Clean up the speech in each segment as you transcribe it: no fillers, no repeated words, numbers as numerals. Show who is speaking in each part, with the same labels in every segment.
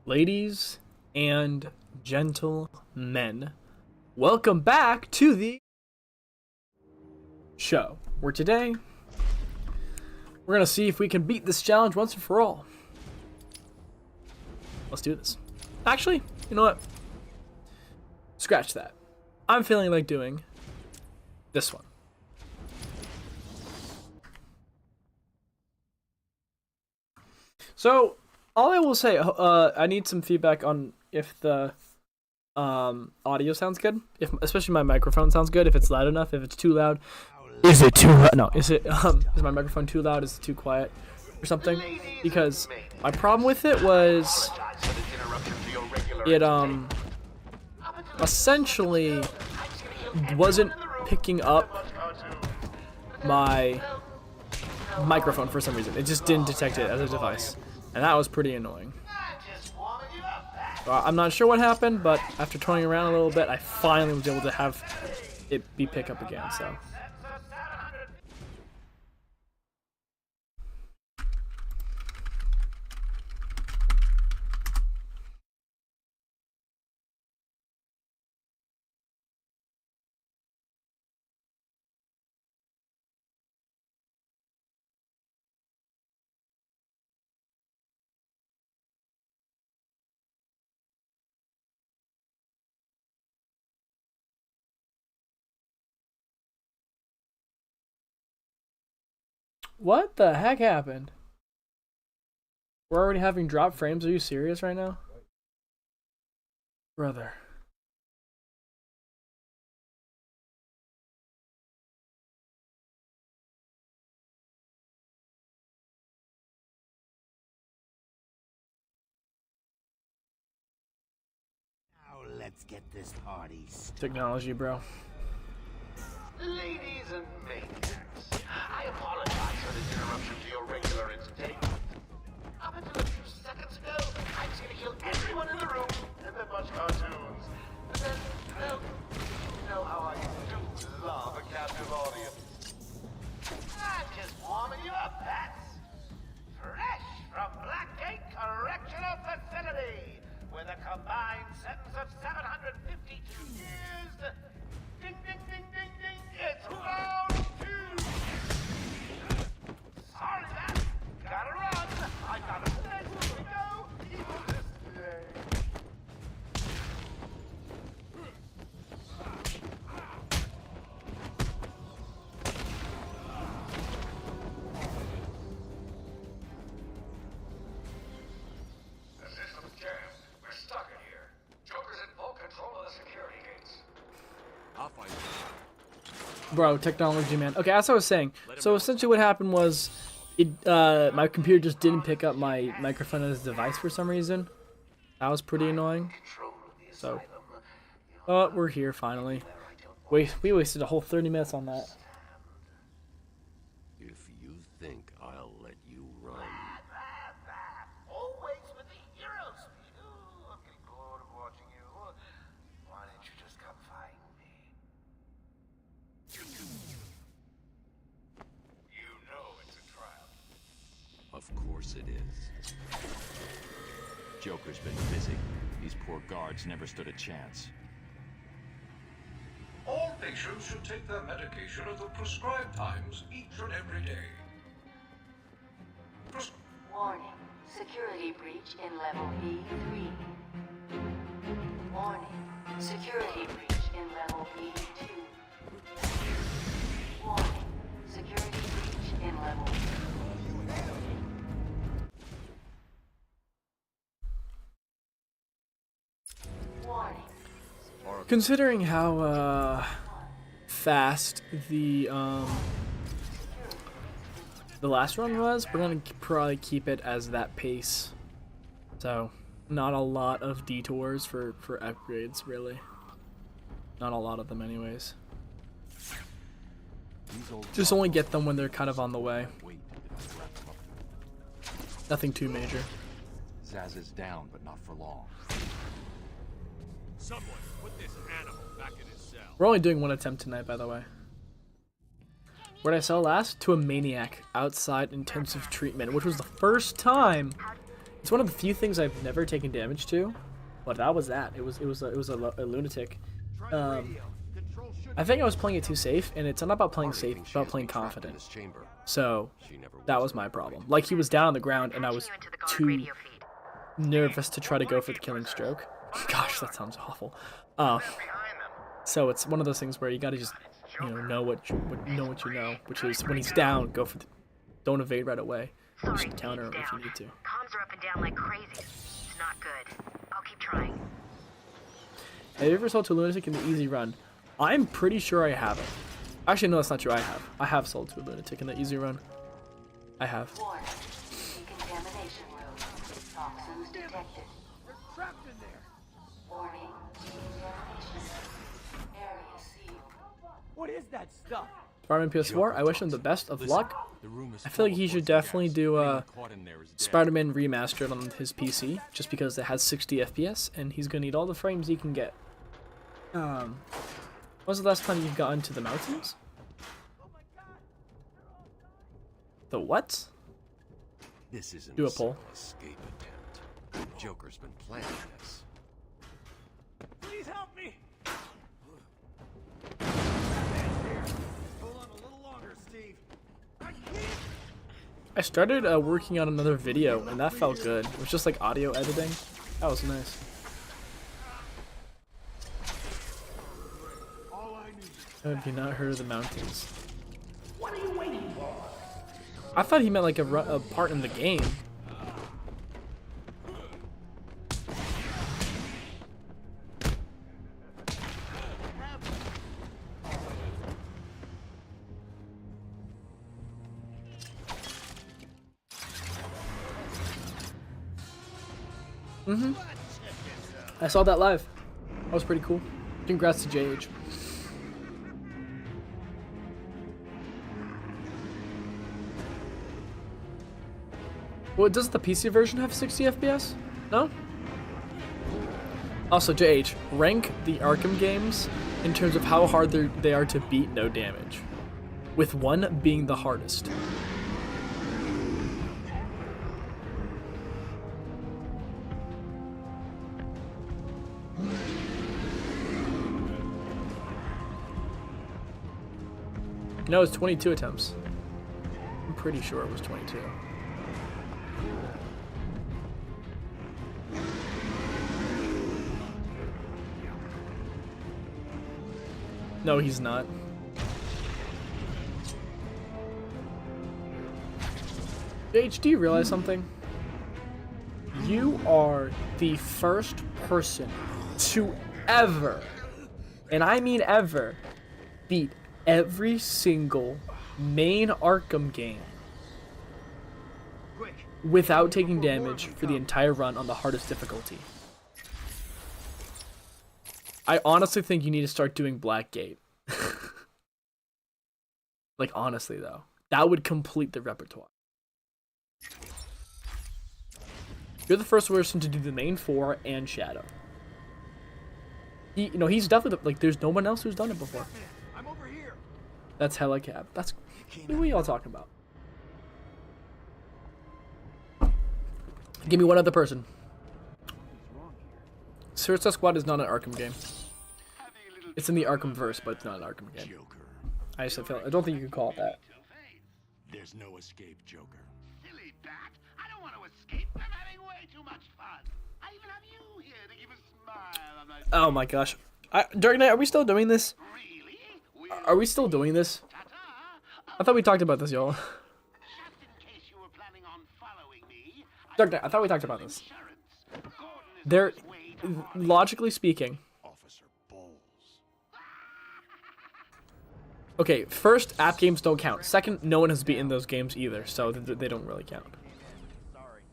Speaker 1: Ladies and gentlemen, welcome back to the show, where today we're gonna see if we can beat this challenge once and for all. Let's do this. Actually, you know what? Scratch that. I'm feeling like doing this one. So, all I will say, I need some feedback on if the audio sounds good. If especially my microphone sounds good. If it's loud enough. If it's too loud. Is it too loud? No. Is my microphone too loud? Is it too quiet or something? Because my problem with it was it essentially wasn't picking up my microphone for some reason. It just didn't detect it as a device, and that was pretty annoying. I'm not sure what happened, but after toying around a little bit, I finally was able to have it be pick up again. So. What the heck happened? We're already having drop frames. Are you serious right now? Brother.
Speaker 2: Now let's get this party started.
Speaker 1: Technology, bro.
Speaker 3: Ladies and maniacs, I apologize for this interruption to your regular entertainment. Up until a few seconds ago, I was gonna kill everyone in the room and then watch cartoons. But then, well, you know how I do love a captive audience. I'm just warming you up, Pats. Fresh from Blackgate Correctional Facility, with a combined sentence of 752 years. Ding, ding, ding, ding, ding. It's round two. Sorry, Matt. Gotta run. I got a place to go. Even this day. The system's jammed. We're stuck in here. Joker's in full control of the security gates.
Speaker 2: I'll fight you.
Speaker 1: Bro, technology, man. Okay, as I was saying, so essentially what happened was, my computer just didn't pick up my microphone as a device for some reason. That was pretty annoying. So, but we're here finally. We wasted a whole 30 minutes on that.
Speaker 2: If you think I'll let you run.
Speaker 3: Always with the hero speed. Ooh, I'm getting bored of watching you. Why don't you just come find me? You know it's a trap.
Speaker 2: Of course it is. Joker's been busy. These poor guards never stood a chance.
Speaker 4: All patients should take their medication at the prescribed times each and every day.
Speaker 5: Warning. Security breach in level B3. Warning. Security breach in level B2. Warning. Security breach in level Warning.
Speaker 1: Considering how fast the last run was, we're gonna probably keep it as that pace. So, not a lot of detours for upgrades, really. Not a lot of them, anyways. Just only get them when they're kind of on the way. Nothing too major.
Speaker 2: Zaz is down, but not for long.
Speaker 6: Someone put this animal back in his cell.
Speaker 1: We're only doing one attempt tonight, by the way. Where did I sell last? To a maniac outside intensive treatment, which was the first time It's one of the few things I've never taken damage to, but that was that. It was a lunatic. I think I was playing it too safe, and it's not about playing safe, it's about playing confident. So that was my problem. Like, he was down on the ground, and I was too nervous to try to go for the killing stroke. Gosh, that sounds awful. So it's one of those things where you gotta just, know what you know, which is when he's down, go for the, don't evade right away. Just counter him if you need to.
Speaker 5: Comms are up and down like crazy. It's not good. I'll keep trying.
Speaker 1: Have you ever sold to a lunatic in the easy run? I'm pretty sure I haven't. Actually, no, that's not true. I have sold to a lunatic in the easy run. I have.
Speaker 5: Warning. Decontamination room. Toxins detected.
Speaker 6: They're trapped in there.
Speaker 5: Warning. Decontamination. Area sealed.
Speaker 6: What is that stuff?
Speaker 1: Spider-Man PS4, I wish him the best of luck. I feel like he should definitely do Spider-Man Remastered on his PC, just because it has 60 FPS, and he's gonna need all the frames he can get. When was the last time you got into the mountains? The what?
Speaker 2: This isn't
Speaker 1: Do a poll.
Speaker 2: escape attempt. Joker's been planning this.
Speaker 6: Please help me. Batman's here. Hold on a little longer, Steve. I can't.
Speaker 1: I started working on another video, and that felt good. It was just like audio editing. That was nice. Have you not heard of the mountains?
Speaker 3: What are you waiting for?
Speaker 1: I thought he meant like a part in the game. I saw that live. That was pretty cool. Congrats to JH. Well, does the PC version have 60 FPS? No? Also, JH, rank the Arkham games in terms of how hard they are to beat no damage, with 1 being the hardest. No, it's 22 attempts. I'm pretty sure it was 22. No, he's not. H, do you realize something? You are the first person to ever, and I mean ever, beat every single main Arkham game without taking damage for the entire run on the hardest difficulty. I honestly think you need to start doing Blackgate. Like, honestly, though. That would complete the repertoire. You're the first person to do the main 4 and Shadow. He's definitely, like, there's no one else who's done it before.
Speaker 6: I'm over here.
Speaker 1: That's hella cap. That's... What are y'all talking about? Give me one other person. Suicide Squad is not an Arkham game. It's in the Arkham verse, but it's not an Arkham game. I don't think you can call it that.
Speaker 2: There's no escape, Joker.
Speaker 3: Silly bat. I don't want to escape. I'm having way too much fun. I even have you here to give a smile on my face.
Speaker 1: Oh my gosh. Dark Knight, are we still doing this?
Speaker 3: Really?
Speaker 1: Are we still doing this?
Speaker 3: Ta-ta.
Speaker 1: I thought we talked about this, y'all.
Speaker 3: Just in case you were planning on following me,
Speaker 1: Dark Knight, I thought we talked about this.
Speaker 3: insurance. Gordon is
Speaker 1: They're,
Speaker 3: on his way to harm
Speaker 1: logically speaking,
Speaker 2: Officer Bowles.
Speaker 1: okay, first, app games don't count. Second, no one has beaten those games either, so they don't really count.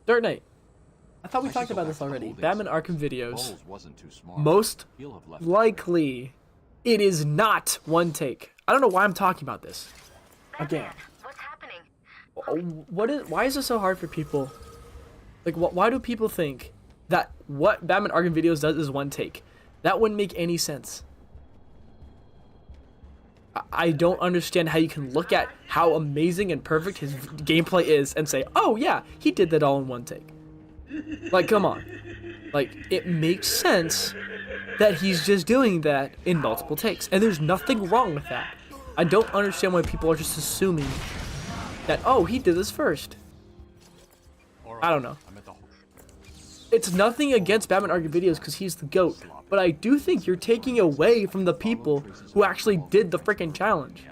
Speaker 1: Dark Knight, I thought we talked about this already. Batman Arkham videos,
Speaker 2: Bowles wasn't too smart.
Speaker 1: most
Speaker 2: He'll have left.
Speaker 1: likely, it is not one take. I don't know why I'm talking about this. Again.
Speaker 5: What's happening?
Speaker 1: Why is it so hard for people? Like, why do people think that what Batman Arkham videos does is one take? That wouldn't make any sense. I don't understand how you can look at how amazing and perfect his gameplay is and say, oh yeah, he did that all in one take. Like, come on. Like, it makes sense that he's just doing that in multiple takes. And there's nothing wrong with that. I don't understand why people are just assuming that, oh, he did this first. I don't know. It's nothing against Batman Arkham videos because he's the GOAT. But I do think you're taking away from the people who actually did the freaking challenge.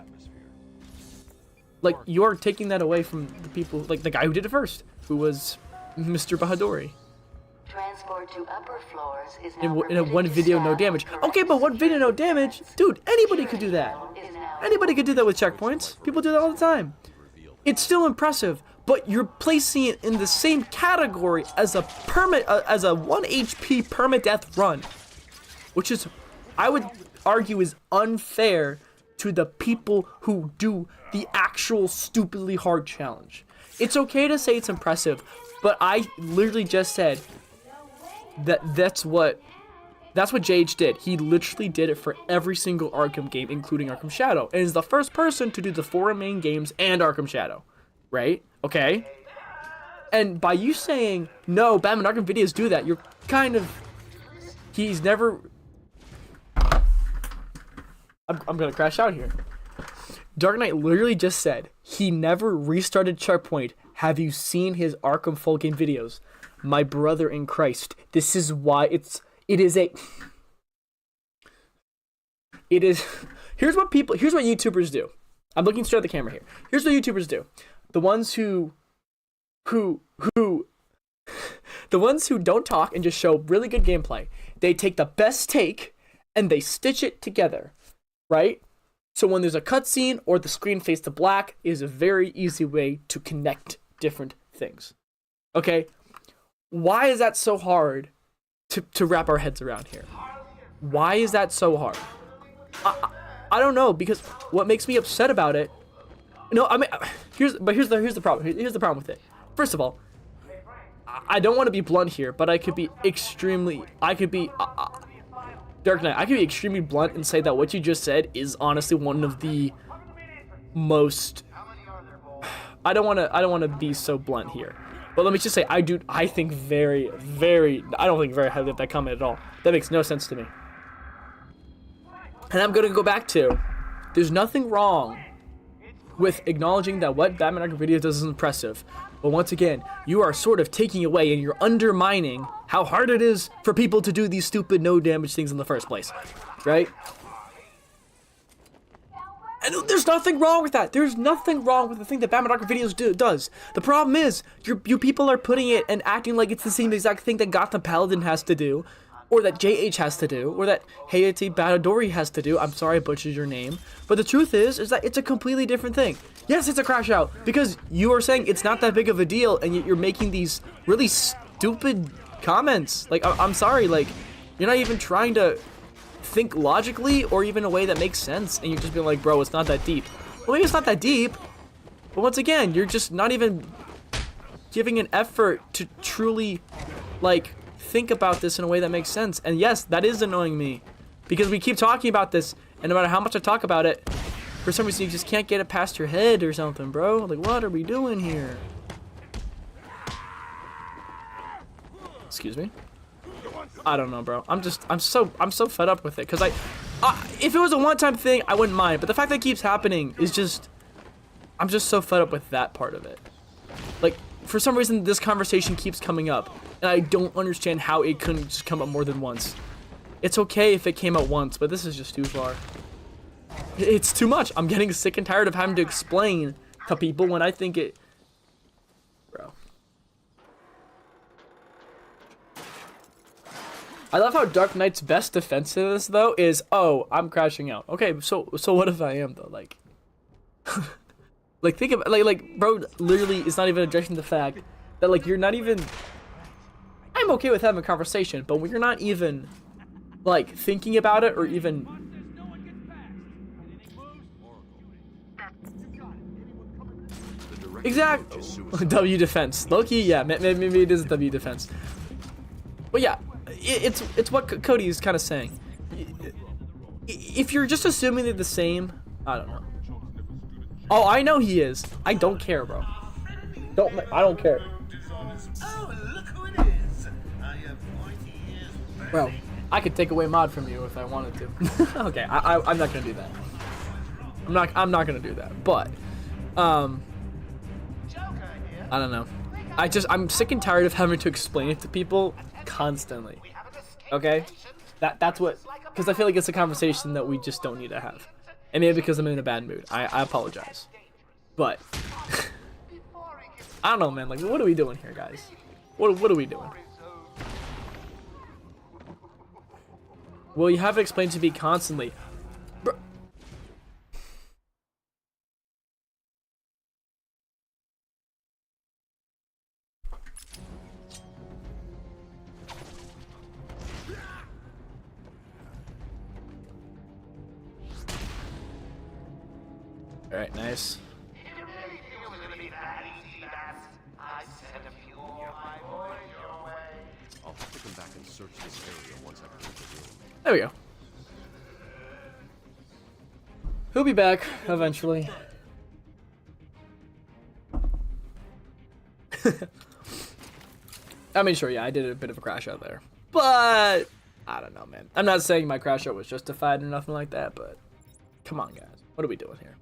Speaker 1: Like, you're taking that away from the people, like the guy who did it first, who was Mr. Bahadori.
Speaker 5: Transport to upper floors is
Speaker 1: In a one video, no damage. Okay, but one video, no damage? Dude, anybody could do that. Anybody could do that with checkpoints. People do that all the time. It's still impressive, but you're placing it in the same category as a as a 1 HP permadeath run, which is, I would argue, is unfair to the people who do the actual stupidly hard challenge. It's okay to say it's impressive, but I literally just said that that's what JH did. He literally did it for every single Arkham game, including Arkham Shadow, and is the first person to do the 4 main games and Arkham Shadow, right? Okay? And by you saying, no, Batman Arkham videos do that, you're kind of... He's never... I'm gonna crash out here. Dark Knight literally just said, he never restarted Checkpoint. Have you seen his Arkham full game videos? My brother in Christ. This is why here's what YouTubers do. I'm looking straight at the camera here. Here's what YouTubers do. The ones who the ones who don't talk and just show really good gameplay. They take the best take and they stitch it together, right? So when there's a cutscene or the screen fades to black is a very easy way to connect different things. Okay? Why is that so hard to wrap our heads around here? Why is that so hard? I don't know, because what makes me upset about it... No, I mean, here's the problem. Here's the problem with it. First of all, I don't want to be blunt here, but I could be extremely... Dark Knight, I could be extremely blunt and say that what you just said is honestly one of the most... I don't want to be so blunt here. But let me just say, I think very, very... I don't think very highly of that comment at all. That makes no sense to me. And I'm going to go back to, there's nothing wrong with acknowledging that what Batman Arkham Video does is impressive. But once again, you are sort of taking away and you're undermining how hard it is for people to do these stupid no damage things in the first place. Right? And there's nothing wrong with that. There's nothing wrong with the thing that Batman Arkham Videos does. The problem is, you people are putting it and acting like it's the same exact thing that Gotham Paladin has to do, or that JH has to do, or that Hayate Badadori has to do. I'm sorry I butchered your name. But the truth is that it's a completely different thing. Yes, it's a crash out, because you are saying it's not that big of a deal, and yet you're making these really stupid comments. Like, I'm sorry, like, you're not even trying to think logically or even in a way that makes sense, and you're just being like, bro, it's not that deep. Well, maybe it's not that deep, but once again, you're just not even giving an effort to truly, like, think about this in a way that makes sense. And yes, that is annoying me, because we keep talking about this, and no matter how much I talk about it, for some reason you just can't get it past your head or something, bro. Like, what are we doing here? Excuse me? I don't know, bro. I'm so fed up with it, because if it was a one-time thing, I wouldn't mind, but the fact that it keeps happening is just, I'm just so fed up with that part of it. Like, for some reason, this conversation keeps coming up, and I don't understand how it couldn't just come up more than once. It's okay if it came out once, but this is just too far. It's too much. I'm getting sick and tired of having to explain to people when I think it... Bro. I love how Dark Knight's best defense to this, though, is, oh, I'm crashing out. Okay, so what if I am, though? Like... like, think of... Like, bro, literally is not even addressing the fact that, like, you're not even... I'm okay with having a conversation, but when you're not even, like, thinking about it or even... Exactly. W defense. Loki, yeah, maybe it is W defense. But yeah, it's what Cody is kind of saying. If you're just assuming they're the same, I don't know. Oh, I know he is. I don't care, bro. I don't care.
Speaker 3: Oh, look who it is! I have 20 years
Speaker 1: Bro, I could take away mod from you if I wanted to. Okay, I'm not gonna do that. I'm not gonna do that. But I don't know. I'm sick and tired of having to explain it to people constantly. Okay? That's what, because I feel like it's a conversation that we just don't need to have. And maybe because I'm in a bad mood. I apologize. But I don't know, man. Like, what are we doing here, guys? What are we doing? Well, you have it explained to me constantly. Bro. Alright, nice.
Speaker 2: I'll have to come back and search this area once I've cleared the room.
Speaker 1: There we go. He'll be back eventually. I mean, sure, yeah, I did a bit of a crash out there. But I don't know, man. I'm not saying my crash out was justified or nothing like that, but come on, guys. What are we doing here?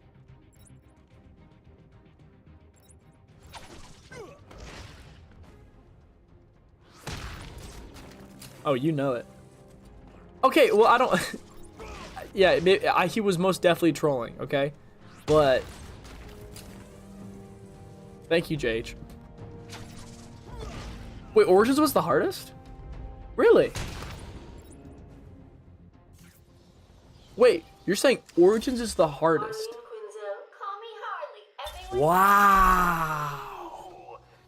Speaker 1: Oh, you know it. Okay, well, I don't... Yeah, he was most definitely trolling, okay? But... Thank you, JH. Wait, Origins was the hardest? Really? Wait, you're saying Origins is the hardest? Wow.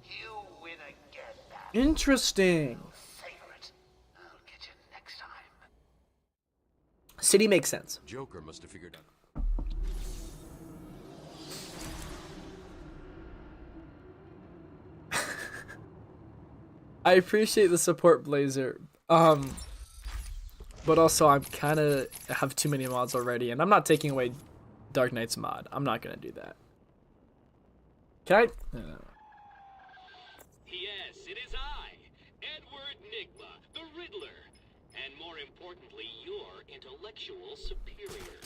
Speaker 3: You win again, man.
Speaker 1: Interesting.
Speaker 3: Savor it. I'll get you next time.
Speaker 1: City makes sense.
Speaker 2: Joker must have figured out.
Speaker 1: I appreciate the support, Blazer. But also I'm kind of have too many mods already, and I'm not taking away Dark Knight's mod. I'm not gonna do that. Can I?
Speaker 7: Yes, it is I, Edward Nigma, the Riddler, and more importantly, your intellectual superior.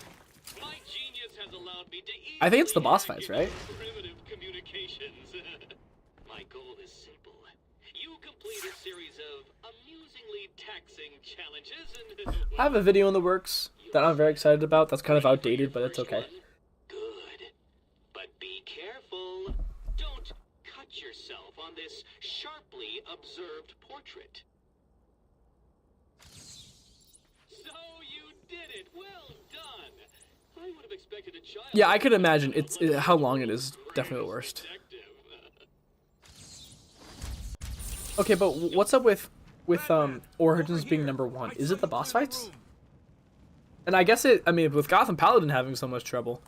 Speaker 7: My genius has allowed me to
Speaker 1: I think it's the
Speaker 7: easily
Speaker 1: boss
Speaker 7: hack
Speaker 1: fights,
Speaker 7: into
Speaker 1: right?
Speaker 7: Primitive communications. My goal is simple. You complete a series of amusingly taxing challenges and
Speaker 1: I have a video in the works that I'm very excited about. That's kind of outdated, but it's okay.
Speaker 7: Good. But be careful. Don't cut yourself on this sharply observed portrait. So you did it. Well done. I would have expected a child.
Speaker 1: Yeah, I could imagine. How long it is definitely the worst. Okay, but what's up with Origins being #1? Is it the boss fights? And I guess I mean, with Gotham Paladin having so much trouble,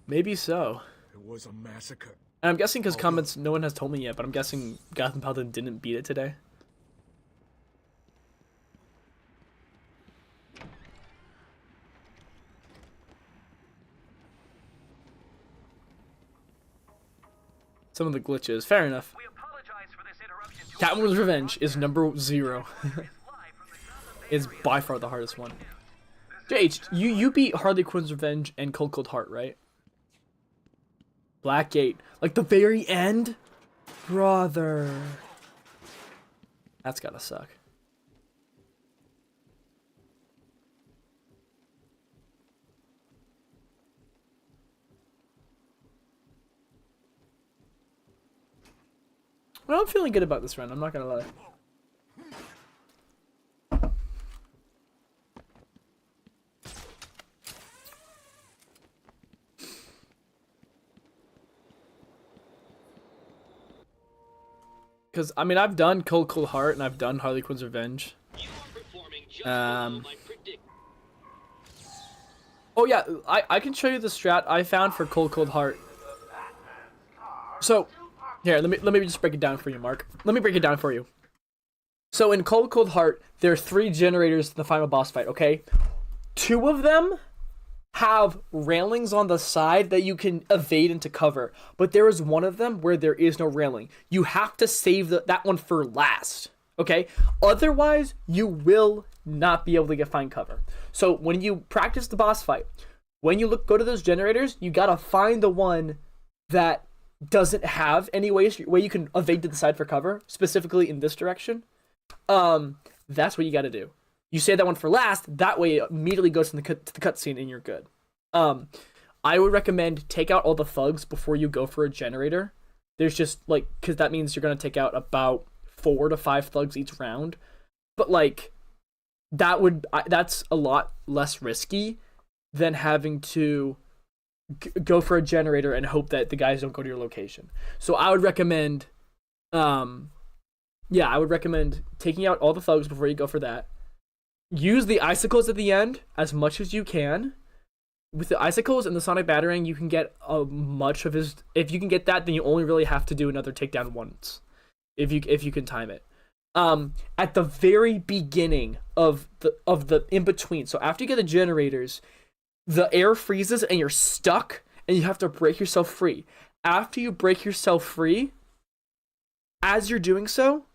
Speaker 1: maybe so.
Speaker 6: It was a massacre.
Speaker 1: And I'm guessing because comments, no one has told me yet, but I'm guessing Gotham Paladin didn't beat it today. Some of the glitches. Fair enough. Catwoman's Revenge is #0. It's by far the hardest one. JH, you beat Harley Quinn's Revenge and Cold Heart, right? Blackgate. Like the very end? Brother. That's gotta suck. Well, I'm feeling good about this run, I'm not gonna lie. Because, I mean, I've done Cold Heart and I've done Harley Quinn's Revenge. Oh yeah, I can show you the strat I found for Cold Heart. So, here, let me just break it down for you, Mark. Let me break it down for you. So in Cold Heart, there are 3 generators in the final boss fight, okay? 2 of them have railings on the side that you can evade into cover, but there is one of them where there is no railing. You have to save that one for last, okay? Otherwise, you will not be able to find cover. So when you practice the boss fight, when you go to those generators, you gotta find the one that doesn't have any way you can evade to the side for cover, specifically in this direction. That's what you gotta do. You save that one for last, that way it immediately goes to the cutscene and you're good. I would recommend take out all the thugs before you go for a generator. There's just, like, because that means you're going to take out about 4 to 5 thugs each round. But, like, that's a lot less risky than having to go for a generator and hope that the guys don't go to your location. So I would recommend, I would recommend taking out all the thugs before you go for that. Use the icicles at the end as much as you can. With the icicles and the sonic battering, you can get much of his. If you can get that, then you only really have to do another takedown once, if you can time it. At the very beginning of the in between, so after you get the generators, the air freezes and you're stuck, and you have to break yourself free. After you break yourself free, as you're doing so,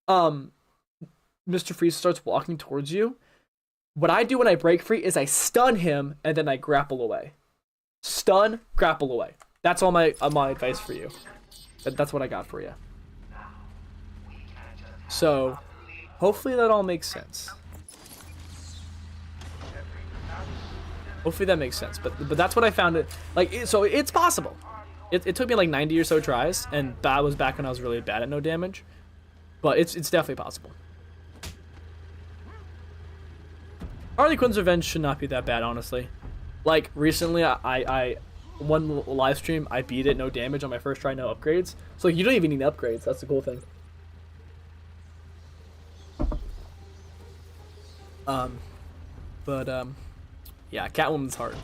Speaker 1: Mr. Freeze starts walking towards you. What I do when I break free is I stun him and then I grapple away. Stun, grapple away. That's all my advice for you. That's what I got for you. So, hopefully that all makes sense. Hopefully that makes sense. But that's what I found it like. So it's possible. It took me like 90 or so tries, and that was back when I was really bad at no damage. But it's definitely possible. Harley Quinn's Revenge should not be that bad, honestly. Like, recently, I one live stream, I beat it, no damage on my first try, no upgrades. So, like, you don't even need upgrades. That's the cool thing. Yeah, Catwoman's hard.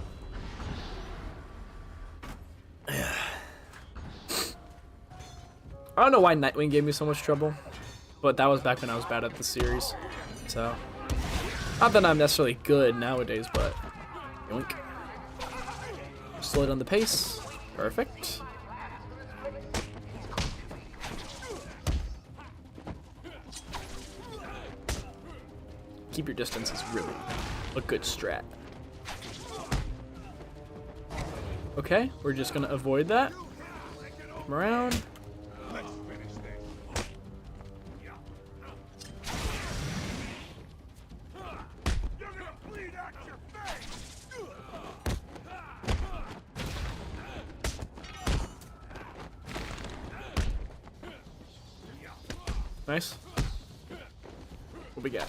Speaker 1: I don't know why Nightwing gave me so much trouble, but that was back when I was bad at the series. So... not that I'm necessarily good nowadays, but yoink. Slow down the pace. Perfect. Keep your distance is really a good strat. Okay, we're just gonna avoid that. Come around. Nice. What we got?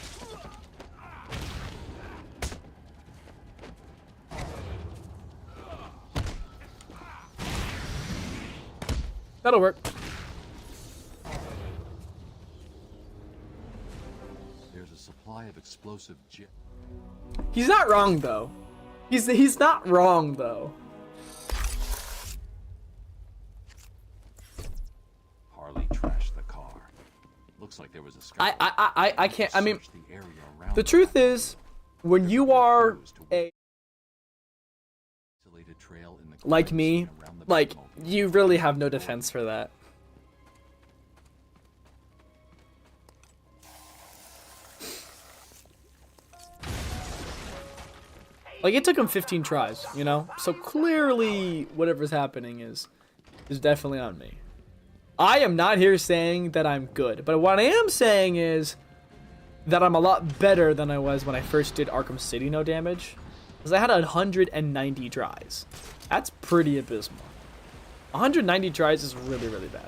Speaker 1: That'll work.
Speaker 2: There's a supply of explosive jet.
Speaker 1: He's not wrong though. He's not wrong though.
Speaker 2: Harley trashed the car. Looks like there was a
Speaker 1: I can't. I mean, the truth is, when you are a
Speaker 2: trail in the
Speaker 1: like me, like you really have no defense for that. Like, it took him 15 tries, you know? So clearly, whatever's happening is definitely on me. I am not here saying that I'm good, but what I am saying is that I'm a lot better than I was when I first did Arkham City no damage. Because I had 190 tries. That's pretty abysmal. 190 tries is really, really bad.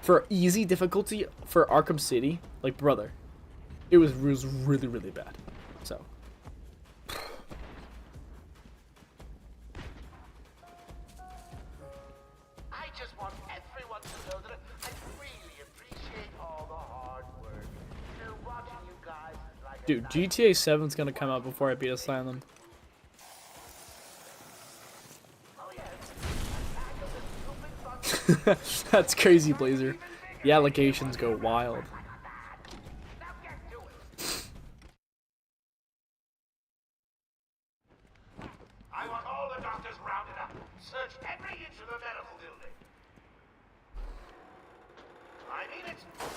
Speaker 1: For easy difficulty for Arkham City, like, brother, it was really, really bad. So... dude, GTA 7's gonna come out before I beat Asylum. That's crazy, Blazer. The allegations go wild.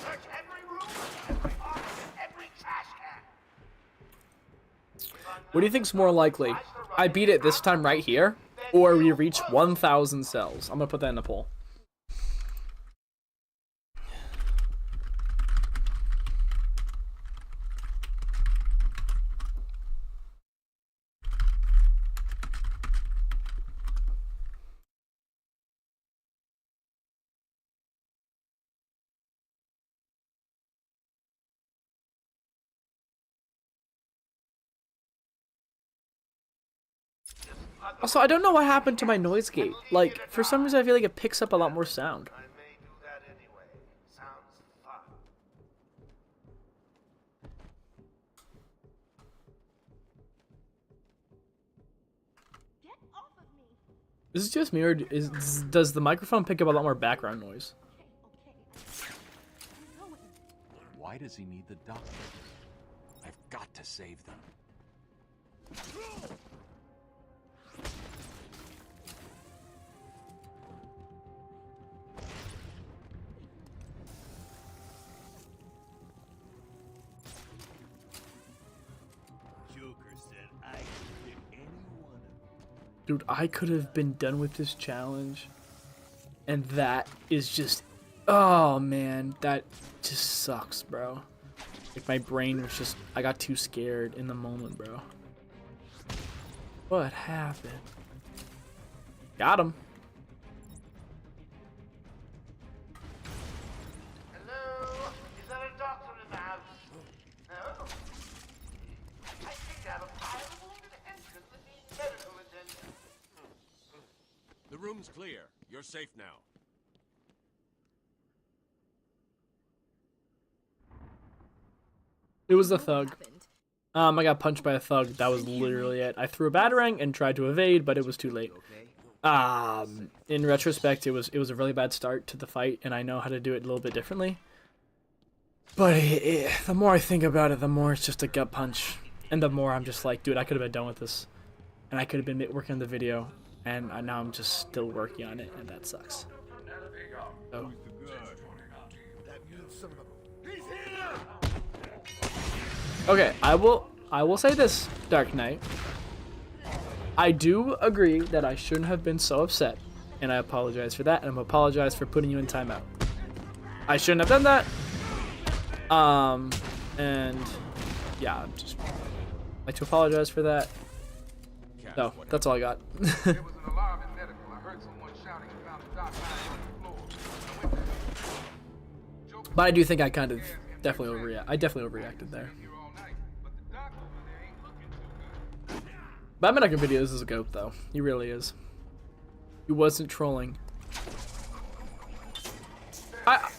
Speaker 3: Search every room, every office, every trash can.
Speaker 1: What do you think's more likely? I beat it this time right here, or we reach 1,000 cells? I'm gonna put that in the poll. Also, I don't know what happened to my noise gate. Like, for some reason, I feel like it picks up a lot more sound.
Speaker 3: I may do that anyway. Sounds fun.
Speaker 8: Get off of me.
Speaker 1: Is it just me, or does the microphone pick up a lot more background noise?
Speaker 8: Okay. I'm going.
Speaker 2: Why does he need the doctors? I've got to save them.
Speaker 6: Joker said I could pick any one of them.
Speaker 1: Dude, I could have been done with this challenge. And that is just... Oh, man. That just sucks, bro. Like, my brain was just... I got too scared in the moment, bro. What happened? Got him.
Speaker 3: Hello? Is there a doctor in the house? No? I think I have a fire wounded entrance that needs medical attention.
Speaker 9: The room's clear. You're safe now.
Speaker 1: It was a thug. I got punched by a thug. That was literally it. I threw a batarang and tried to evade, but it was too late. In retrospect, it was a really bad start to the fight, and I know how to do it a little bit differently. But the more I think about it, the more it's just a gut punch, and the more I'm just like, dude, I could have been done with this, and I could have been working on the video, and now I'm just still working on it, and that sucks. So. Okay, I will say this, Dark Knight. I do agree that I shouldn't have been so upset, and I apologize for that, and I apologize for putting you in timeout. I shouldn't have done that. And yeah, I'm just like to apologize for that. So that's all I got.
Speaker 10: There was an alarm in medical. I heard someone shouting and found the doc lying on the floor.
Speaker 1: But I do think I kind of definitely overreacted there. Batman Arkham Videos is a goat, though. He really is. He wasn't trolling.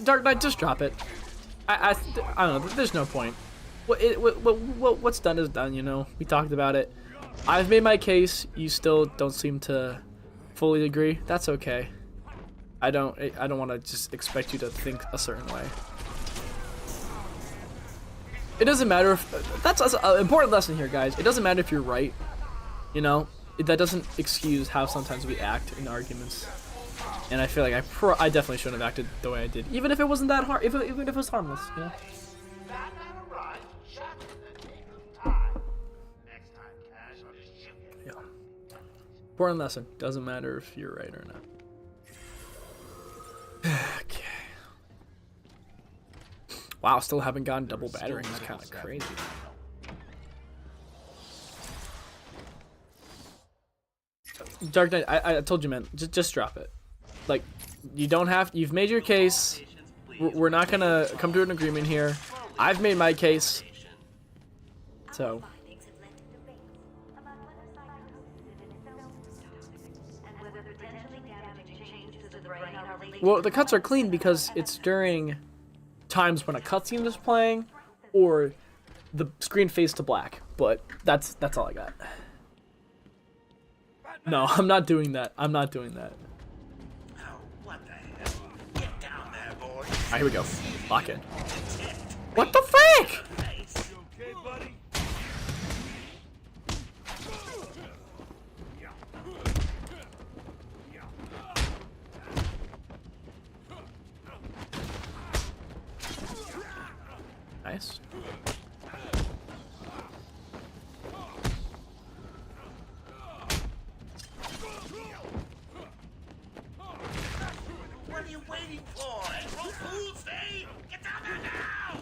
Speaker 1: Dark Knight, just drop it. I don't know. There's no point. What's done is done. You know. We talked about it. I've made my case. You still don't seem to fully agree. That's okay. I don't want to just expect you to think a certain way. It doesn't matter if that's an important lesson here, guys. It doesn't matter if you're right. You know, that doesn't excuse how sometimes we act in arguments. And I feel like I definitely shouldn't have acted the way I did, even if it wasn't that hard, even if it was harmless. You know. Yeah. Important lesson. Doesn't matter if you're right or not. Okay. Wow, still haven't gotten double battering. It's kind of crazy. Dark Knight, I told you, man. Just drop it. Like, you don't have. You've made your case. We're not gonna come to an agreement here. I've made my case. So. Well, the cuts are clean because it's during times when a cutscene is playing, or the screen fades to black. But that's all I got. No, I'm not doing that. I'm not doing that.
Speaker 3: Oh, what the hell? Get down there, boy.
Speaker 1: Alright, here we go. Lock in. What the frick?
Speaker 6: You okay, buddy?
Speaker 1: Nice.
Speaker 3: What are you waiting for? April Fool's Day? Get down there now!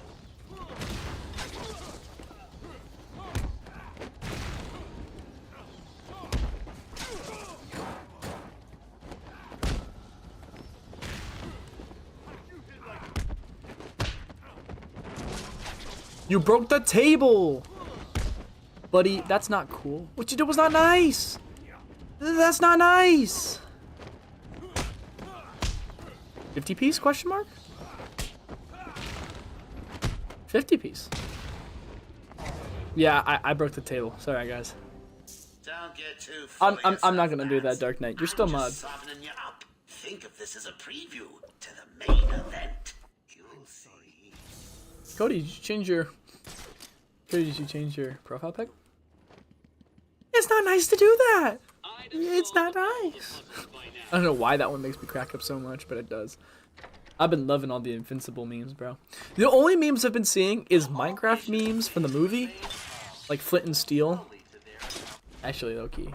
Speaker 1: You broke the table! Buddy, that's not cool. What you did was not nice! That's not nice! 50 piece, question mark? 50 piece. Yeah, I broke the table. Sorry, guys.
Speaker 3: Don't get too
Speaker 1: I'm not gonna do that, Dark Knight. You're still mod.
Speaker 3: Softening you up. Think of this as a preview to the main event. You'll see.
Speaker 1: Cody, did you change your profile pic? It's not nice to do that. It's not nice. I don't know why that one makes me crack up so much, but it does. I've been loving all the Invincible memes, bro. The only memes I've been seeing is Minecraft memes from the movie, like Flint and Steel. Actually, low key.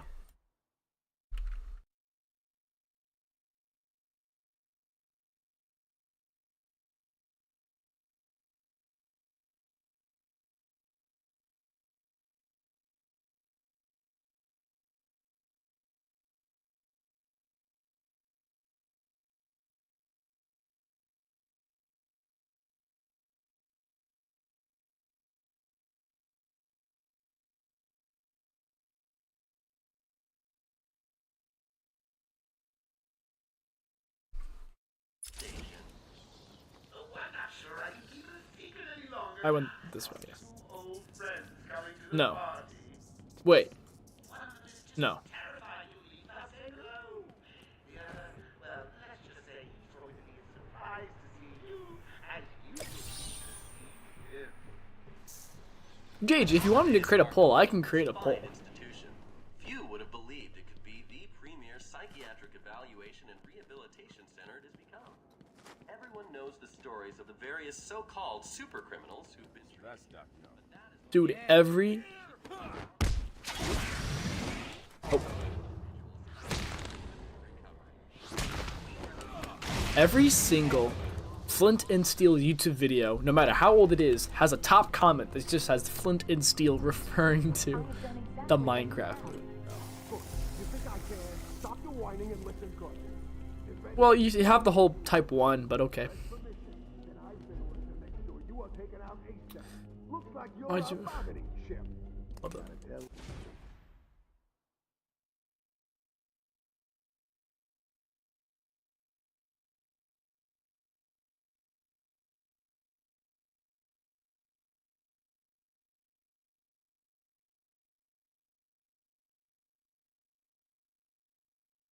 Speaker 1: I went this way. No. Wait. No. Gage, if you want me to create a poll, I can create a poll.
Speaker 11: Few would have believed it could be the premier psychiatric evaluation and rehabilitation center it has become. Everyone knows the stories of the various so-called super criminals who've been treated.
Speaker 1: Dude, every... Oh. Every single Flint and Steel YouTube video, no matter how old it is, has a top comment that just has Flint and Steel referring to the Minecraft movie. Well, you have the whole type 1, but okay. Why'd you... Hold on.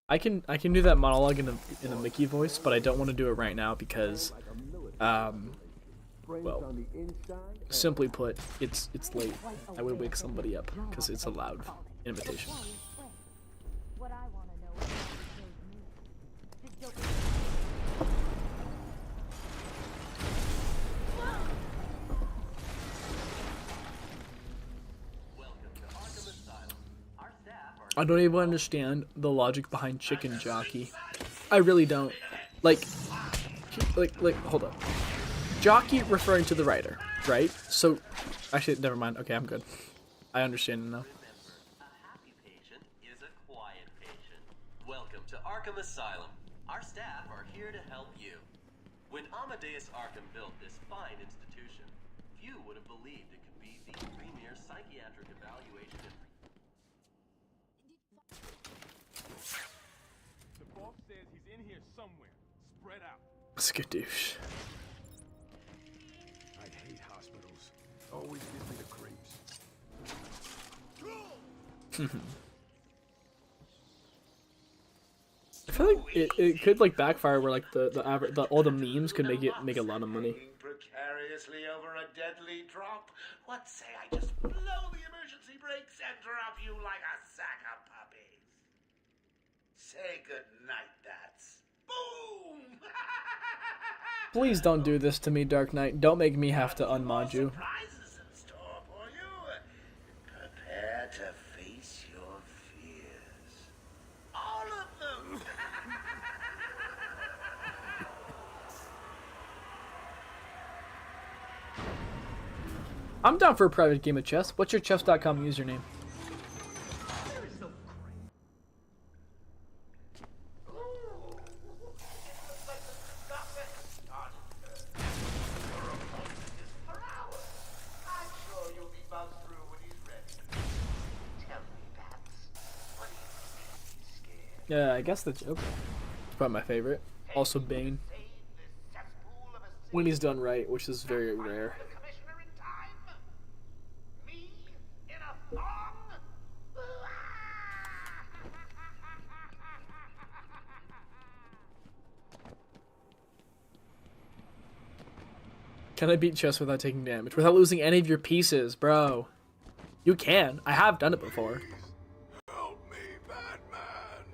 Speaker 1: I can do that monologue in a Mickey voice, but I don't want to do it right now because, well, simply put, it's late. I would wake somebody up because it's a loud invitation.
Speaker 8: What I want to know is did Joker...
Speaker 1: I don't even understand the logic behind chicken jockey. I really don't. Like, hold up. Jockey referring to the writer, right? So, actually, never mind. Okay, I'm good. I understand now.
Speaker 11: A happy patient is a quiet patient. Welcome to Arkham Asylum. Our staff are here to help you. When Amadeus Arkham built this fine institution, few would have believed it could be the premier psychiatric evaluation and...
Speaker 6: The boss says he's in here somewhere, spread out.
Speaker 1: Skadoosh.
Speaker 6: I hate hospitals. Always gives me the creeps.
Speaker 1: I feel like it could like backfire where like the all the memes could make a lot of money.
Speaker 3: Precariously over a deadly drop. What say I just blow the emergency brakes and drop you like a sack of puppies? Say good night, bats. Boom!
Speaker 1: Please don't do this to me, Dark Knight. Don't make me have to unmod you.
Speaker 3: Surprises in store for you. Prepare to face your fears. All of them.
Speaker 1: I'm down for a private game of chess. What's your chess.com username? Yeah, I guess the Joker. It's probably my favorite. Also Bane. When he's done right, which is very rare. Can I beat chess without taking damage? Without losing any of your pieces, bro? You can. I have done it before.
Speaker 4: Help me, Batman!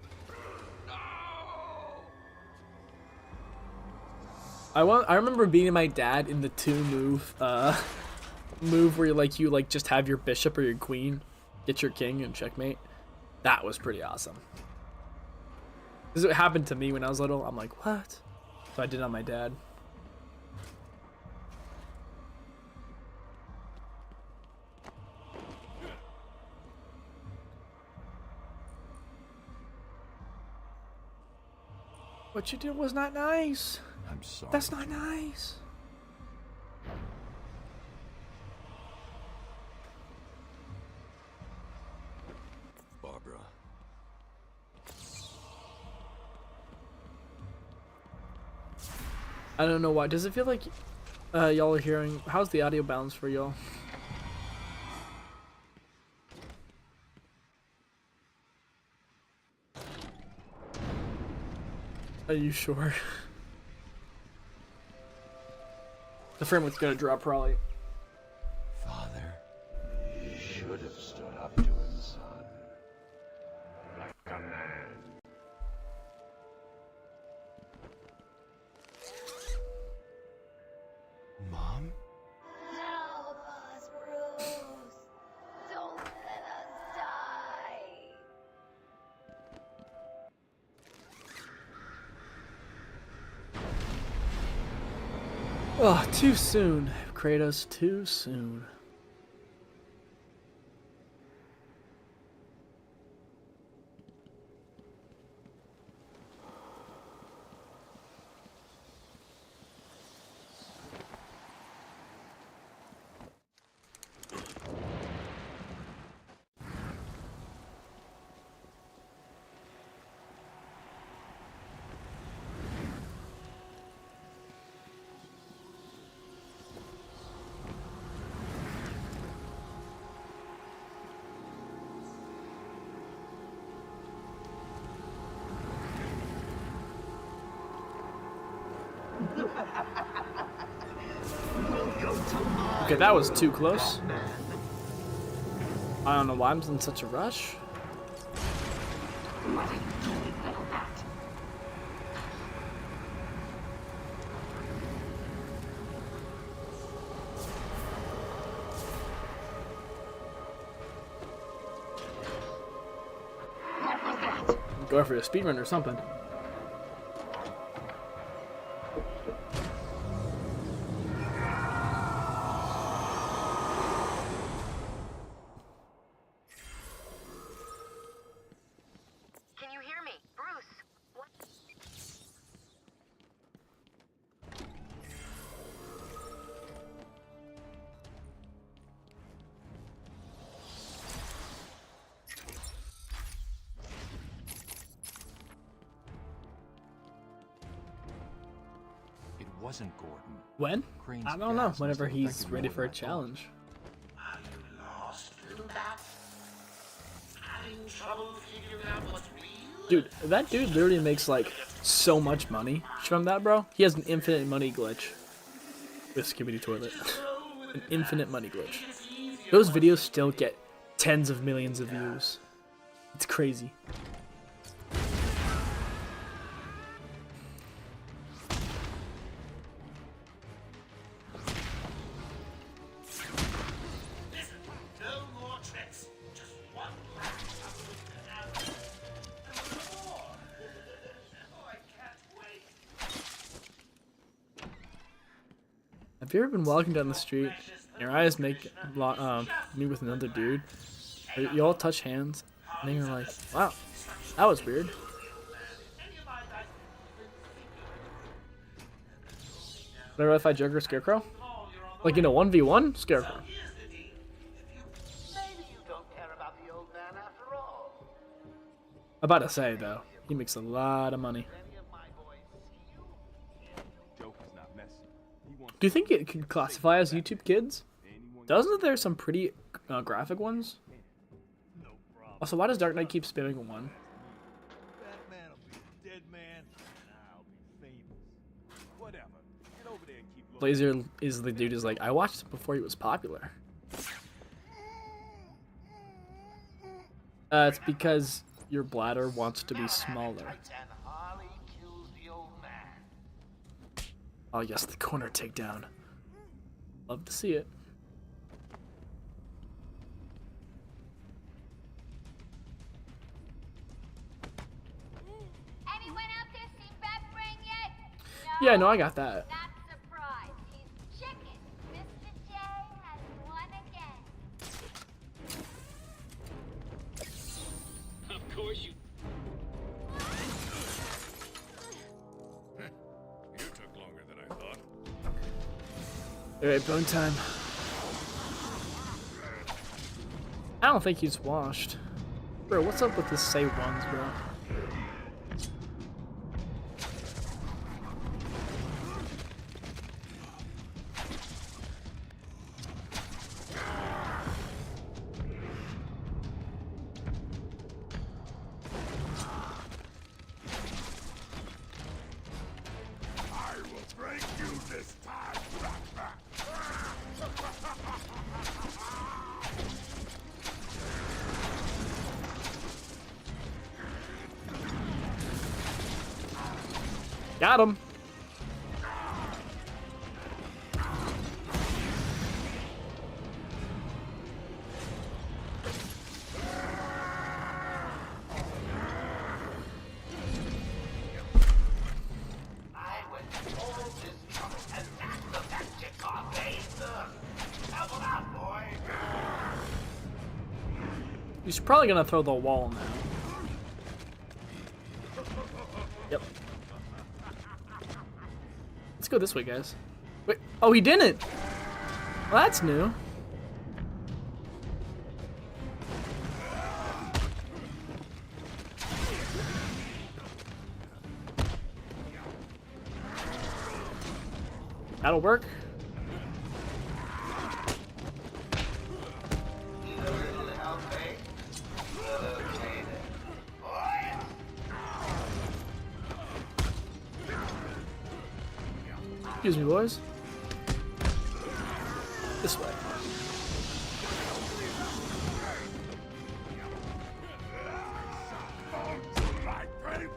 Speaker 4: No!
Speaker 1: I remember beating my dad in the 2-move move where you just have your bishop or your queen get your king and checkmate. That was pretty awesome. This is what happened to me when I was little. I'm like, what? So I did it on my dad. What you did was not nice.
Speaker 2: I'm sorry.
Speaker 1: That's not nice.
Speaker 2: Barbara.
Speaker 1: I don't know why. Does it feel like y'all are hearing? How's the audio balance for y'all? Are you sure? The frame rate's gonna drop probably.
Speaker 2: Father.
Speaker 3: You should have stood up to him, son. Like a man.
Speaker 2: Mom?
Speaker 8: Help us, Bruce. Don't let us die.
Speaker 1: Oh, too soon. Kratos, too soon. Okay, that was too close. I don't know why I'm in such a rush. Go for a speedrun or something.
Speaker 2: Wasn't Gordon.
Speaker 1: When?
Speaker 2: Crane's
Speaker 1: I don't know.
Speaker 2: gas
Speaker 1: Whenever
Speaker 2: must have
Speaker 1: he's
Speaker 2: affected
Speaker 1: ready
Speaker 2: more
Speaker 1: for a
Speaker 2: than I thought.
Speaker 1: challenge.
Speaker 3: Are you lost, little bat? Having trouble figuring out what's real?
Speaker 1: Dude, that dude literally makes like so much money from that, bro. He has an infinite money glitch with Skibidi Toilet. An infinite money glitch. Those videos still get tens of millions of views. It's crazy. Have you ever been walking down the street, and your eyes meet with another dude? Or you all touch hands, and then you're like, wow, that was weird. Whatever if I Joker Scarecrow? Like, you know, 1v1 Scarecrow.
Speaker 3: Maybe you don't care about the old man after all.
Speaker 1: I'm about to say, though, he makes a lot of money.
Speaker 3: Any of my boys see you?
Speaker 2: Joker's not messy. He wants
Speaker 1: Do you think it could classify as YouTube Kids? Doesn't there some pretty graphic ones? Also, why does Dark Knight keep spamming one?
Speaker 6: Batman will be a dead man, and I'll be famous.
Speaker 2: whatever. Get over there and keep looking.
Speaker 1: Blazer is the dude is like, I watched it before he was popular. It's because your bladder wants to be smaller.
Speaker 3: And Harley kills the old man.
Speaker 1: Oh yes, the corner takedown. Love to see it.
Speaker 8: Anyone out there seen Bat Brain yet?
Speaker 1: Yeah, no, I got that.
Speaker 8: Not surprised. He's chicken. Mr. J has won again.
Speaker 7: Of course you.
Speaker 4: You took longer than I thought.
Speaker 1: Alright, bone time. I don't think he's washed. Bro, what's up with this say ones, bro?
Speaker 4: I will break you this time.
Speaker 1: Got him.
Speaker 3: I went all this trouble and knocked the magic off Ace. Help him out, boy.
Speaker 1: He's probably gonna throw the wall now. Yep. Let's go this way, guys. Wait. Oh, he didn't. Well, that's new. That'll work. Excuse me, boys. This way.
Speaker 4: Like paper.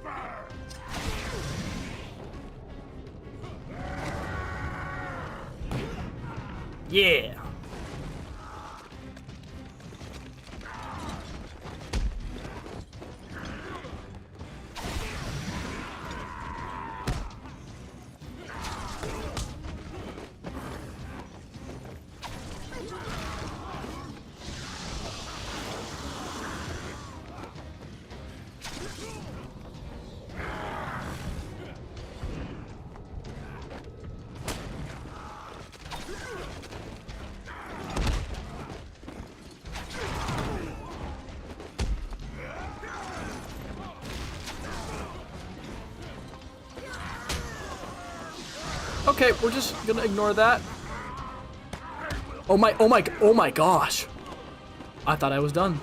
Speaker 1: Yeah. Okay, we're just gonna ignore that. Oh my gosh. I thought I was done.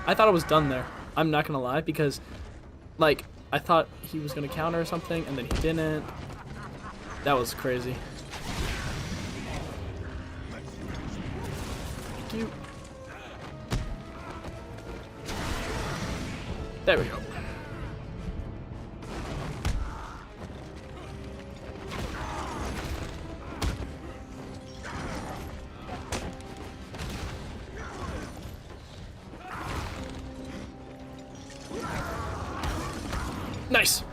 Speaker 1: I thought I was done there. I'm not gonna lie, because like I thought he was gonna counter or something and then he didn't. That was crazy. Thank you. There we go. Nice.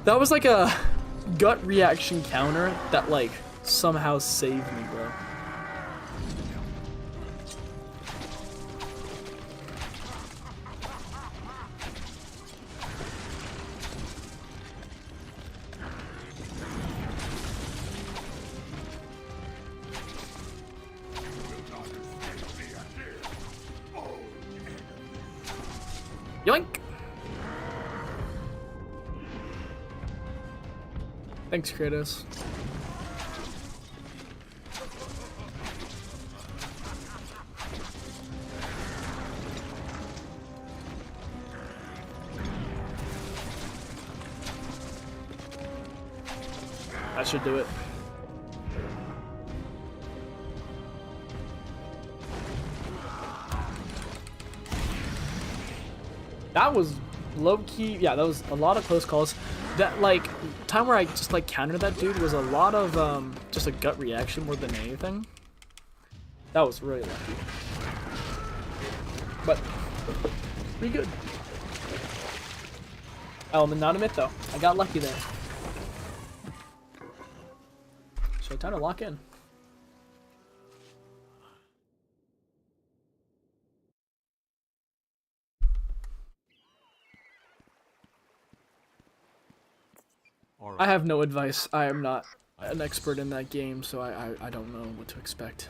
Speaker 1: That was like a gut reaction counter that like somehow saved me, bro. Yoink! Thanks, Kratos. That should do it. That was low-key, yeah, that was a lot of close calls. That, like, time where I just, like, countered that dude was a lot of, just a gut reaction more than anything. That was really lucky. But, pretty good. I'll not admit, though, I got lucky there. So, time to lock in. I have no advice. I am not an expert in that game, so I don't know what to expect.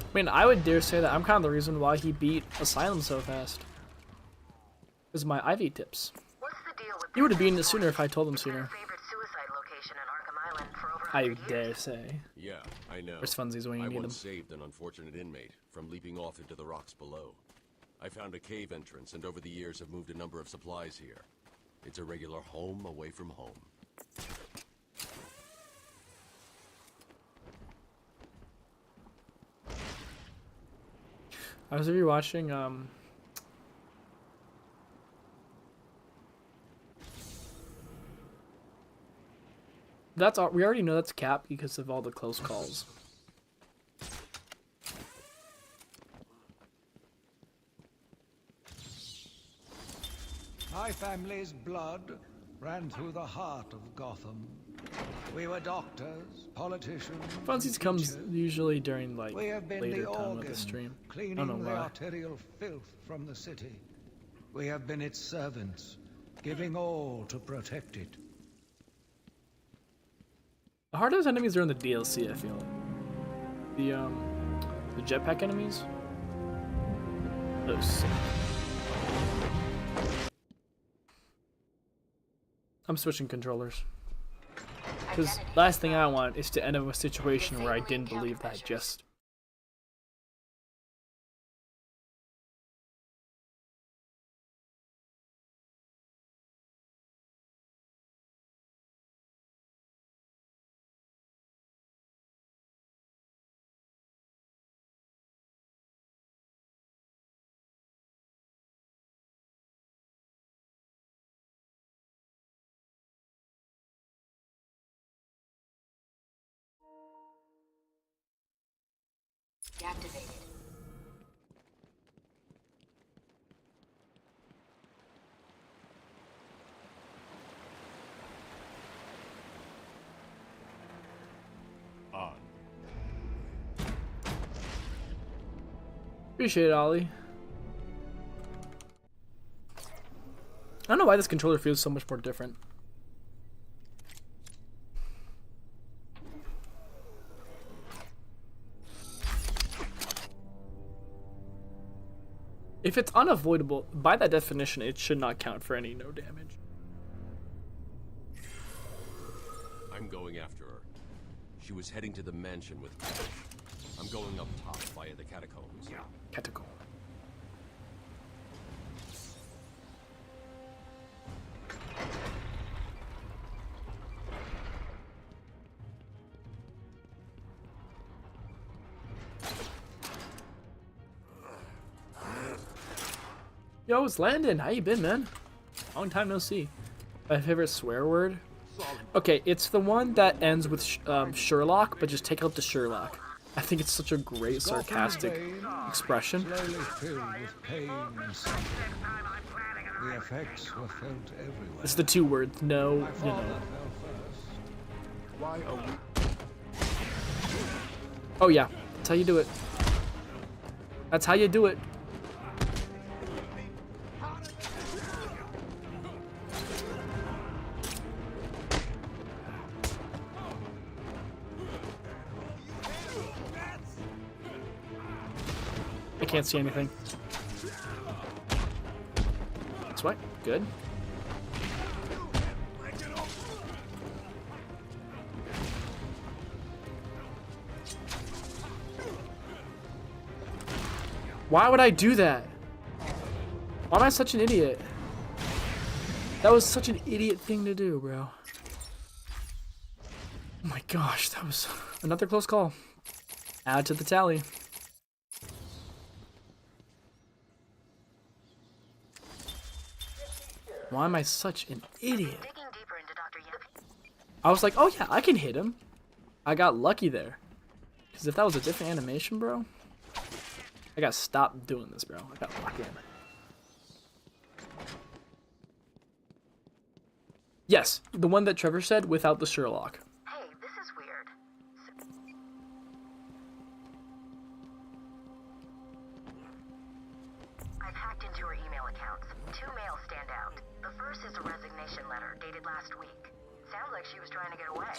Speaker 1: I mean, I would dare say that I'm kind of the reason why he beat Asylum so fast. Is my IV tips. He would have beaten it sooner if I told him sooner. I dare say.
Speaker 9: Yeah, I know.
Speaker 1: There's funsies when you need them.
Speaker 9: I once saved an unfortunate inmate from leaping off into the rocks below. I found a cave entrance, and over the years have moved a number of supplies here. It's a regular home away from home.
Speaker 1: I was rewatching that's all we already know that's Cap because of all the close calls.
Speaker 6: My family's blood ran through the heart of Gotham. We were doctors, politicians.
Speaker 1: Funsies comes usually during like
Speaker 6: we have been
Speaker 1: later
Speaker 6: the
Speaker 1: time
Speaker 6: organ,
Speaker 1: of the stream. I
Speaker 6: cleaning
Speaker 1: don't know
Speaker 6: the
Speaker 1: why.
Speaker 6: arterial filth from the city. We have been its servants, giving all to protect it.
Speaker 1: The hardest enemies are in the DLC, I feel. The jetpack enemies. Those sick. I'm switching controllers. Because last thing I want is to end up in a situation where I didn't believe that just.
Speaker 5: Activated.
Speaker 9: On.
Speaker 1: Appreciate it, Ollie. I don't know why this controller feels so much more different. If it's unavoidable, by that definition, it should not count for any no damage.
Speaker 9: I'm going after her. She was heading to the mansion with me. I'm going up top via the catacombs.
Speaker 1: Catacomb. Yo, it's Landon. How you been, man? Long time no see. My favorite swear word? Okay, it's the one that ends with Sherlock, but just take out the Sherlock. I think it's such a great sarcastic expression.
Speaker 6: Slowly filled with pain and suffering. The effects were felt everywhere.
Speaker 1: It's the 2 words. No,
Speaker 6: My
Speaker 1: you
Speaker 6: father
Speaker 1: know.
Speaker 6: fell first. Why are we?
Speaker 1: Oh yeah, that's how you do it. That's how you do it. I can't see anything. That's right. Good. Why would I do that? Why am I such an idiot? That was such an idiot thing to do, bro. Oh my gosh, that was another close call. Add to the tally. Why am I such an idiot? I was like, oh yeah, I can hit him. I got lucky there. Because if that was a different animation, bro, I gotta stop doing this, bro. I gotta lock in. Yes, the one that Trevor said without the Sherlock.
Speaker 5: Hey, this is weird. I've hacked into her email accounts. 2 mails stand out. The first is a resignation letter dated last week. Sounds like she was trying to get away.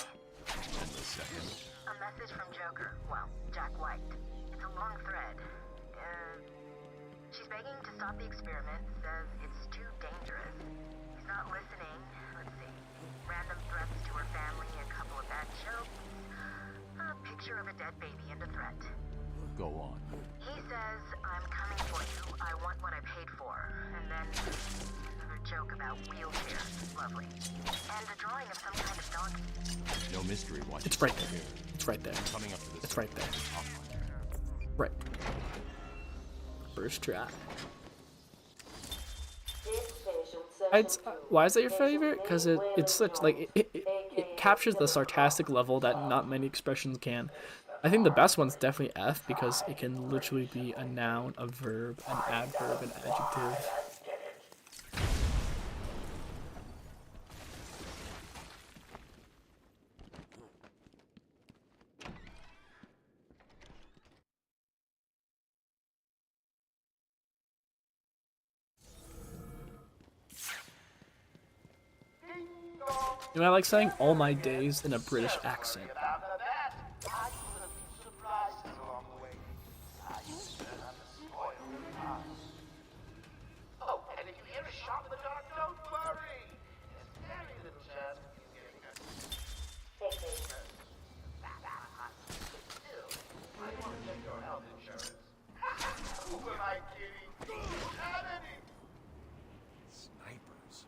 Speaker 5: A message from Joker. Well, Jack White. It's a long thread. She's begging to stop the experiment, says it's too dangerous. He's not listening. Let's see. Random threats to her family, a couple of bad jokes, a picture of a dead baby and a threat.
Speaker 2: Go on.
Speaker 5: He says, I'm coming for you, I want what I paid for. And then another joke about wheelchairs. Lovely. And a drawing of some kind of dog.
Speaker 2: No mystery. Watch.
Speaker 1: It's right there. It's right there.
Speaker 2: Coming up to this.
Speaker 1: It's right there. Right. First try. Why is that your favorite? Because it's such like it captures the sarcastic level that not many expressions can. I think the best one's definitely F because it can literally be a noun, a verb, an adverb, an adjective. You know, I like saying all my days in a British accent.
Speaker 3: Oh, and if you hear a shot in the dark, don't worry. There's very little chance of you getting hurt. Still, I want to check your health insurance. Who am I kidding? How many?
Speaker 9: Snipers.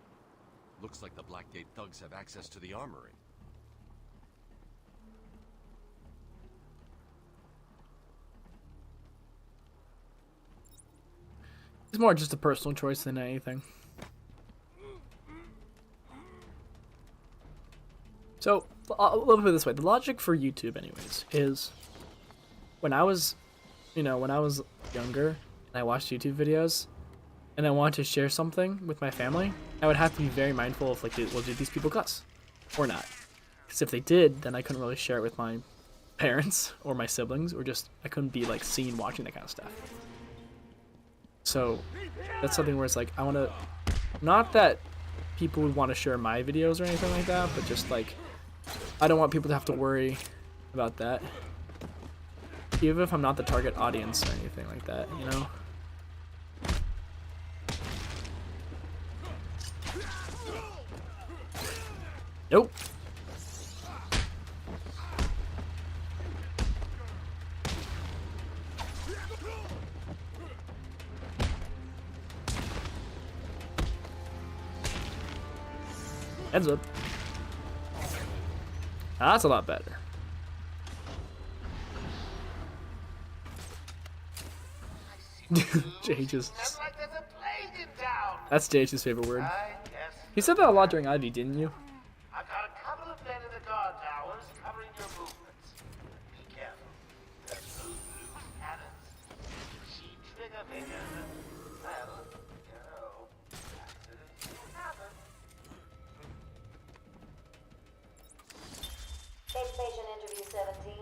Speaker 9: Looks like the Blackgate thugs have access to the armory.
Speaker 1: It's more just a personal choice than anything. So, a little bit this way. The logic for YouTube, anyways, is when I was, when I was younger and I watched YouTube videos and I wanted to share something with my family, I would have to be very mindful of, like, did these people cuss or not? Because if they did, then I couldn't really share it with my parents or my siblings, or just, I couldn't be, like, seen watching that kind of stuff. So, that's something where it's like, I want to, not that people would want to share my videos or anything like that, but just, like, I don't want people to have to worry about that. Even if I'm not the target audience or anything like that, you know? Nope. Heads up. That's a lot better. Jay just...
Speaker 3: Sounds like there's a plague in
Speaker 1: That's JH's favorite word.
Speaker 3: I guess
Speaker 1: He said that a lot during Ivy, didn't you?
Speaker 3: I've got a couple of men in the guard towers covering your movements. Be careful. There's those loose cannons. She trigger fingers and, well, you know, accidents can happen.
Speaker 5: Space Station Interview 17.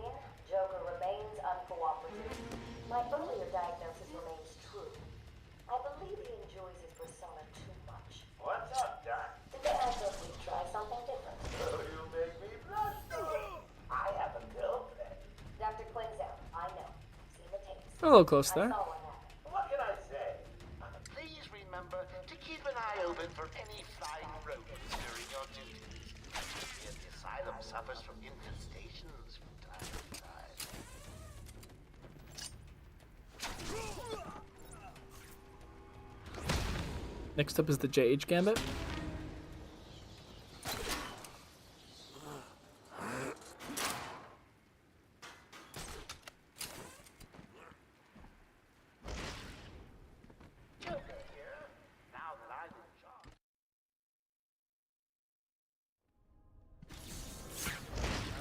Speaker 5: Joker remains uncooperative. My earlier diagnosis remains true. I believe he enjoys his persona too much.
Speaker 3: What's up, Doc?
Speaker 5: Today I thought we'd try something different.
Speaker 3: Oh, you make me blush. I have a girlfriend.
Speaker 5: Dr. Quinn's out. I know. Seen the tapes.
Speaker 1: A little close
Speaker 5: I
Speaker 1: there.
Speaker 5: saw what happened.
Speaker 3: What can I say? Please remember to keep an eye open for any flying rodents during your duties. The asylum suffers from infestations from time to time.
Speaker 1: Next up is the JH Gambit.
Speaker 3: Joker here. Now that I'm in charge.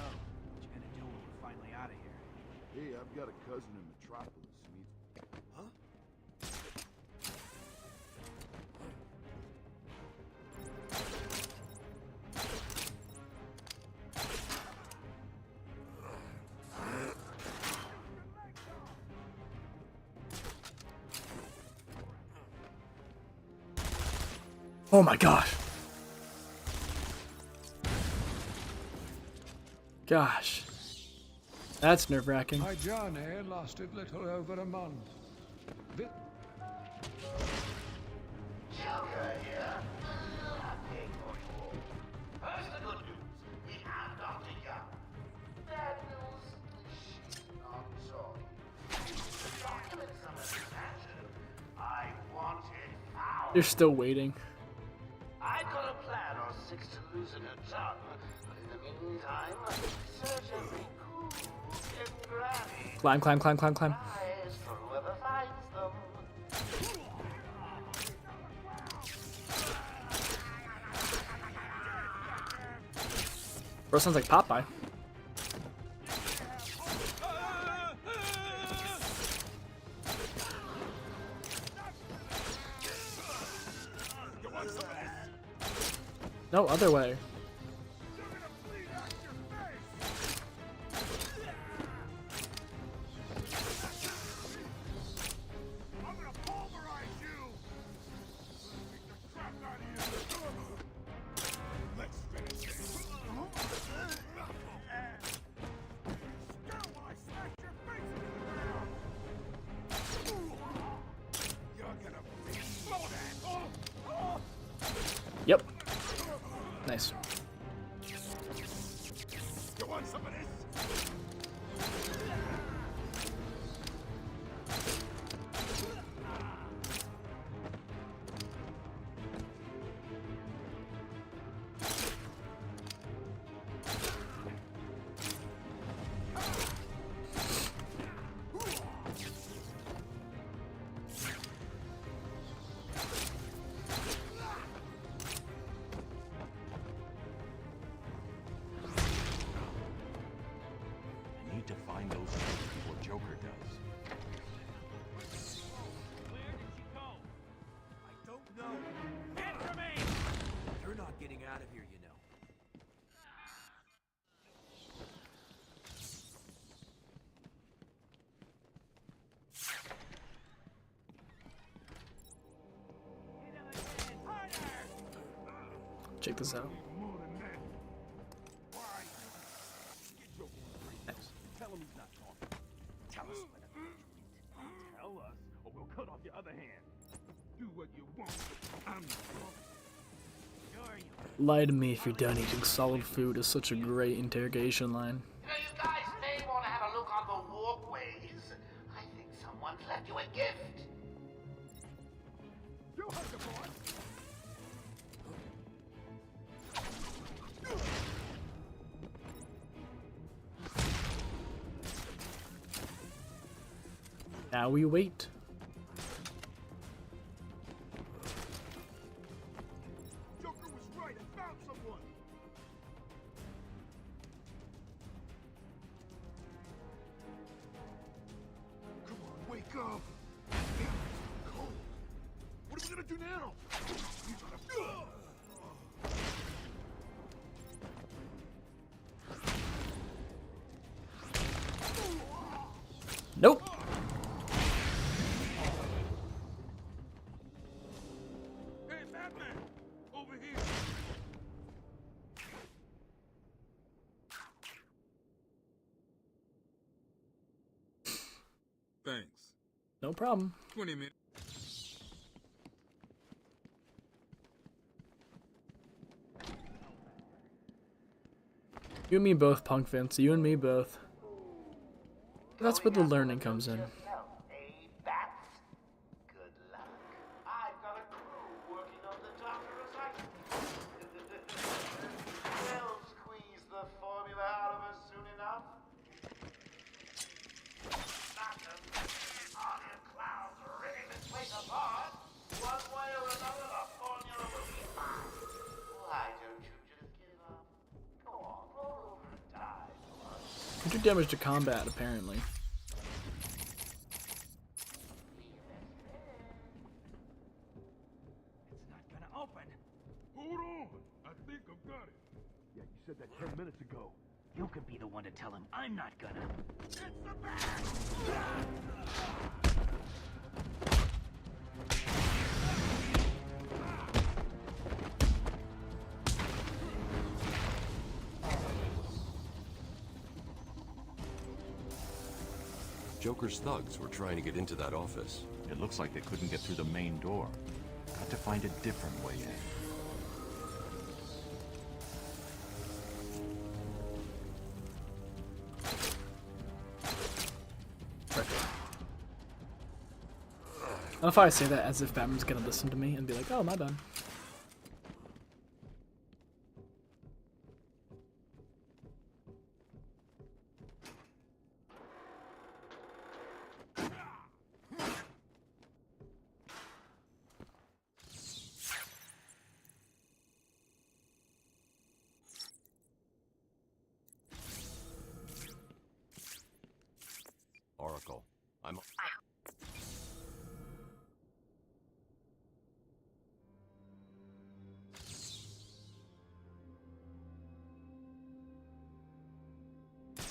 Speaker 10: What you gonna do when we're finally out of here?
Speaker 12: Hey, I've got a cousin in Metropolis who needs... Huh?
Speaker 1: Oh my gosh. Gosh. That's nerve-wracking.
Speaker 6: My journey lasted little over a month. Vi-
Speaker 3: Joker here. Nothing for you all. First, the good news. We have Dr. Young. Bad news. She's not sorry. The documents of an expansion. I wanted foul.
Speaker 1: You're still waiting.
Speaker 3: I got a plan or six to loosen her tongue, but in the meantime, search every cool and granny.
Speaker 1: Climb, climb, climb, climb, climb.
Speaker 3: Eyes for whoever finds them.
Speaker 1: Bro, sounds like Popeye. No, other way. Yep. Nice.
Speaker 12: You want some of this?
Speaker 2: I need to find those notes before Joker does.
Speaker 7: Where did she go?
Speaker 10: I don't know.
Speaker 7: Answer me!
Speaker 10: You're not getting out of here, you know.
Speaker 1: Check this out. Nice.
Speaker 10: Tell him he's not talking. Tell us when to tell us, or we'll cut off your other hand. Do what you want. I'm not talking. Sure you.
Speaker 1: Lie to me if you're done eating solid food is such a great interrogation line.
Speaker 3: You know, you guys may want to have a look on the walkways. I think someone's left you a gift.
Speaker 12: You heard the boy!
Speaker 1: Now we wait.
Speaker 3: gonna do now?
Speaker 1: Nope.
Speaker 10: Hey, Batman! Over here! Thanks.
Speaker 1: No problem.
Speaker 10: 20 minutes.
Speaker 1: You and me both, Punk Vince. You and me both. That's where the learning comes in.
Speaker 3: Hey, bats. Good luck. I've got a crew working on the Doctor Asylum. They'll squeeze the formula out of us soon enough. Doctor, all your clowns are ripping this place apart. One way or another, the formula will be mine. Why don't you just give up? Go on, roll over and die.
Speaker 1: You do damage to combat, apparently.
Speaker 10: It's not gonna open. Hold on. I think I've got it.
Speaker 3: Yeah, you said that 10 minutes ago.
Speaker 10: You could be the one to tell him I'm not gonna. It's the bat!
Speaker 9: Joker's thugs were trying to get into that office.
Speaker 2: It looks like they couldn't get through the main door. Got to find a different way in.
Speaker 1: I love how I say that as if Batman's gonna listen to me and be like, oh, my bad.
Speaker 9: Oracle, I'm...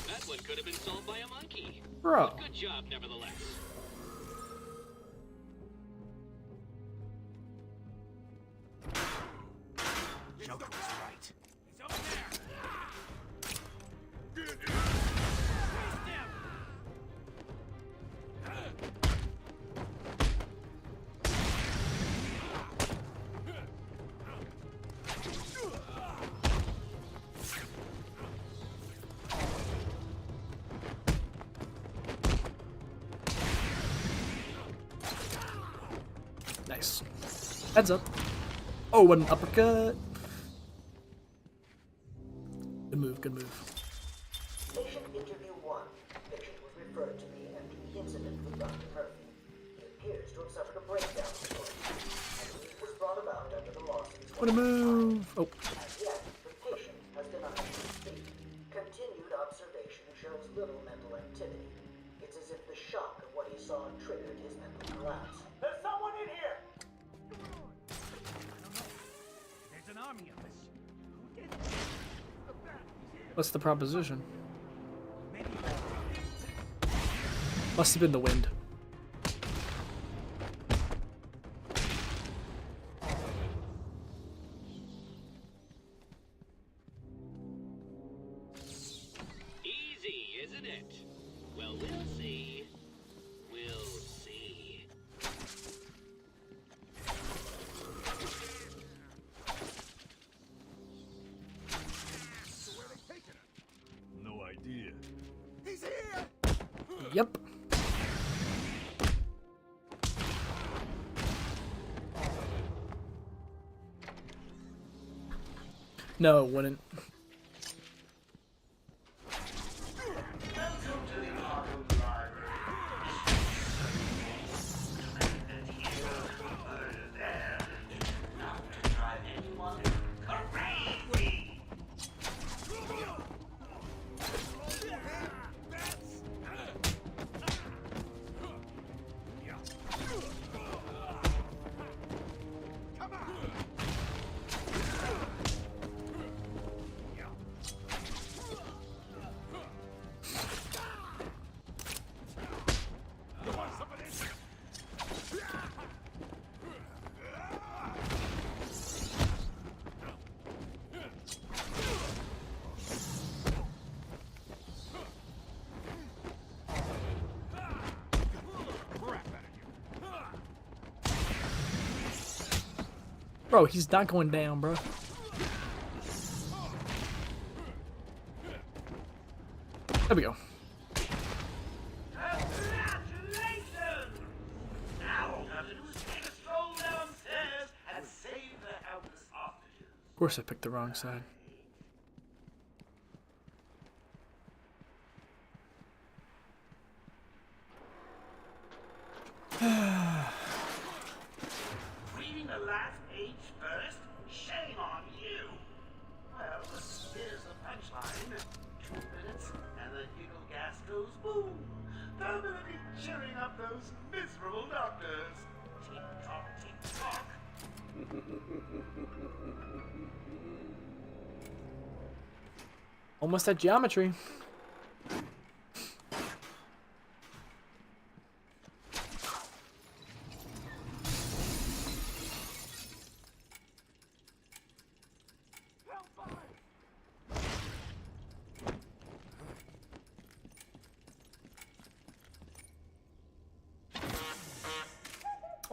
Speaker 7: That one could have been solved by a monkey.
Speaker 1: Bro.
Speaker 7: But good job, nevertheless.
Speaker 10: Joker was right. He's over there!
Speaker 1: Nice. Heads up. Oh, an uppercut. Good move, good move.
Speaker 13: Patient interview 1. Patient was referred to me after the incident with Dr. Murphy. He appears to have suffered a breakdown before, and this was brought about under the loss of his
Speaker 1: What a move! Oh.
Speaker 13: As yet, the patient has denied to speak. Continued observation shows little mental activity. It's as if the shock of what he saw triggered his mental collapse.
Speaker 3: There's someone in here!
Speaker 10: There's an army of us. Who did this? The bat. He's here.
Speaker 1: What's the proposition?
Speaker 10: Maybe
Speaker 1: Must have been the wind.
Speaker 7: Easy, isn't it? Well, we'll see. We'll see.
Speaker 10: no idea.
Speaker 3: He's here!
Speaker 1: Yep. No, it wouldn't.
Speaker 3: Welcome to the Arkham Library. That hero who murdered there. Not to drive anyone crazy!
Speaker 1: Bro, he's not going down, bro. There we go.
Speaker 3: Congratulations! Now all you have to do is take a stroll downstairs and save the helpless hostages.
Speaker 1: Of course I picked the wrong side.
Speaker 3: Reading the last page first? Shame on you! Well, here's the punchline. 2 minutes, and the giggle gas goes boom. Permanently cheering up those miserable doctors. Tick-tock, tick-tock.
Speaker 1: Almost at geometry.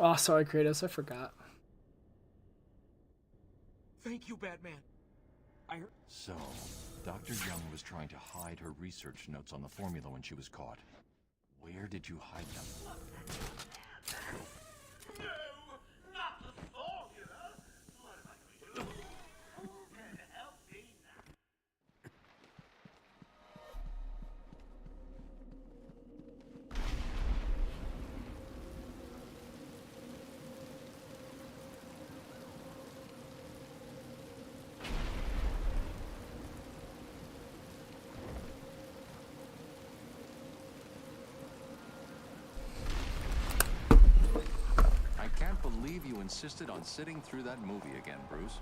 Speaker 1: Oh, sorry, Kratos. I forgot.
Speaker 10: Thank you, Batman. I heard.
Speaker 2: So, Dr. Young was trying to hide her research notes on the formula when she was caught. Where did you hide them?
Speaker 3: No, not the formula. What am I going to do? Who can help me now?
Speaker 2: I can't believe you insisted on sitting through that movie again, Bruce.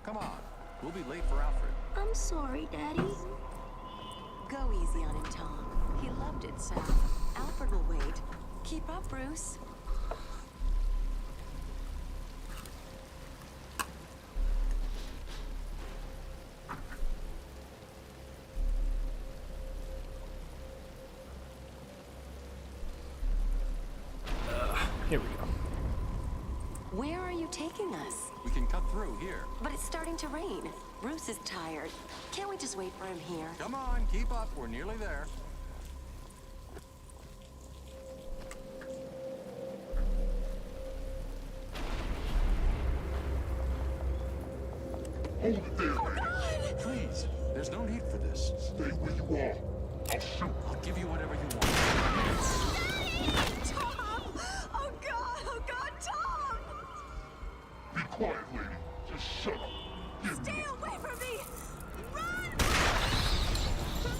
Speaker 2: Come on, we'll be late for Alfred.
Speaker 5: I'm sorry, Daddy. Go easy on him, Tom. He loved it, Sal. Alfred will wait. Keep up, Bruce.
Speaker 1: Here we go.
Speaker 5: Where are you taking us?
Speaker 2: We can cut through here.
Speaker 5: But it's starting to rain. Bruce is tired. Can't we just wait for him here?
Speaker 2: Come on, keep up. We're nearly there.
Speaker 3: Hold it there, man.
Speaker 2: Please, there's no need for this.
Speaker 3: Stay where you are. I'll shoot.
Speaker 2: I'll give you whatever you want.
Speaker 5: Tom! Oh God! Oh God, Tom!
Speaker 3: Be quiet, lady. Just shut up. Give
Speaker 5: Stay
Speaker 3: me
Speaker 5: away from me! Run!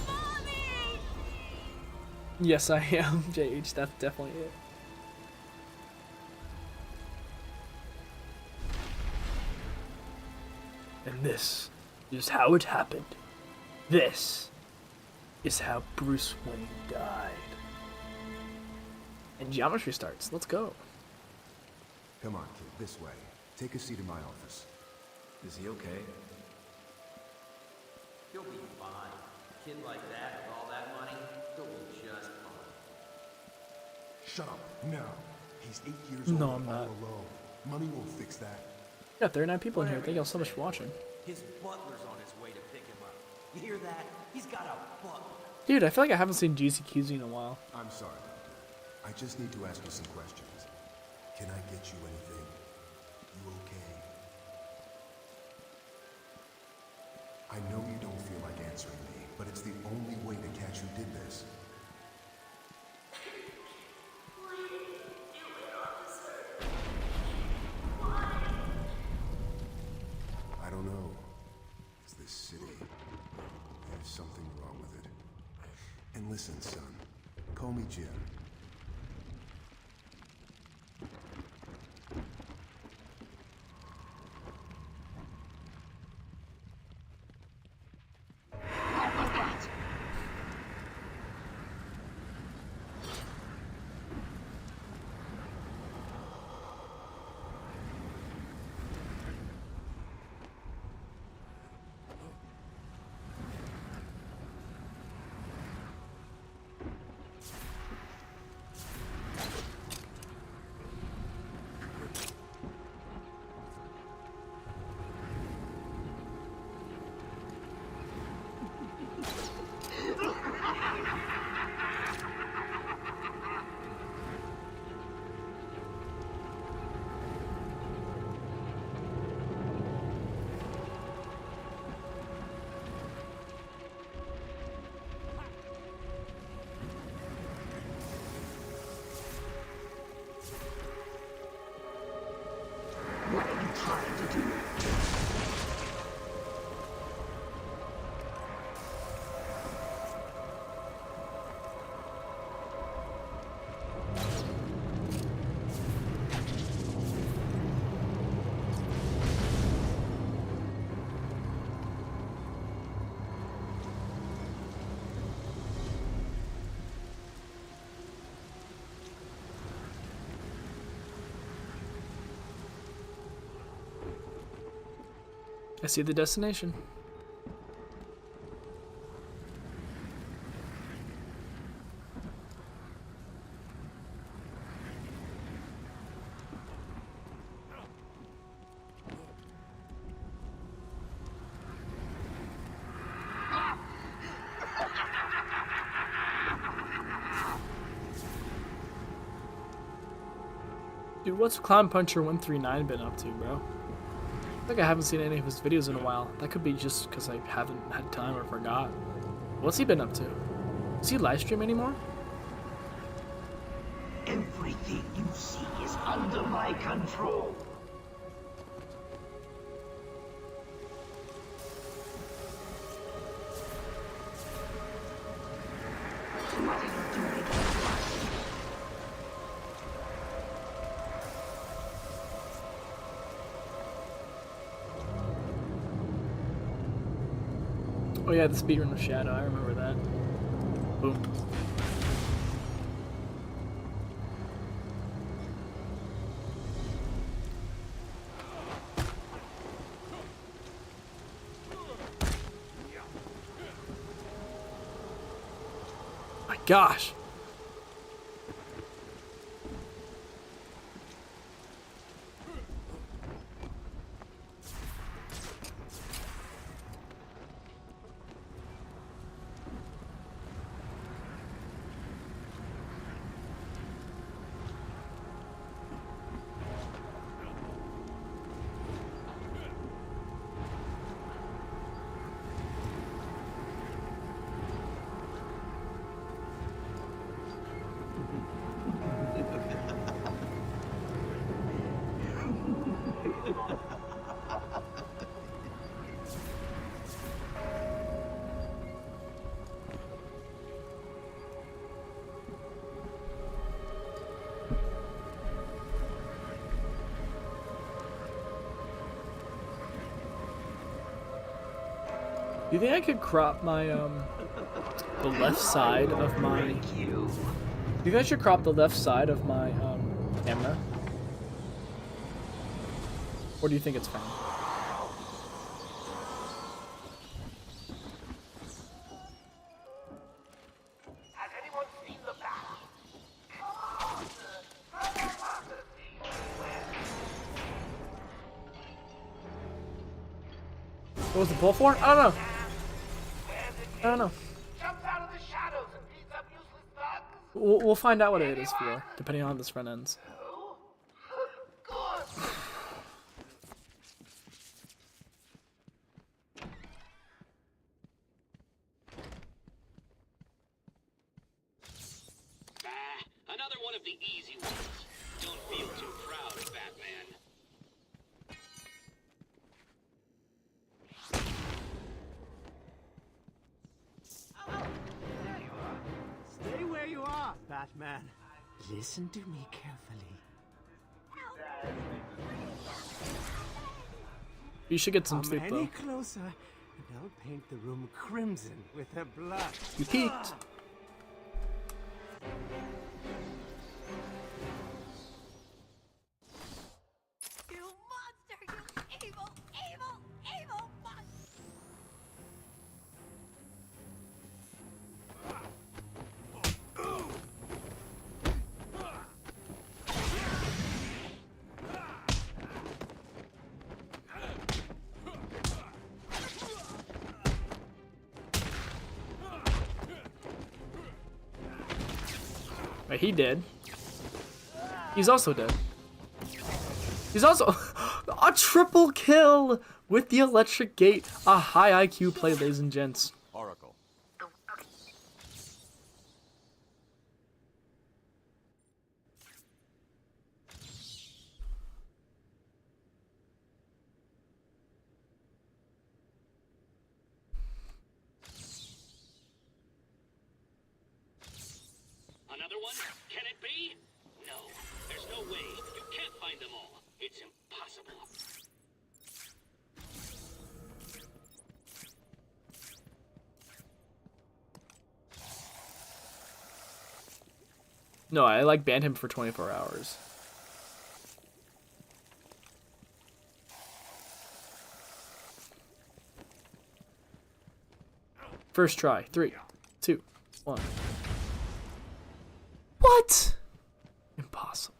Speaker 5: Mommy!
Speaker 1: Yes, I am. JH, that's definitely it. And this is how it happened. This is how Bruce Wayne died. And geometry starts. Let's go.
Speaker 12: Come on, kid, this way. Take a seat in my office.
Speaker 11: Is he okay? He'll be fine. A kid like that with all that money, he'll be just fine.
Speaker 12: Shut up, now. He's 8 years old
Speaker 1: No, I'm
Speaker 12: and
Speaker 1: not.
Speaker 12: all alone. Money won't fix that.
Speaker 1: We got 39 people in here. Thank y'all so much for watching.
Speaker 11: His butler's on his way to pick him up. You hear that? He's got a butler.
Speaker 1: Dude, I feel like I haven't seen GCQZ in a while.
Speaker 12: I'm sorry, Doctor. I just need to ask you some questions. Can I get you anything? You okay? I know you don't feel like answering me, but it's the only way to catch who did this. I don't know. It's this city. There's something wrong with it. And listen, son. Call me Jim.
Speaker 3: What are you trying to do?
Speaker 1: I see the destination. Dude, what's Clown Puncher 139 been up to, bro? I think I haven't seen any of his videos in a while. That could be just because I haven't had time or forgot. What's he been up to? Does he live stream anymore?
Speaker 3: Everything you see is under my control. What are you doing?
Speaker 1: Oh yeah, the speedrun of Shadow. I remember that. Boom. My gosh. Do you think I could crop my the left side of my? You think I should crop the left side of my camera? Or do you think it's fine?
Speaker 3: Has anyone seen the battle?
Speaker 1: What was the pull for? I don't know. I don't know.
Speaker 3: Jumps out of the shadows and beats up useless thugs.
Speaker 1: We'll find out what it is for, depending on how this run ends.
Speaker 7: Another one of the easy ones. Don't feel too proud, Batman.
Speaker 10: Stay where you are, Batman. Listen to me carefully.
Speaker 1: You should get some sleep
Speaker 10: Any
Speaker 1: though.
Speaker 10: closer, and I'll paint the room crimson with her blood.
Speaker 1: You peeked.
Speaker 8: You monster! You evil, evil, evil monster!
Speaker 1: Wait, he did. He's also dead. He's also a triple kill with the electric gate. A high IQ play, ladies and gents.
Speaker 9: Oracle.
Speaker 7: It's impossible.
Speaker 1: No, I like banned him for 24 hours. First try. 3, 2, 1. What? Impossible.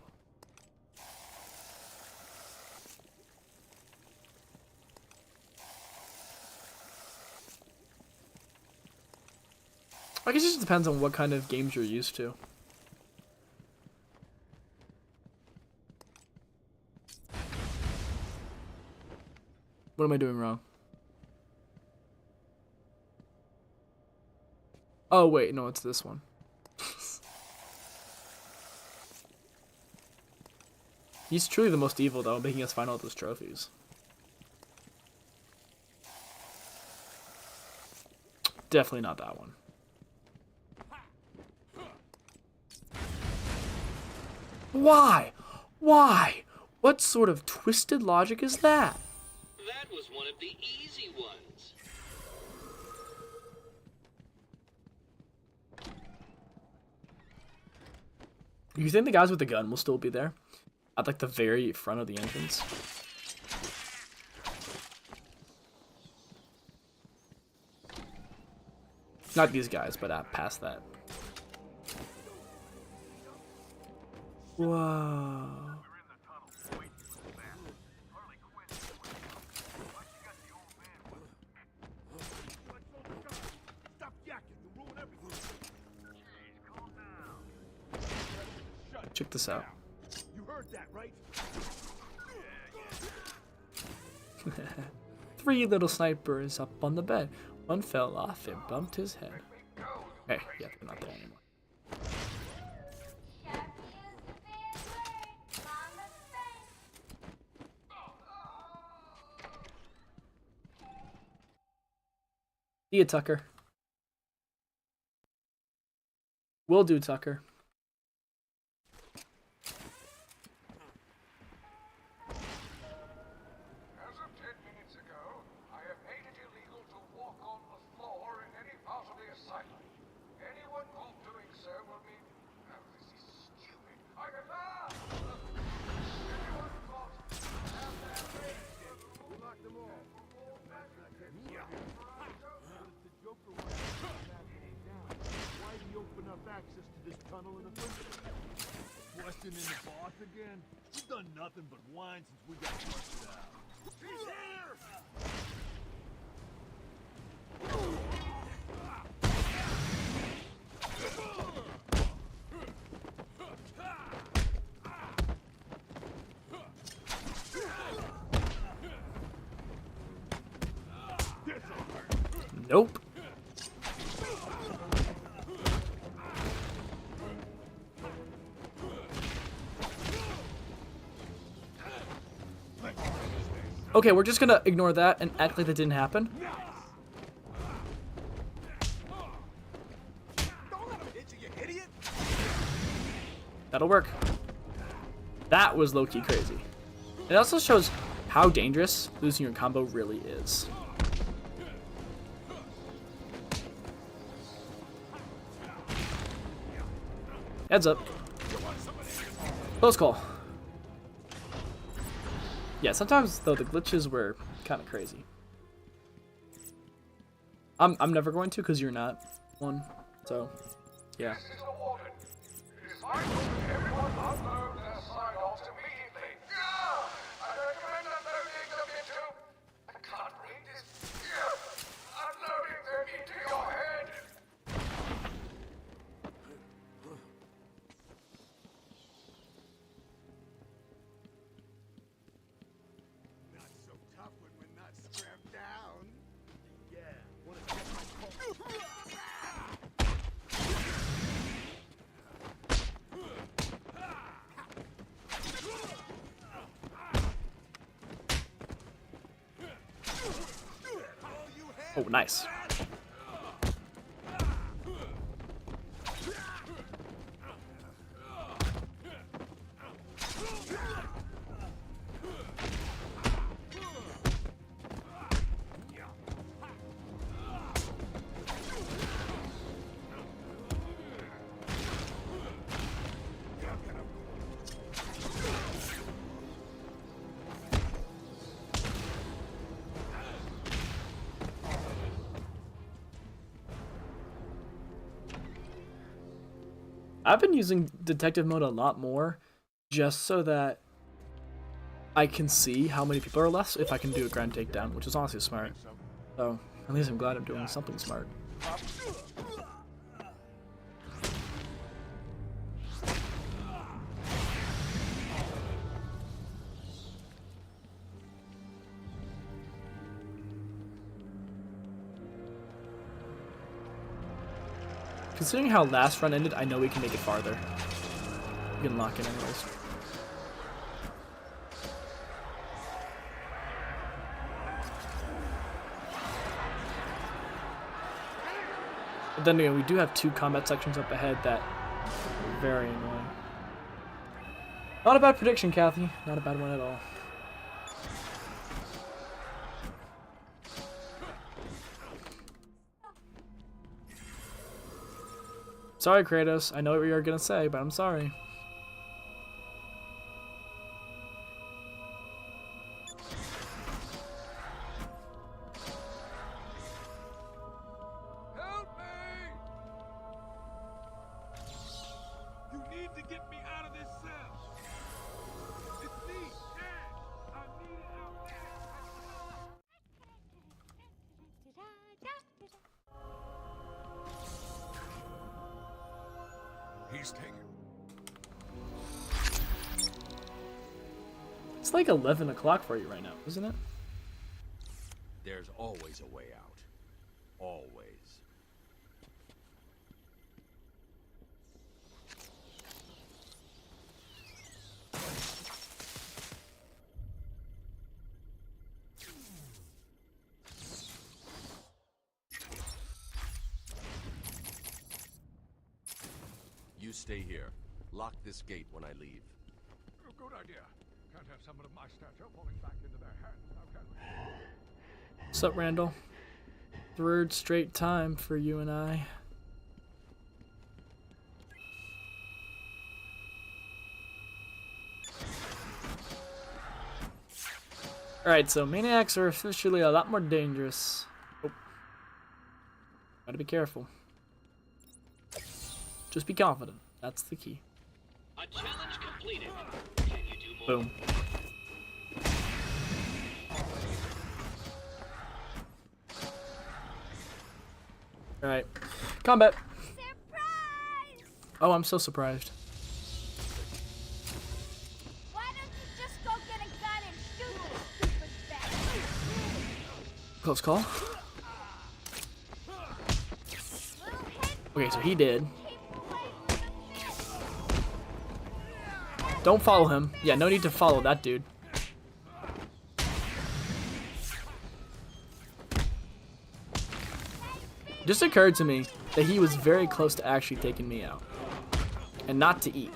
Speaker 1: I guess it just depends on what kind of games you're used to. What am I doing wrong? Oh, wait, no, it's this one. He's truly the most evil, though, making us find all those trophies. Definitely not that one. Why? Why? What sort of twisted logic is that?
Speaker 7: That was one of the easy ones.
Speaker 1: You think the guys with the gun will still be there? At like the very front of the entrance? Not these guys, but past that. Whoa. Check this out.
Speaker 10: You heard that, right?
Speaker 1: 3 little snipers up on the bed. One fell off and bumped his head. Hey, yeah, they're not there anymore. See ya, Tucker. Will do, Tucker.
Speaker 4: As of 10 minutes ago, I have made it illegal to walk on the floor in any part of the asylum. Anyone caught doing so will be... Oh, this is stupid. I can laugh! Anyone caught... We locked them all. The Joker wants to shut that thing down. Why did he open up access to this tunnel in the first place? Questioning the boss again? He's done nothing but whine since we got busted out. He's here!
Speaker 1: Nope. Okay, we're just gonna ignore that and act like that didn't happen. That'll work. That was low-key crazy. It also shows how dangerous losing your combo really is. Heads up. Close call. Yeah, sometimes though the glitches were kind of crazy. I'm never going to because you're not one. So, yeah.
Speaker 4: This is a warning. It is vital that everyone upload their sign-offs immediately. I recommend uploading them into... I can't read this. Uploading them into your head. Not so tough when we're not strapped down. Yeah, wanna check my pulse?
Speaker 1: Oh, nice. I've been using detective mode a lot more, just so that I can see how many people are left if I can do a grand takedown, which is honestly smart. So at least I'm glad I'm doing something smart. Considering how last run ended, I know we can make it farther. We can lock in anyways. But then again, we do have 2 combat sections up ahead that are very annoying. Not a bad prediction, Kathy. Not a bad one at all. Sorry, Kratos. I know what you're gonna say, but I'm sorry.
Speaker 4: Help me! You need to get me out of this cell. It's me, Dad. I need it out there. He's taken.
Speaker 1: It's like 11 o'clock for you right now, isn't it?
Speaker 9: There's always a way out. Always. You stay here. Lock this gate when I leave.
Speaker 4: Oh, good idea. Can't have someone of my stature falling back into their hands, now can we?
Speaker 1: What's up, Randall? 3rd straight time for you and I. Alright, so maniacs are officially a lot more dangerous. Oh. Gotta be careful. Just be confident. That's the key.
Speaker 7: A challenge completed. Can you do more?
Speaker 1: Boom. Alright. Combat.
Speaker 8: Surprise!
Speaker 1: Oh, I'm so surprised.
Speaker 8: Why don't you just go get a gun and shoot this stupid bastard?
Speaker 1: Close call. Okay, so he did. Don't follow him. Yeah, no need to follow that dude. Just occurred to me that he was very close to actually taking me out. And not to eat.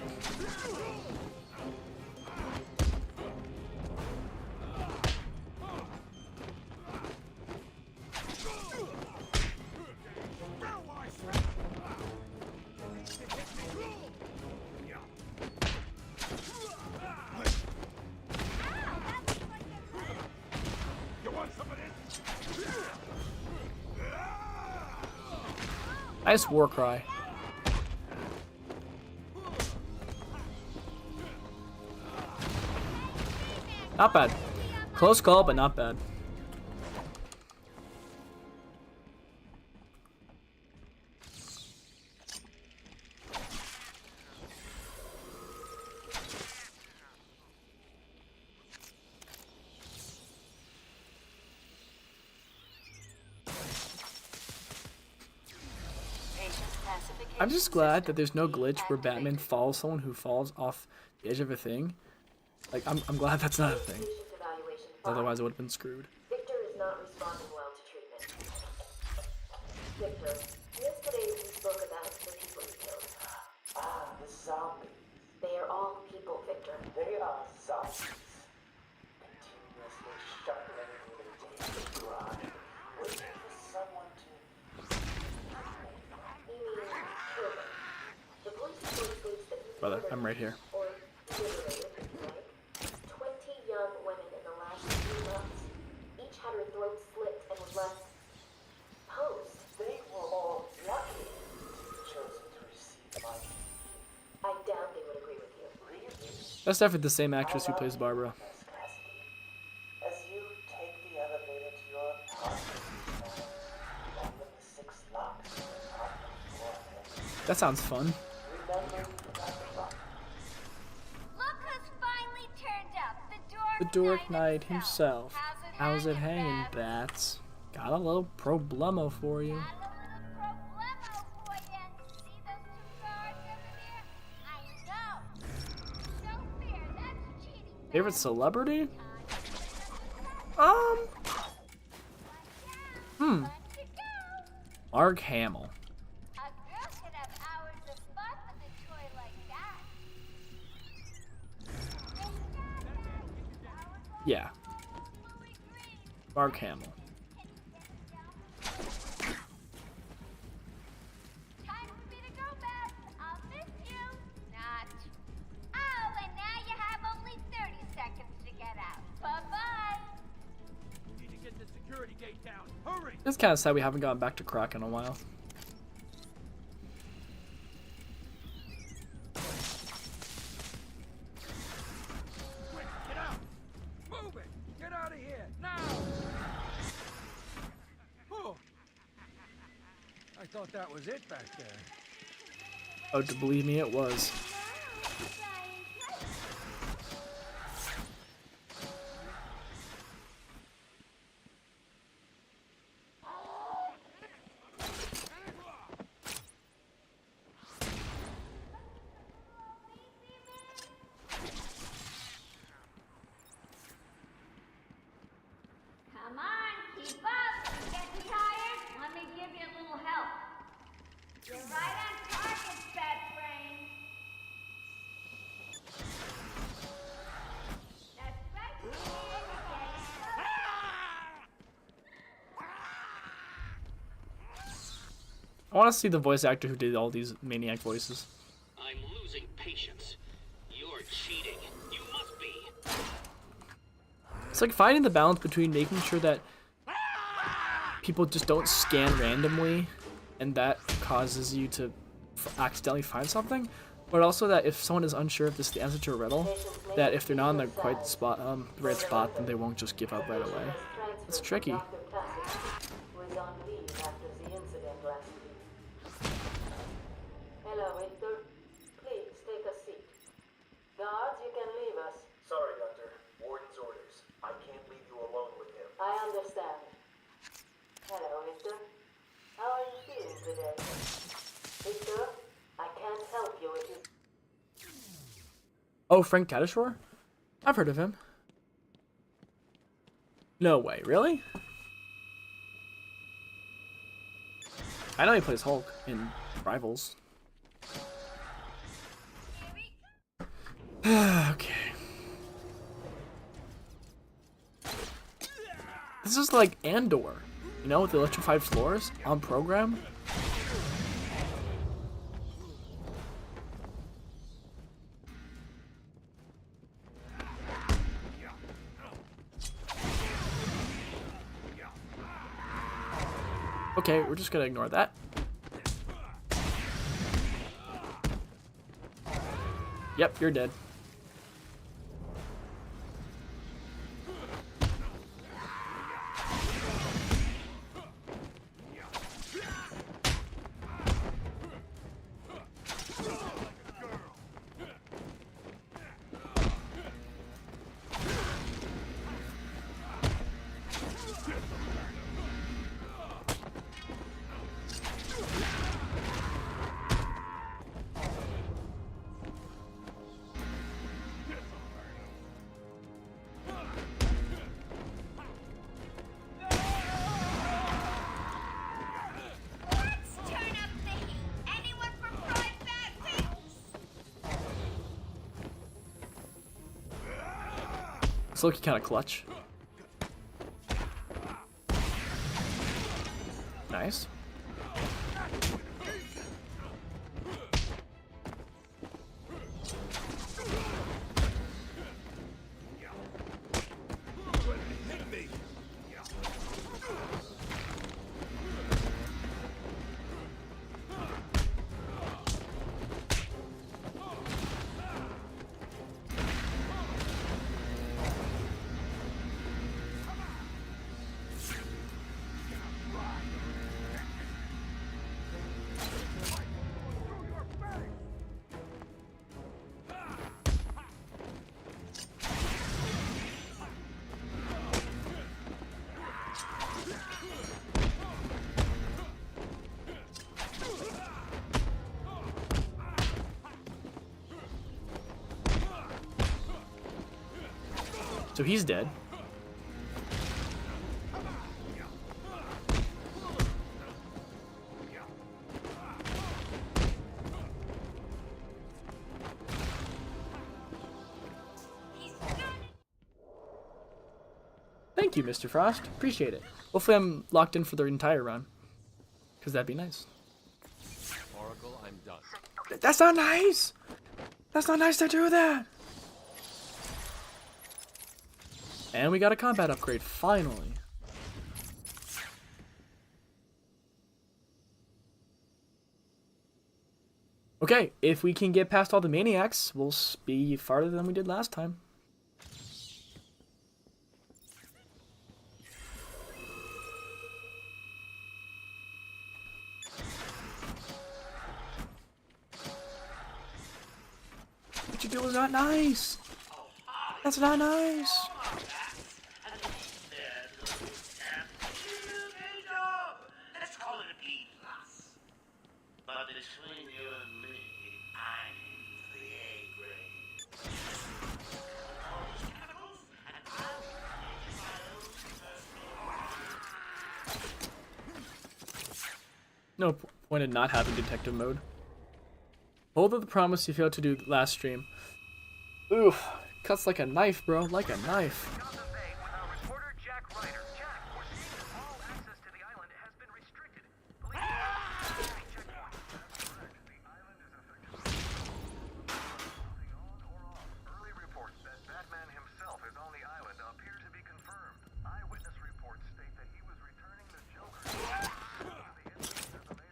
Speaker 1: Nice war cry. Not bad. Close call, but not bad. I'm just glad that there's no glitch where Batman follows someone who falls off the edge of a thing. Like, I'm glad that's not a thing. Otherwise, I would have been screwed.
Speaker 13: Victor is not responding well to treatment. Victor, yesterday we spoke about the people you killed. Ah, the zombies. They are all people, Victor. They are zombies. Continuously shuffling through their daily grind, waiting for someone to... You mean, kill them. The police report states that you
Speaker 1: Brother, I'm right here.
Speaker 13: or mutilated, right? 20 young women in the last few months. Each had her throat slit and was left posed. They were all lucky chosen to receive my
Speaker 1: That's definitely the same actress who plays Barbara.
Speaker 13: As you take the elevator to your apartment, open the 6 locks to the apartment floor.
Speaker 1: That sounds fun.
Speaker 13: Remember you forgot the button.
Speaker 8: Look who's finally turned up.
Speaker 1: The Dork Knight himself. How's it hanging,
Speaker 8: Bats?
Speaker 1: Bats? Got a little problemo for you.
Speaker 8: Got a little problemo for ya. See those 2 guards over there? I know. So fair, that's cheating.
Speaker 1: Favorite celebrity? Mark Hamill.
Speaker 8: A girl can have hours of fun with a toy like that.
Speaker 1: Yeah. Mark Hamill.
Speaker 8: Time for me to go, Beth. I'll miss you. Not. Oh, and now you have only 30 seconds to get out. Bye-bye.
Speaker 10: Need to get the security gate down. Hurry!
Speaker 1: It's kind of sad we haven't gone back to Croc in a while.
Speaker 10: Quick, get out! Move it! Get out of here, now! Oh. I thought that was it back there.
Speaker 1: Oh, to believe me, it was.
Speaker 8: Come on, keep up. You getting tired? Let me give you a little help. You're right on target, fat brain. That's right, kid.
Speaker 1: I want to see the voice actor who did all these maniac voices.
Speaker 7: I'm losing patience. You're cheating. You must be.
Speaker 1: It's like finding the balance between making sure that people just don't scan randomly and that causes you to accidentally find something, but also that if someone is unsure if this is the answer to a riddle, that if they're not in the right spot, then they won't just give up right away. It's tricky.
Speaker 13: Who is on leave after the incident last week. Hello, Victor. Please take a seat. Guards, you can leave us.
Speaker 3: Sorry, Doctor. Warden's orders. I can't leave you alone with him.
Speaker 13: I understand. Hello, Victor. How are you feeling today? Victor, I can't help you if you...
Speaker 1: Oh, Frank Catashore? I've heard of him. No way, really? I know he plays Hulk in Rivals. Okay. This is like Andor, you know, with the electrified floors on program. Okay, we're just gonna ignore that. Yep, you're dead. It's looking kind of clutch. Nice. So he's dead. Thank you, Mr. Frost. Appreciate it. Hopefully I'm locked in for the entire run. Because that'd be nice.
Speaker 9: Oracle, I'm done.
Speaker 1: That's not nice! That's not nice to do that! And we got a combat upgrade, finally. Okay, if we can get past all the maniacs, we'll be farther than we did last time. What you do is not nice. That's not nice.
Speaker 3: Let's call it a B+. But between you and me, I'm the A grade. All these chemicals, and I'll make my own personal.
Speaker 1: No point in not having detective mode. Hold up the promise you failed to do last stream. Oof. Cuts like a knife, bro. Like a knife.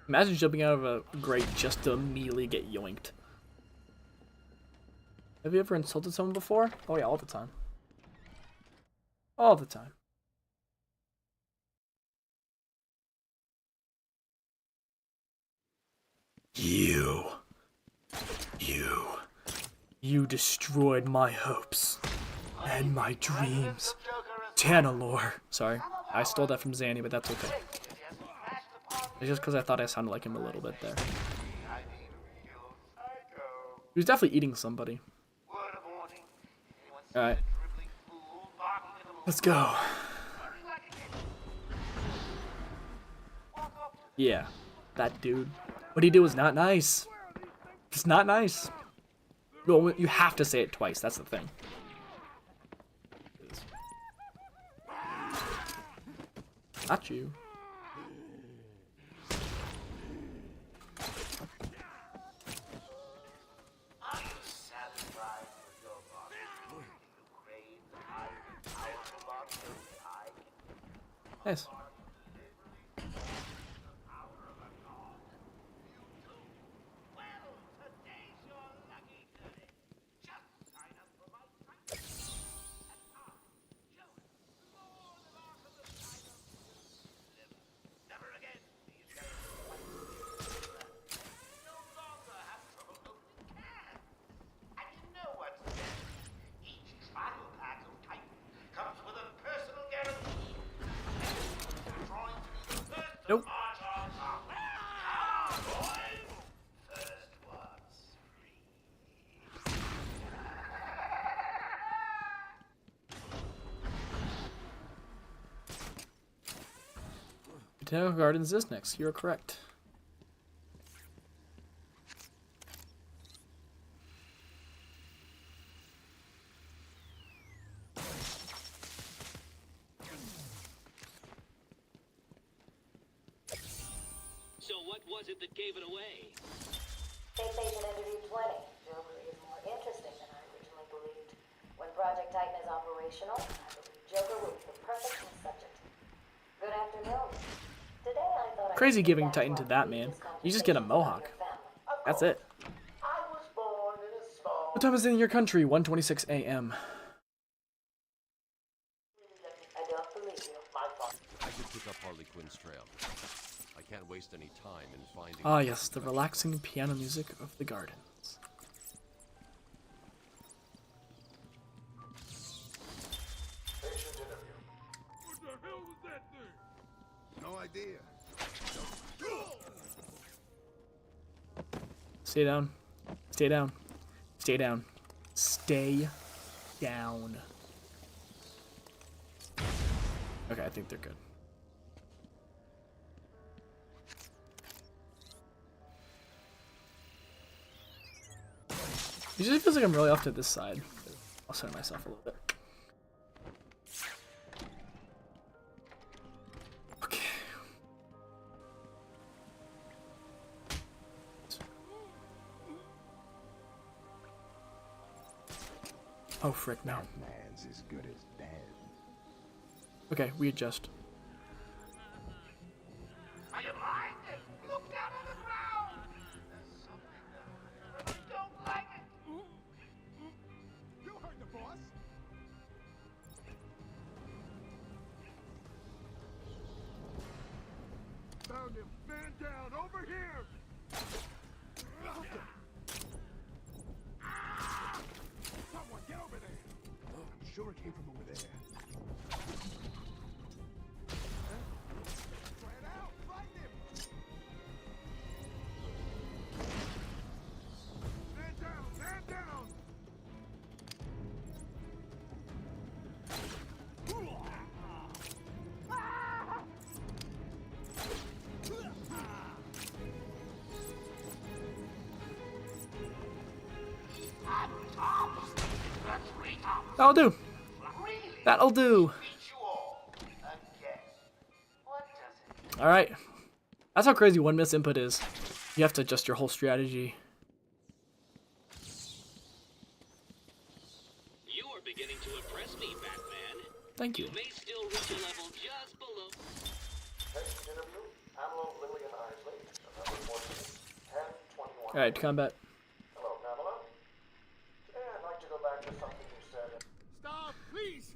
Speaker 1: Imagine jumping out of a grate just to immediately get yoinked. Have you ever insulted someone before? Oh yeah, all the time. All the time. You destroyed my hopes and my dreams. Tanalor. Sorry, I stole that from Zanny, but that's okay. It's just because I thought I sounded like him a little bit there. He was definitely eating somebody. Alright. Let's go. Yeah, that dude. What he did was not nice. It's not nice. Well, you have to say it twice, that's the thing. Not you. Nice. Nope. Botanical Gardens is next. You're correct.
Speaker 7: So what was it that gave it away?
Speaker 5: Space Station Interview 20. Joker is more interesting than I originally believed. When Project Titan is operational, I believe Joker will be the perfect subject. Good afternoon. Today I thought
Speaker 1: Crazy giving Titan to that man. You just get a mohawk. That's it. What time is it in your country? 1:26 a.m.
Speaker 5: I don't believe you.
Speaker 9: I could pick up Harley Quinn's trail. I can't waste any time in finding...
Speaker 1: Ah yes, the relaxing piano music of the gardens.
Speaker 12: Patient interview.
Speaker 10: What the hell was that thing?
Speaker 12: No idea.
Speaker 1: Stay down. Stay down. Stay down. Stay down. Okay, I think they're good. Usually feels like I'm really off to this side. I'll center myself a little bit. Okay. Oh frick, no.
Speaker 12: Man's as good as dead.
Speaker 1: Okay, we adjust.
Speaker 3: Are you blind? Look down on the ground! There's something there. I don't like it.
Speaker 10: You heard the boss. Found him. Man down. Over here. Someone get over there. I'm sure it came from over there. Try it out. Find him. Man down. Man down.
Speaker 1: That'll do. That'll do. Alright. That's how crazy one miss input is. You have to adjust your whole strategy.
Speaker 7: You are beginning to impress me, Batman.
Speaker 1: Thank you.
Speaker 7: You may still reach a level just below.
Speaker 3: Next interview, Pamela Lillian Isley, November 14th, 10:21.
Speaker 1: Alright, combat.
Speaker 3: Hello, Pamela. Today I'd like to go back to something you said.
Speaker 10: Stop, please.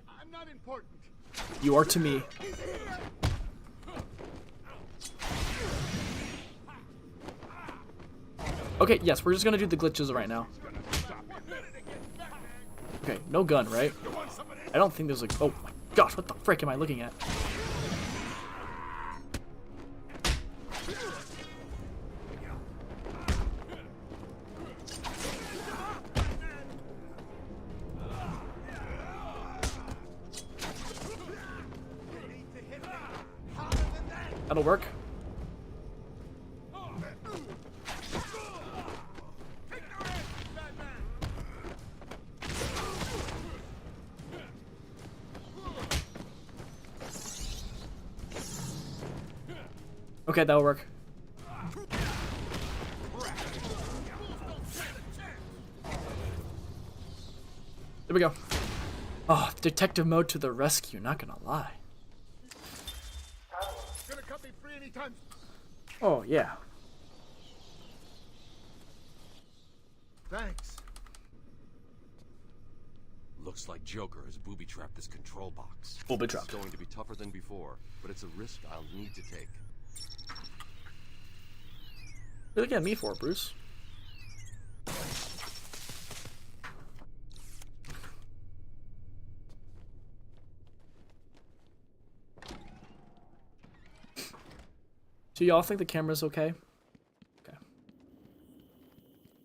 Speaker 10: I'm not important.
Speaker 1: You are to me.
Speaker 10: He's here.
Speaker 1: Okay, yes, we're just gonna do the glitches right now. Okay, no gun, right? I don't think there's like. Oh my gosh, what the frick am I looking at? That'll work. Okay, that'll work. There we go. Oh, detective mode to the rescue, not gonna lie.
Speaker 10: Gonna cut me free anytime.
Speaker 1: Oh, yeah.
Speaker 10: Thanks.
Speaker 9: Looks like Joker has booby-trapped this control box.
Speaker 1: Booby-trapped.
Speaker 9: It's going to be tougher than before, but it's a risk I'll need to take.
Speaker 1: What are you looking at me for, Bruce? Do y'all think the camera's okay? Okay.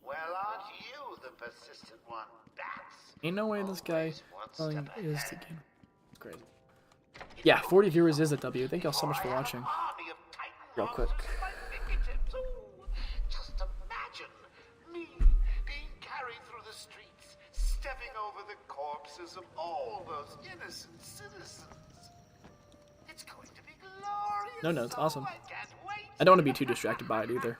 Speaker 3: Well, aren't you the persistent one, Bats?
Speaker 1: Ain't no way this guy
Speaker 3: Always one
Speaker 1: telling
Speaker 3: step
Speaker 1: is
Speaker 3: ahead.
Speaker 1: the game. It's crazy. Yeah, 40 viewers is a W. Thank y'all so much for watching.
Speaker 3: Army of Titan
Speaker 1: Real quick.
Speaker 3: monsters at my fingertips. Ooh, just imagine me being carried through the streets, stepping over the corpses of all those innocent citizens. It's going to be glorious.
Speaker 1: No, it's awesome.
Speaker 3: I can't wait.
Speaker 1: I don't want to be too distracted by it either.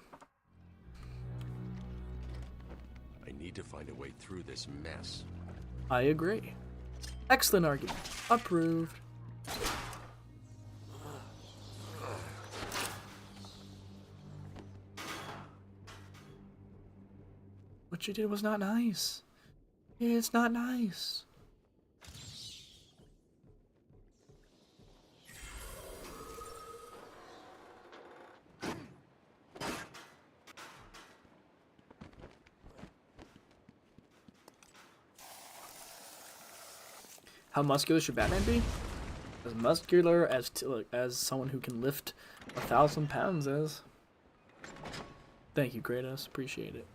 Speaker 9: I need to find a way through this mess.
Speaker 1: I agree. Excellent argument. Approved. What you did was not nice. It's not nice. How muscular should Batman be? As muscular as someone who can lift 1,000 pounds is. Thank you, Kratos. Appreciate it.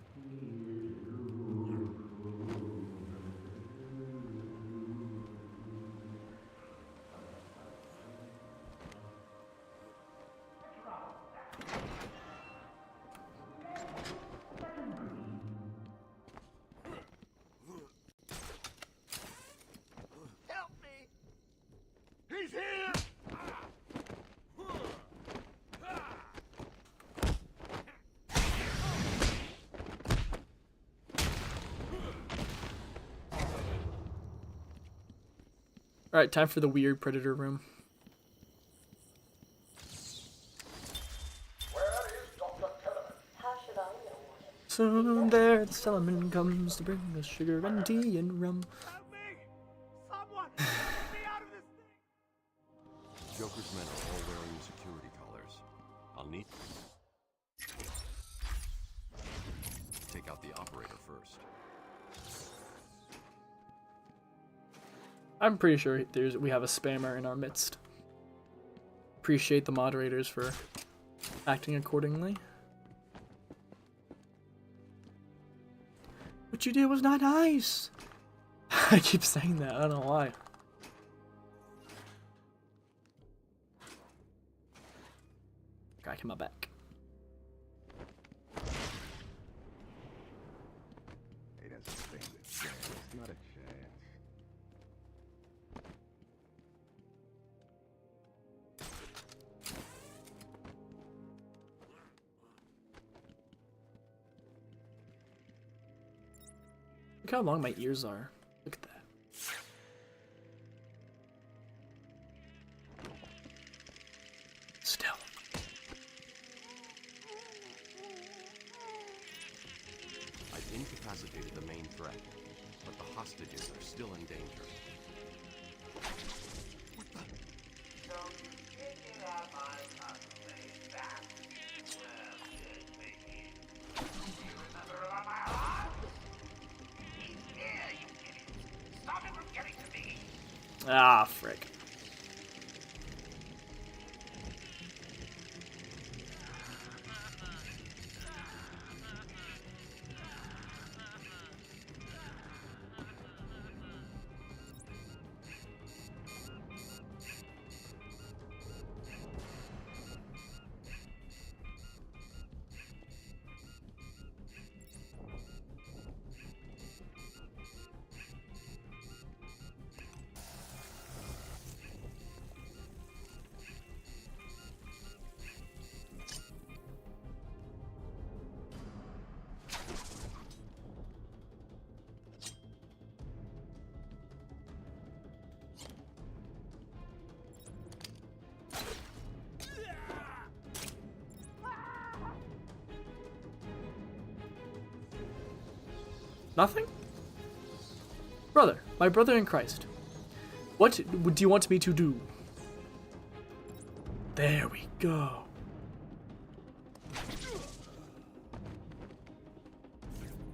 Speaker 1: Alright, time for the weird predator room.
Speaker 3: Where is Dr. Kellerman?
Speaker 13: How should I know?
Speaker 1: Soon there the Solomon comes to bring us sugar and tea and rum.
Speaker 10: Help me! Someone! Get me out of this thing!
Speaker 9: Joker's men are all wearing security collars. I'll need... Take out the operator first.
Speaker 1: I'm pretty sure we have a spammer in our midst. Appreciate the moderators for acting accordingly. What you did was not nice. I keep saying that. I don't know why. Guy came my back.
Speaker 10: Hey, that's a thing. It's not a chance.
Speaker 1: Look how long my ears are. Look at that. Still.
Speaker 9: I've incapacitated the main threat, but the hostages are still in danger.
Speaker 3: So you figured out my cousin back. Well, good thinking. You remember him on my arm? He's here, you idiot. Stop him from getting to me.
Speaker 1: Ah, frick. Nothing? Brother, my brother in Christ. What do you want me to do? There we go.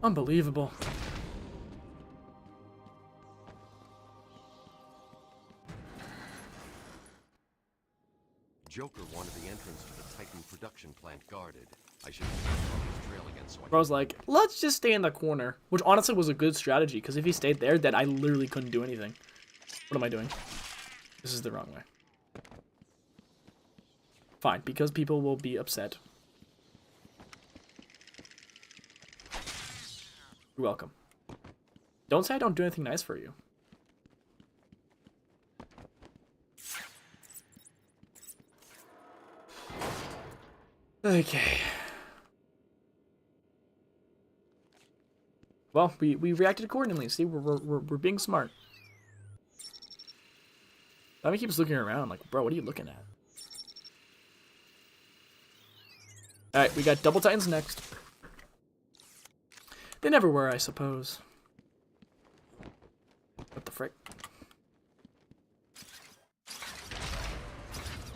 Speaker 1: Unbelievable.
Speaker 9: Joker wanted the entrance to the Titan production plant guarded. I should keep on his trail again so I
Speaker 1: Bro was like, let's just stay in the corner. Which honestly was a good strategy, because if he stayed there, then I literally couldn't do anything. What am I doing? This is the wrong way. Fine, because people will be upset. You're welcome. Don't say I don't do anything nice for you. Okay. Well, we reacted accordingly. See, we're being smart. Tommy keeps looking around like, bro, what are you looking at? Alright, we got Double Titans next. They never were, I suppose. What the frick?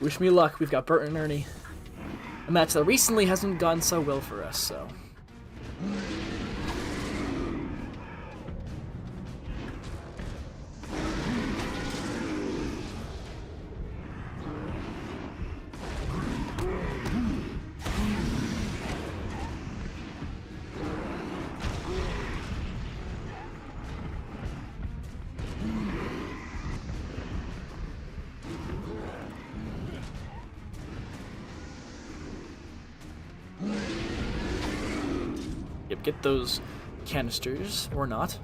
Speaker 1: Wish me luck, we've got Bert and Ernie. A match that recently hasn't gone so well for us, so... Yep, get those canisters, or not.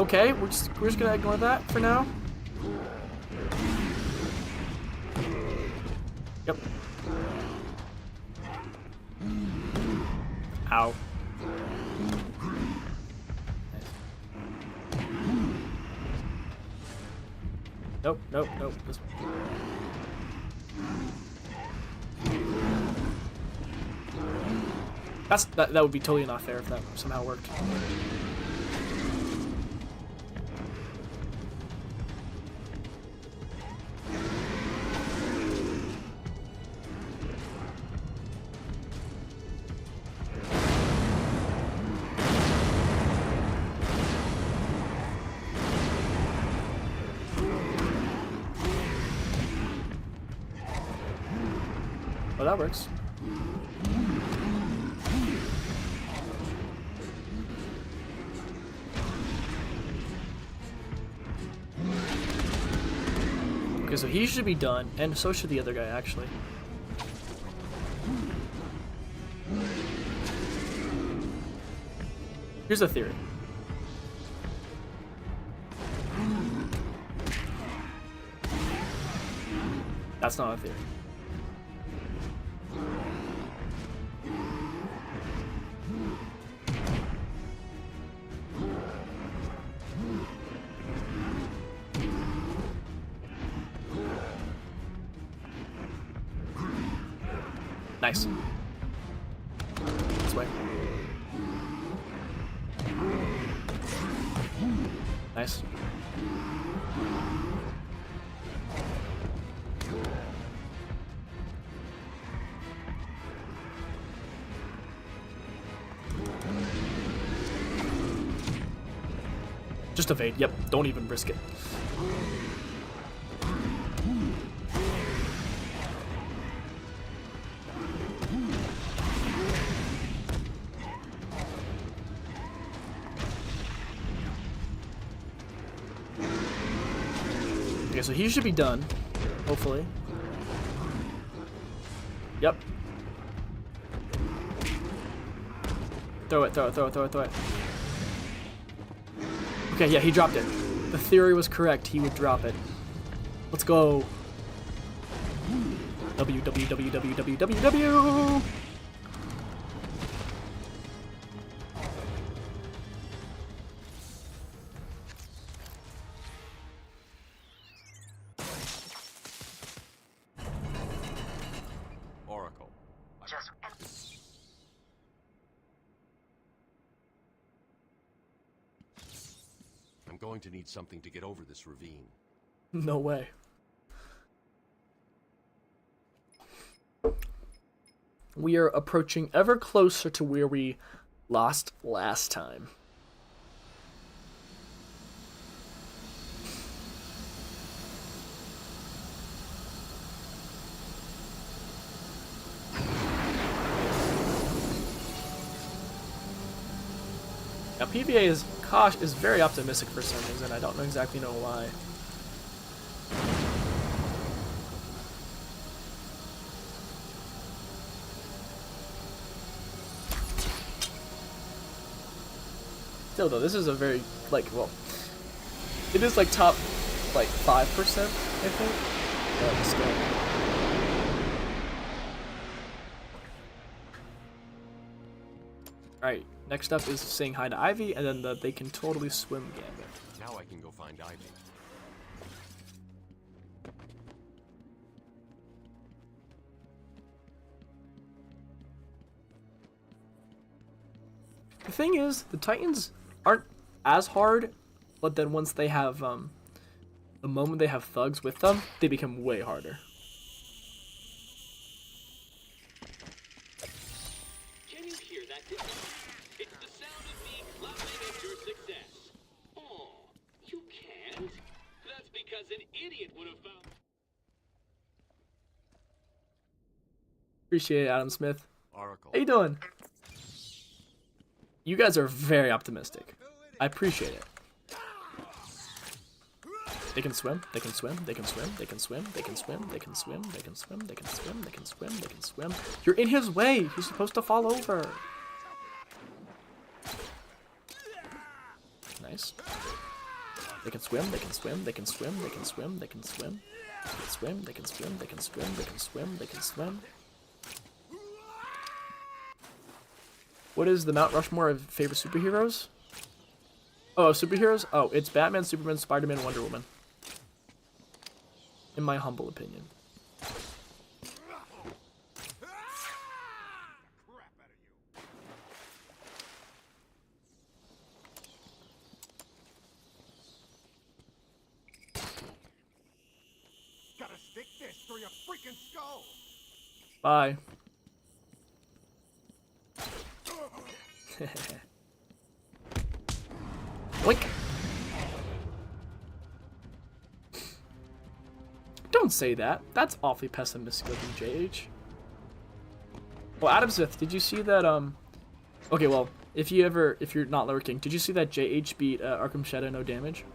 Speaker 1: Okay, we're just gonna ignore that for now. Yep. Ow. Nope, nope, nope. That would be totally not fair if that somehow worked. Oh, that works. Okay, so he should be done, and so should the other guy, actually. Here's a theory. That's not a theory. Nice. This way. Nice. Just evade. Yep, don't even risk it. Okay, so he should be done, hopefully. Yep. Throw it, throw it, throw it, throw it, throw it. Okay, yeah, he dropped it. The theory was correct. He would drop it. Let's go. W, W, W, W, W, W, W.
Speaker 9: Oracle.
Speaker 5: Just
Speaker 9: I'm going to need something to get over this ravine.
Speaker 1: No way. We are approaching ever closer to where we lost last time. Now PVA is very optimistic for some reason. I don't exactly know why. Still though, this is a very well, it is like top 5%, I think. Still. Alright, next up is saying hi to Ivy, and then they can totally swim gambit.
Speaker 9: Now I can go find Ivy.
Speaker 1: The thing is, the Titans aren't as hard, but then once they have, the moment they have thugs with them, they become way harder.
Speaker 7: Can you hear that? It's the sound of me clapping at your success. Oh, you can't? That's because an idiot would have found...
Speaker 1: Appreciate it, Adam Smith.
Speaker 9: Oracle.
Speaker 1: How you doing? You guys are very optimistic. I appreciate it. They can swim, they can swim, they can swim, they can swim, they can swim, they can swim, they can swim, they can swim, they can swim, they can swim. You're in his way! He's supposed to fall over. Nice. They can swim, they can swim, they can swim, they can swim, they can swim. They can swim, they can swim, they can swim, they can swim, they can swim. What is the Mount Rushmore of favorite superheroes? Oh, superheroes? Oh, it's Batman, Superman, Spider-Man, Wonder Woman. In my humble opinion.
Speaker 10: Gotta stick this through your freaking skull.
Speaker 1: Bye. Boink. Don't say that. That's awfully pessimistic of you, JH. Well, Adam Smith, did you see that, okay, well, if you're not lurking, did you see that JH beat Arkham Shadow no damage?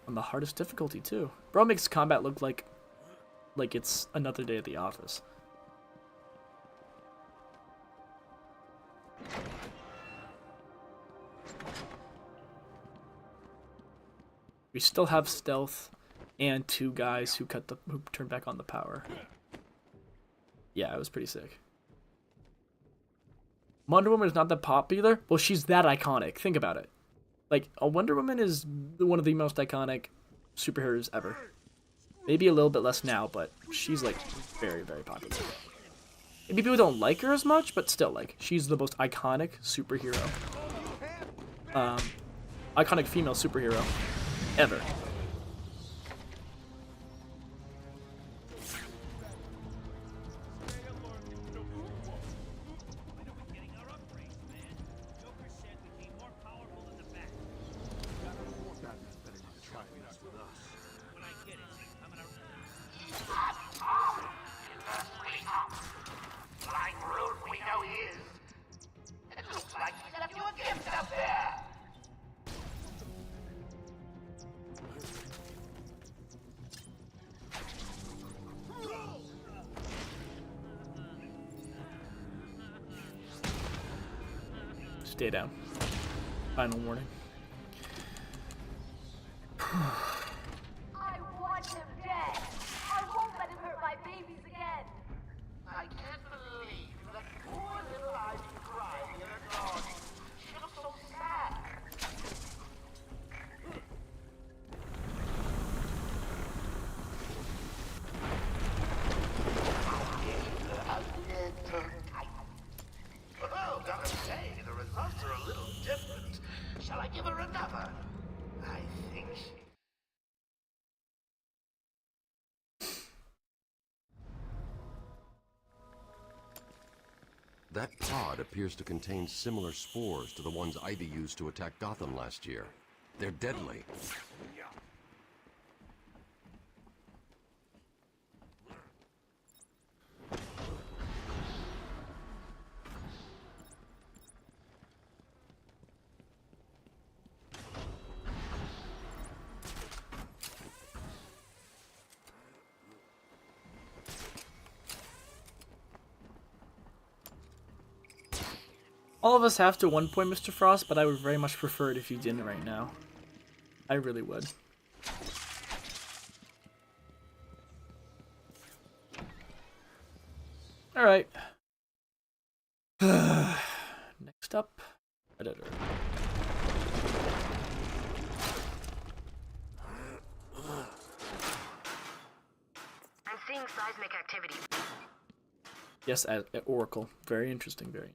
Speaker 1: On the hardest difficulty, too. Bro makes combat look like it's another day at the office. We still have stealth and 2 guys who turn back on the power. Yeah, it was pretty sick. Wonder Woman is not that popular? Well, she's that iconic. Think about it. Like, a Wonder Woman is one of the most iconic superheroes ever. Maybe a little bit less now, but she's, like, very, very popular. Maybe people don't like her as much, but still, like, she's the most iconic superhero. Iconic female superhero ever. Stay down. Final warning.
Speaker 8: I want him dead. I won't let him hurt my babies again.
Speaker 3: I can't believe that poor little Ivy crying in her dog. She looks so sad. Oh, gotta say, the results are a little different. Shall I give her another? I think she...
Speaker 9: That pod appears to contain similar spores to the ones Ivy used to attack Gotham last year. They're deadly.
Speaker 1: All of us have to one point, Mr. Frost, but I would very much prefer it if you didn't right now. I really would. Alright. Next up, editor.
Speaker 5: I'm seeing seismic activity.
Speaker 1: Yes, at Oracle. Very interesting, very.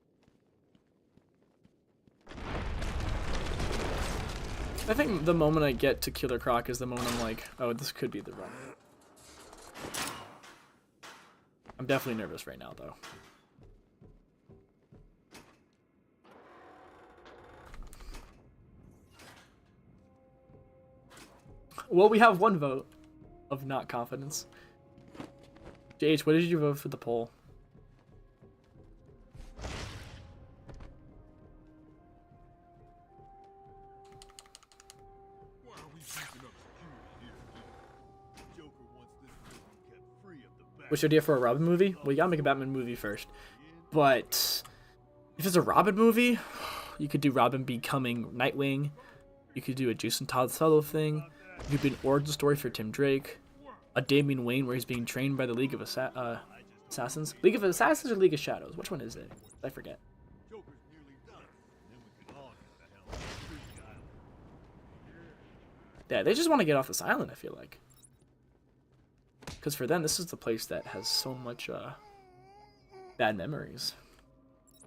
Speaker 1: I think the moment I get to Killer Croc is the moment I'm like, oh, this could be the run. I'm definitely nervous right now, though. Well, we have one vote of not confidence. JH, what did you vote for the poll? Which idea for a Robin movie? Well, you gotta make a Batman movie first. But if it's a Robin movie, you could do Robin becoming Nightwing, You could do a Jason Todd Solo thing. You could do an origin story for Tim Drake. A Damian Wayne where he's being trained by the League of Assassins. League of Assassins or League of Shadows? Which one is it? I forget. Yeah, they just want to get off this island, I feel like. Because for them, this is the place that has so much bad memories.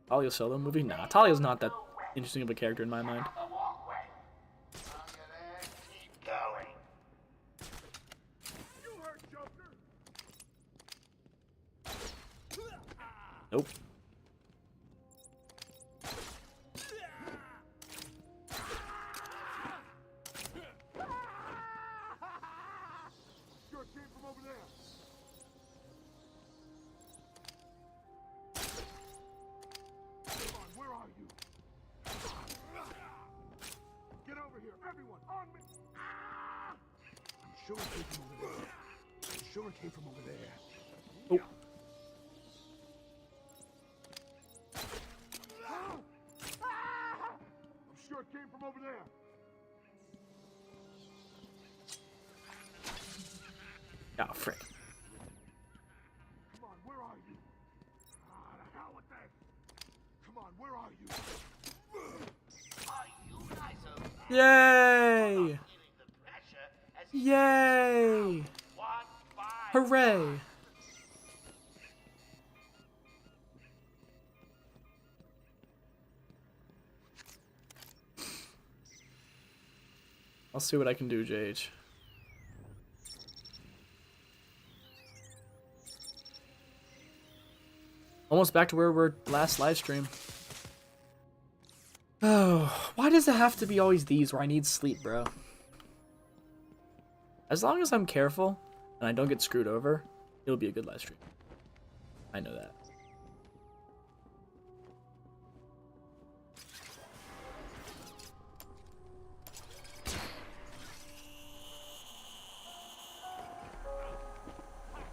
Speaker 1: Talia Solo movie? Nah, Talia's not that interesting of a character in my mind. Nope.
Speaker 10: Sure came from over there. Come on, where are you? Get over here, everyone, on me! I'm sure it came from over there. I'm sure it came from over there.
Speaker 1: Oh.
Speaker 10: I'm sure it came from over there.
Speaker 1: Oh, frick.
Speaker 10: Come on, where are you? Ah, the hell with that. Come on, where are you?
Speaker 3: Are you guys okay?
Speaker 1: Yay!
Speaker 3: Feeling the pressure as he
Speaker 1: Yay!
Speaker 3: one by
Speaker 1: Hooray! I'll see what I can do, JH. Almost back to where we were last live stream. Oh, why does it have to be always these where I need sleep, bro? As long as I'm careful and I don't get screwed over, it'll be a good live stream. I know that.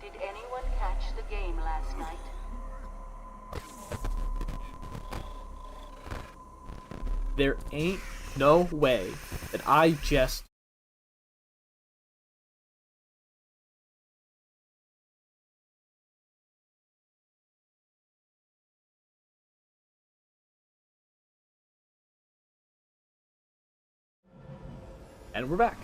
Speaker 5: Did anyone catch the game last night?
Speaker 1: There ain't no way that I just... And we're back.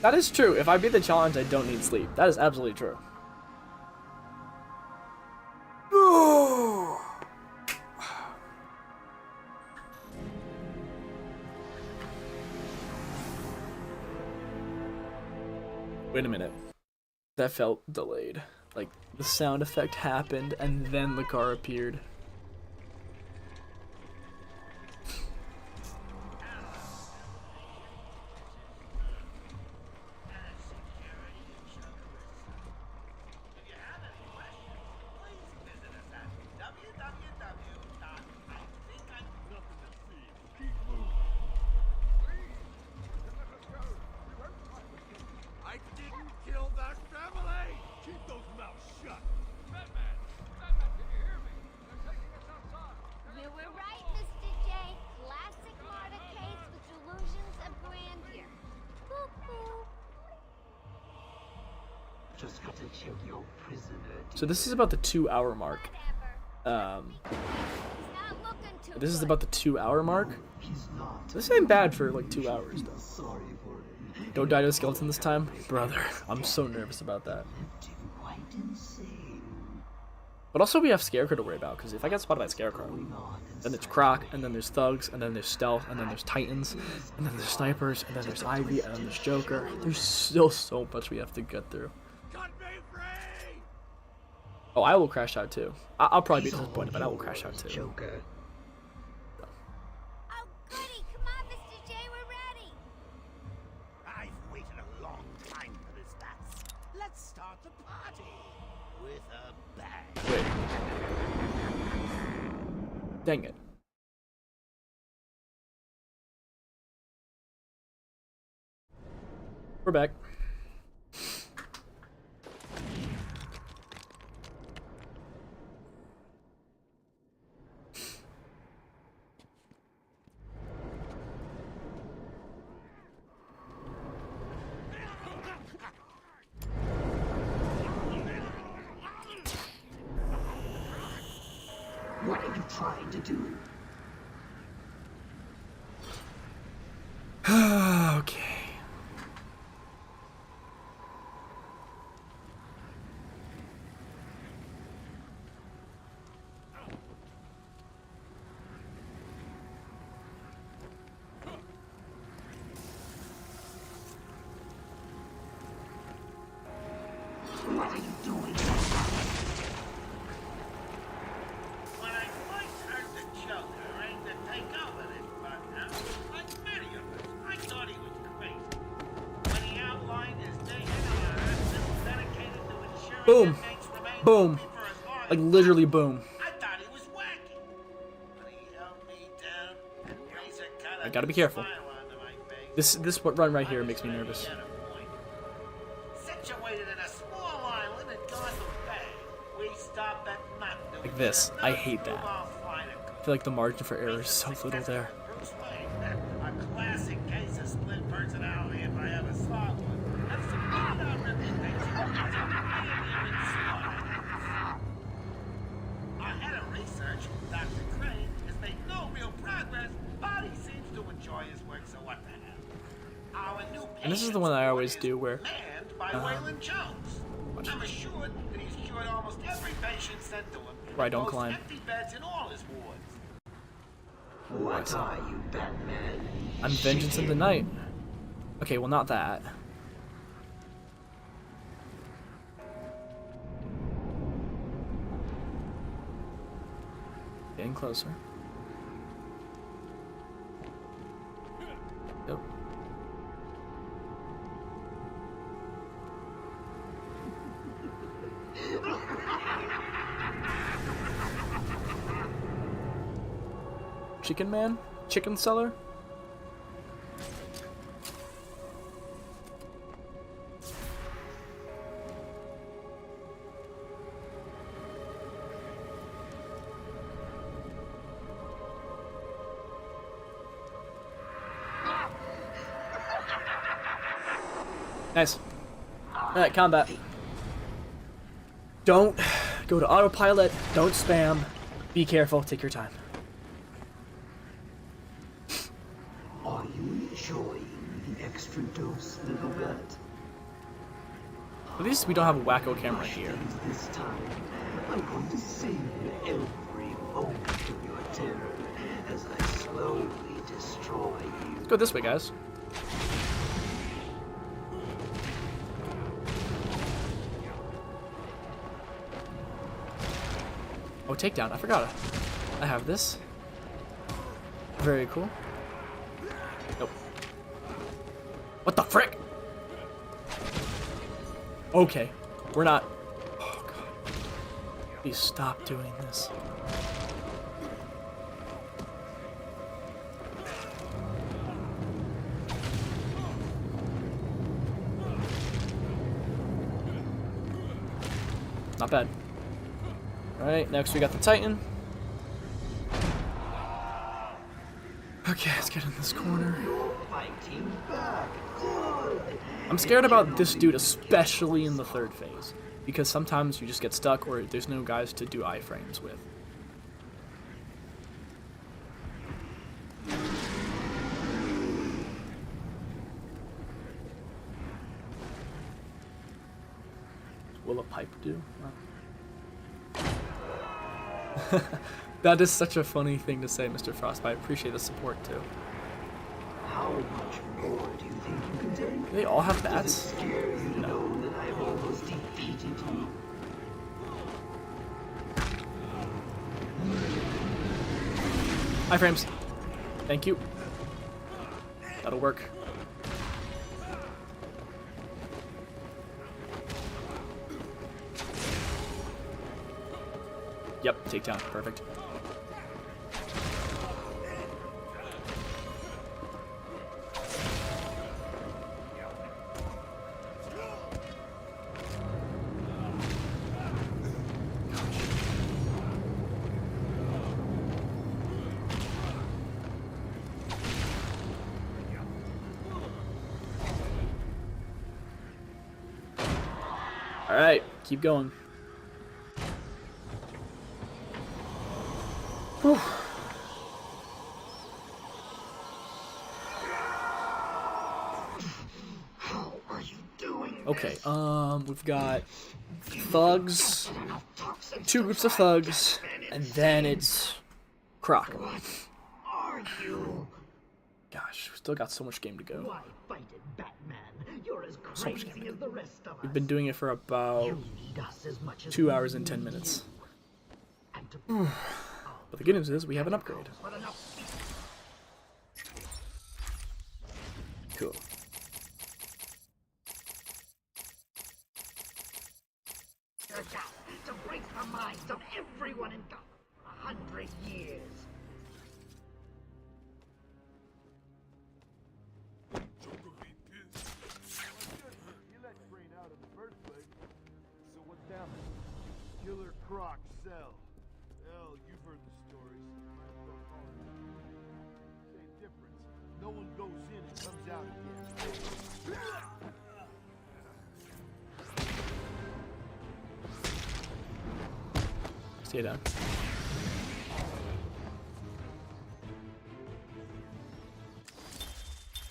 Speaker 1: That is true. If I beat the challenge, I don't need sleep. That is absolutely true. Wait a minute. That felt delayed. Like, the sound effect happened, and then the car appeared.
Speaker 10: I didn't kill that family! Keep those mouths shut! Batman! Can you hear me? They're taking us outside!
Speaker 8: You were right, Mr. J. Classic martyr case with delusions of grandeur. Boo-hoo.
Speaker 13: Just got to check your prisoner.
Speaker 1: So this is about the 2-hour mark. This is about the 2-hour mark. This ain't bad for like 2 hours though. Don't die to a skeleton this time, brother. I'm so nervous about that. But also we have Scarecrow to worry about, because if I get spotted by Scarecrow, then it's Croc, and then there's Thugs, and then there's Stealth, and then there's Titans, and then there's Snipers, and then there's Ivy, and then there's Joker. There's still so much we have to get through. Oh, I will crash out too. I'll probably be disappointed, but I will crash out too.
Speaker 13: Joker.
Speaker 8: Oh, goody. Come on, Mr. J. We're ready.
Speaker 3: I've waited a long time for this, Bats. Let's start the party with a bang.
Speaker 1: Wait. Dang it. We're back.
Speaker 13: What are you trying to do?
Speaker 1: Okay.
Speaker 13: What are you doing?
Speaker 3: When I first heard the Joker aimed to take over this funhouse, like many of us, I thought he was crazy. When he outlined his vision of a Earth dedicated to ensuring
Speaker 1: Boom.
Speaker 3: inmates remain
Speaker 1: Boom.
Speaker 3: free for as long
Speaker 1: Like
Speaker 3: as
Speaker 1: literally boom.
Speaker 3: I thought he was wacky. But he held me down and razor cut
Speaker 1: I gotta be careful.
Speaker 3: smile onto my face.
Speaker 1: This run right here makes me nervous.
Speaker 3: Situated in a small island in Gotham Bay, we stop at nothing.
Speaker 1: Like this. I hate that. I feel like the margin for error is so little there.
Speaker 3: Bruce Wayne, a classic case of split personality if I ever saw one. Have cemented our reputation as a human slaughterhouse. Ahead of research, Dr. Crane has made no real progress, but he seems to enjoy his work, so what the hell? Our new
Speaker 1: And this is the one that I always do where
Speaker 3: manned by Waylon Jones. I'm assured that he's cured almost every patient sent to him.
Speaker 1: Where I don't
Speaker 3: Most
Speaker 1: climb.
Speaker 3: empty beds in all his wards.
Speaker 13: What are you, Batman?
Speaker 1: I'm vengeance in the night. Okay, well not that. Getting closer. Yep. Chicken man? Chicken seller? Nice. Alright, combat. Don't go to autopilot. Don't spam. Be careful. Take your time.
Speaker 13: Are you enjoying the extra dose, little gut?
Speaker 1: At least we don't have a wacko camera here.
Speaker 13: This time, I'm going to save every moment of your terror as I slowly destroy you.
Speaker 1: Let's go this way, guys. Oh, takedown. I forgot it. I have this. Very cool. Nope. What the frick? Okay. We're not... Oh, God. Please stop doing this. Not bad. Alright, next we got the Titan. Okay, let's get in this corner. I'm scared about this dude, especially in the third phase. Because sometimes you just get stuck or there's no guys to do iframes with. Will a pipe do? Oh. That is such a funny thing to say, Mr. Frost. I appreciate the support too.
Speaker 13: How much more do you think you can take?
Speaker 1: Do they all have bats?
Speaker 13: Scare you to know that I've almost defeated you.
Speaker 1: Iframes. Thank you. That'll work. Yep, takedown. Perfect. Alright, keep going. Whew. Okay, we've got thugs, 2 groups of thugs, and then it's Croc.
Speaker 13: Are you?
Speaker 1: Gosh, we still got so much game to go.
Speaker 13: Why fight it, Batman? You're as
Speaker 1: So much game
Speaker 13: crazy
Speaker 1: to
Speaker 13: as
Speaker 1: go.
Speaker 13: the rest of us.
Speaker 1: We've been doing it for about
Speaker 13: You need us as much as
Speaker 1: 2
Speaker 13: we
Speaker 1: hours and
Speaker 13: need
Speaker 1: 10 minutes.
Speaker 13: you. And to
Speaker 1: But the good news is we have an upgrade.
Speaker 13: but enough.
Speaker 1: Cool.
Speaker 13: To break the minds of everyone in 100 years.
Speaker 10: You let Crane out in the first place. So what's down there? Killer Croc cell. Hell, you've heard the stories. Might as well call it. Same difference. No one goes in and comes out again.
Speaker 1: Stay down.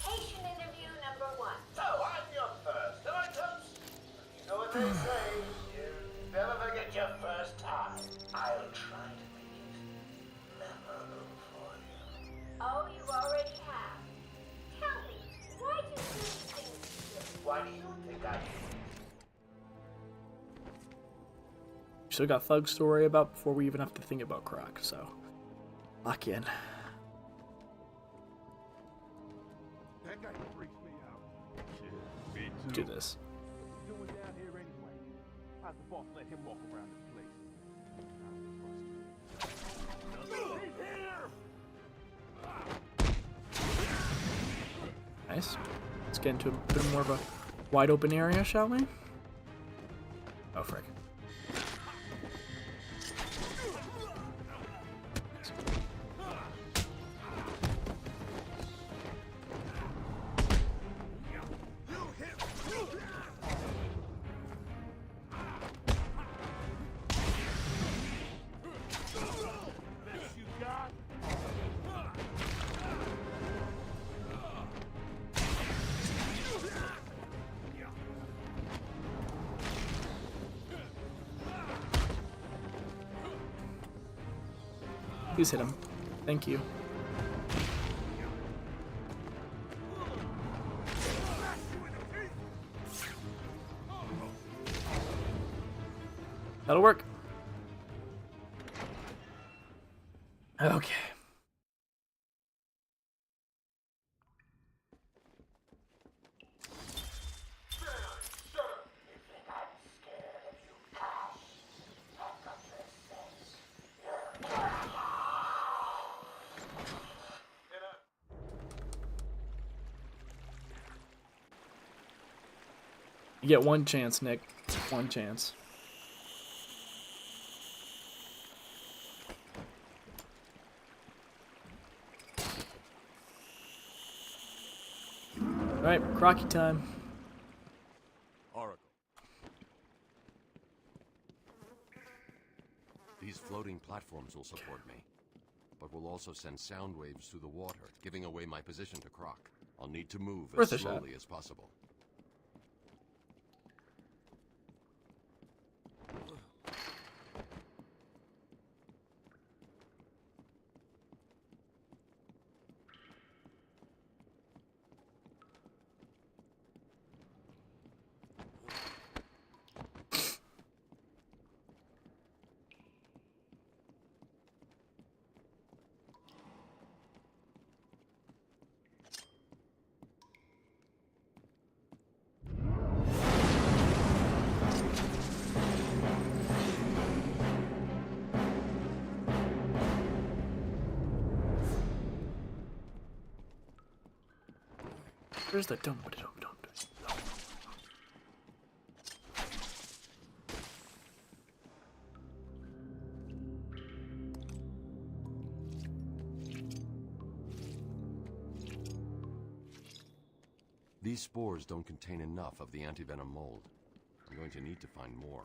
Speaker 8: Patient interview number 1.
Speaker 3: So, I'm your first, am I, Toast? You know what they say, you never forget your first time. I'll try to make it memorable for you.
Speaker 8: Oh, you already have. Tell me, why do you do things you do?
Speaker 3: Why do you think I do?
Speaker 1: Still got thugs to worry about before we even have to think about Croc, so lock in.
Speaker 10: That guy freaks me out. Shit, me too.
Speaker 1: Do this.
Speaker 10: What's he doing down here anyway? How'd the boss let him walk around this place?
Speaker 1: Nice. Let's get into a bit more of a wide open area, shall we? Oh, frick. Please hit him. Thank you. That'll work. Okay. You get one chance, Nick. One chance. Alright, Crocky time.
Speaker 9: Oracle. These floating platforms will support me, but will also send sound waves through the water, giving away my position to Croc. I'll need to move
Speaker 1: Worth
Speaker 9: as
Speaker 1: a shot.
Speaker 9: slowly as possible.
Speaker 1: Where's the dump?
Speaker 9: These spores don't contain enough of the antivenom mold. I'm going to need to find more.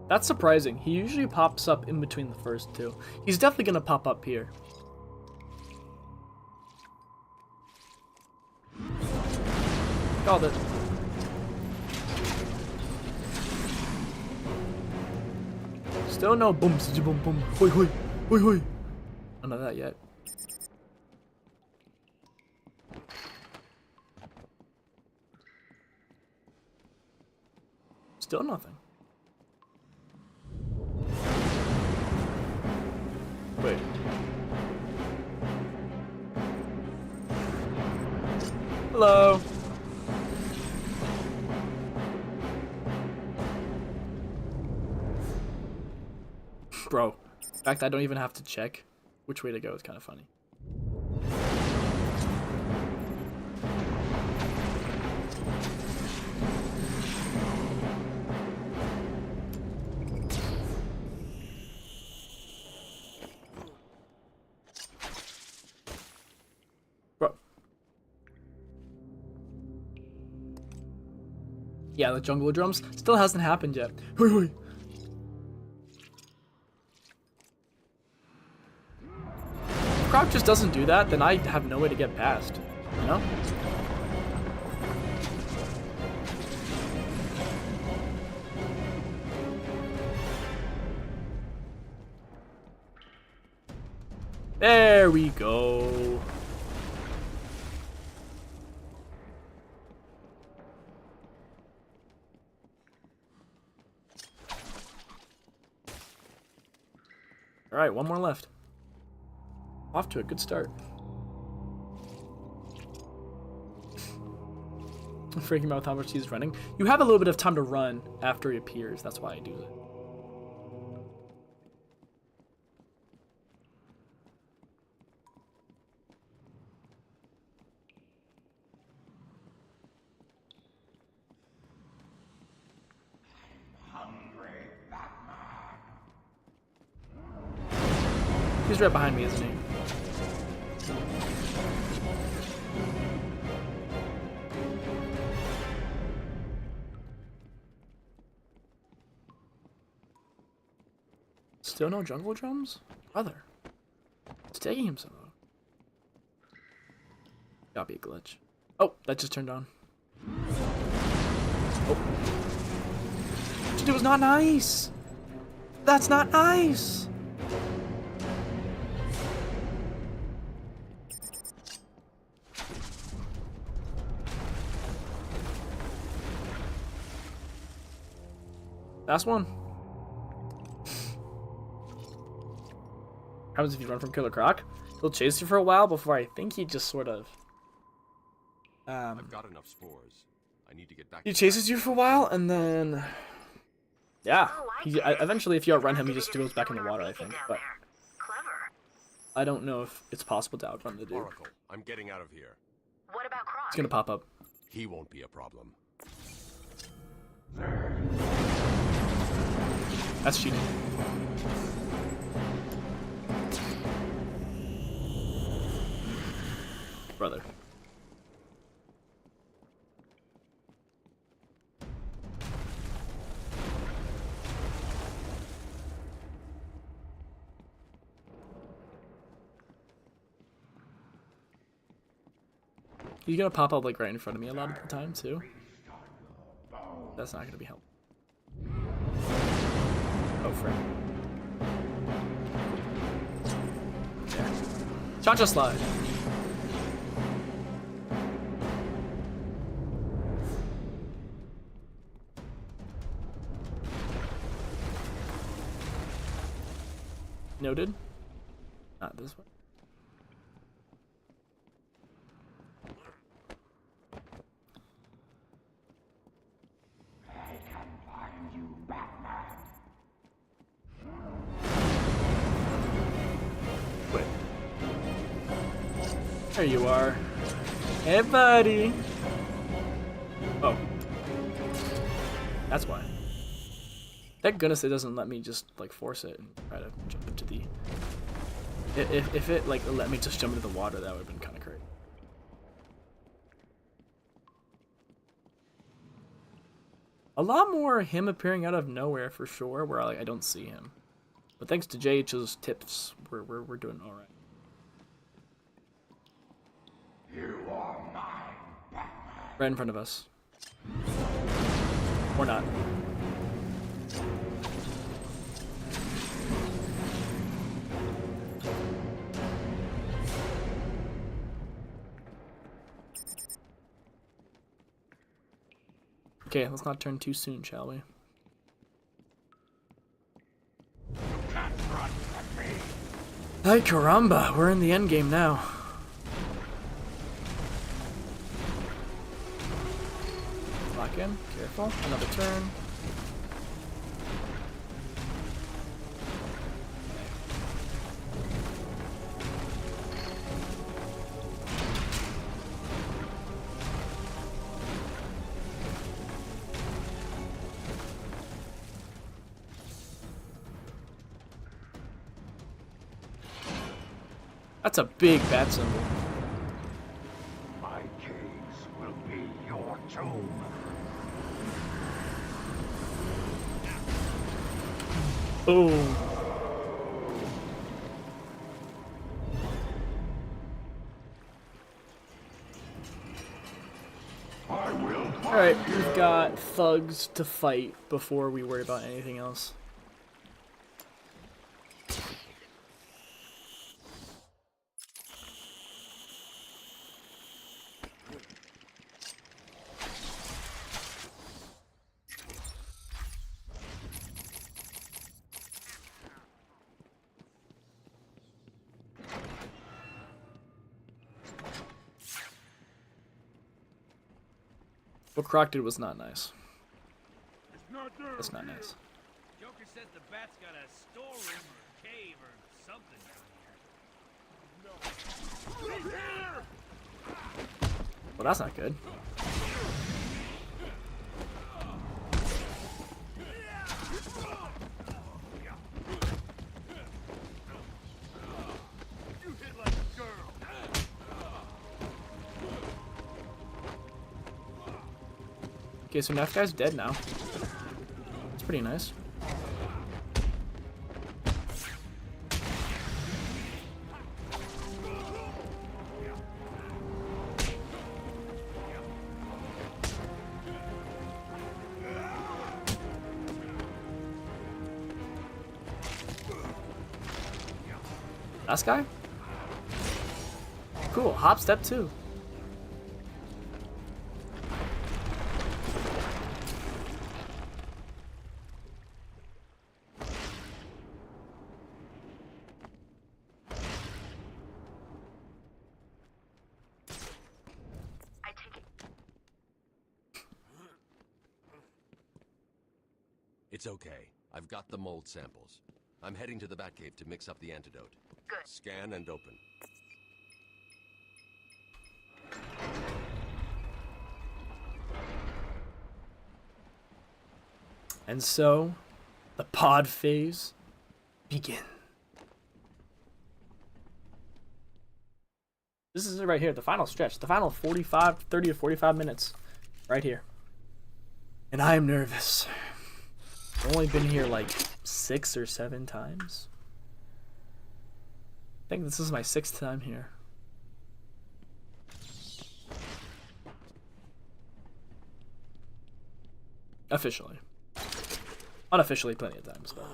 Speaker 1: That's surprising. He usually pops up in between the first two. He's definitely gonna pop up here. Called it. Still no boom, boom, boom, hoi, hoi, hoi, hoi. None of that yet. Still nothing. Wait. Hello. Bro, in fact, I don't even have to check which way to go. It's kind of funny. Bro. Yeah, the jungle drums still hasn't happened yet. Hoi, hoi. If Croc just doesn't do that, then I have no way to get past, you know? There we go. All right, one more left. Off to a good start. I'm freaking out with how much he's running. You have a little bit of time to run after he appears. That's why I do it. He's right behind me, isn't he? Still no jungle drums? Brother. It's taking him so long. Gotta be a glitch. Oh, that just turned on. Oh. It was not nice! That's not nice! Last one. What happens if you run from Killer Croc? He'll chase you for a while before I think he just sort of...
Speaker 9: I've got enough spores. I need to get back.
Speaker 1: He chases you for a while and then... Yeah. He, eventually, if you outrun him, he just goes back in the water, I think. But I don't know if it's possible to outrun the dude.
Speaker 9: Oracle, I'm getting out of here.
Speaker 5: What about Croc?
Speaker 1: It's gonna pop up.
Speaker 9: He won't be a problem.
Speaker 1: That's cheating. Brother. He's gonna pop up like right in front of me a lot of the time too. That's not gonna be helpful. Oh, frick. Yeah. Cha-cha slide. Noted. Not this one. Wait. There you are. Hey, buddy. Oh. That's why. Thank goodness it doesn't let me just like force it and try to jump into the. If it like let me just jump into the water, that would have been kind of great. A lot more him appearing out of nowhere for sure, where I don't see him. But thanks to JH's tips, we're doing all right.
Speaker 4: You are mine, Batman.
Speaker 1: Right in front of us. Or not. Okay, let's not turn too soon, shall we? Ay caramba, we're in the end game now. Lock in, careful, another turn. That's a big bat symbol.
Speaker 4: My caves will be your tomb.
Speaker 1: Boom. Alright, we've got thugs to fight before we worry about anything else. What Croc did was not nice. That's not nice.
Speaker 10: Joker says the bat's got a storeroom or a cave or something down here. No.
Speaker 1: Well, that's not good.
Speaker 10: You hit like a girl.
Speaker 1: Okay, so that guy's dead now. It's pretty nice. Last guy? Cool, hop step 2.
Speaker 9: It's okay. I've got the mold samples. I'm heading to the Batcave to mix up the antidote.
Speaker 5: Good.
Speaker 9: Scan and open.
Speaker 1: And so, the pod phase begins. This is it right here, the final stretch, the final 30 to 45 minutes, right here. And I am nervous. I've only been here like 6 or 7 times. I think this is my 6th time here. Officially. Unofficially plenty of times, but...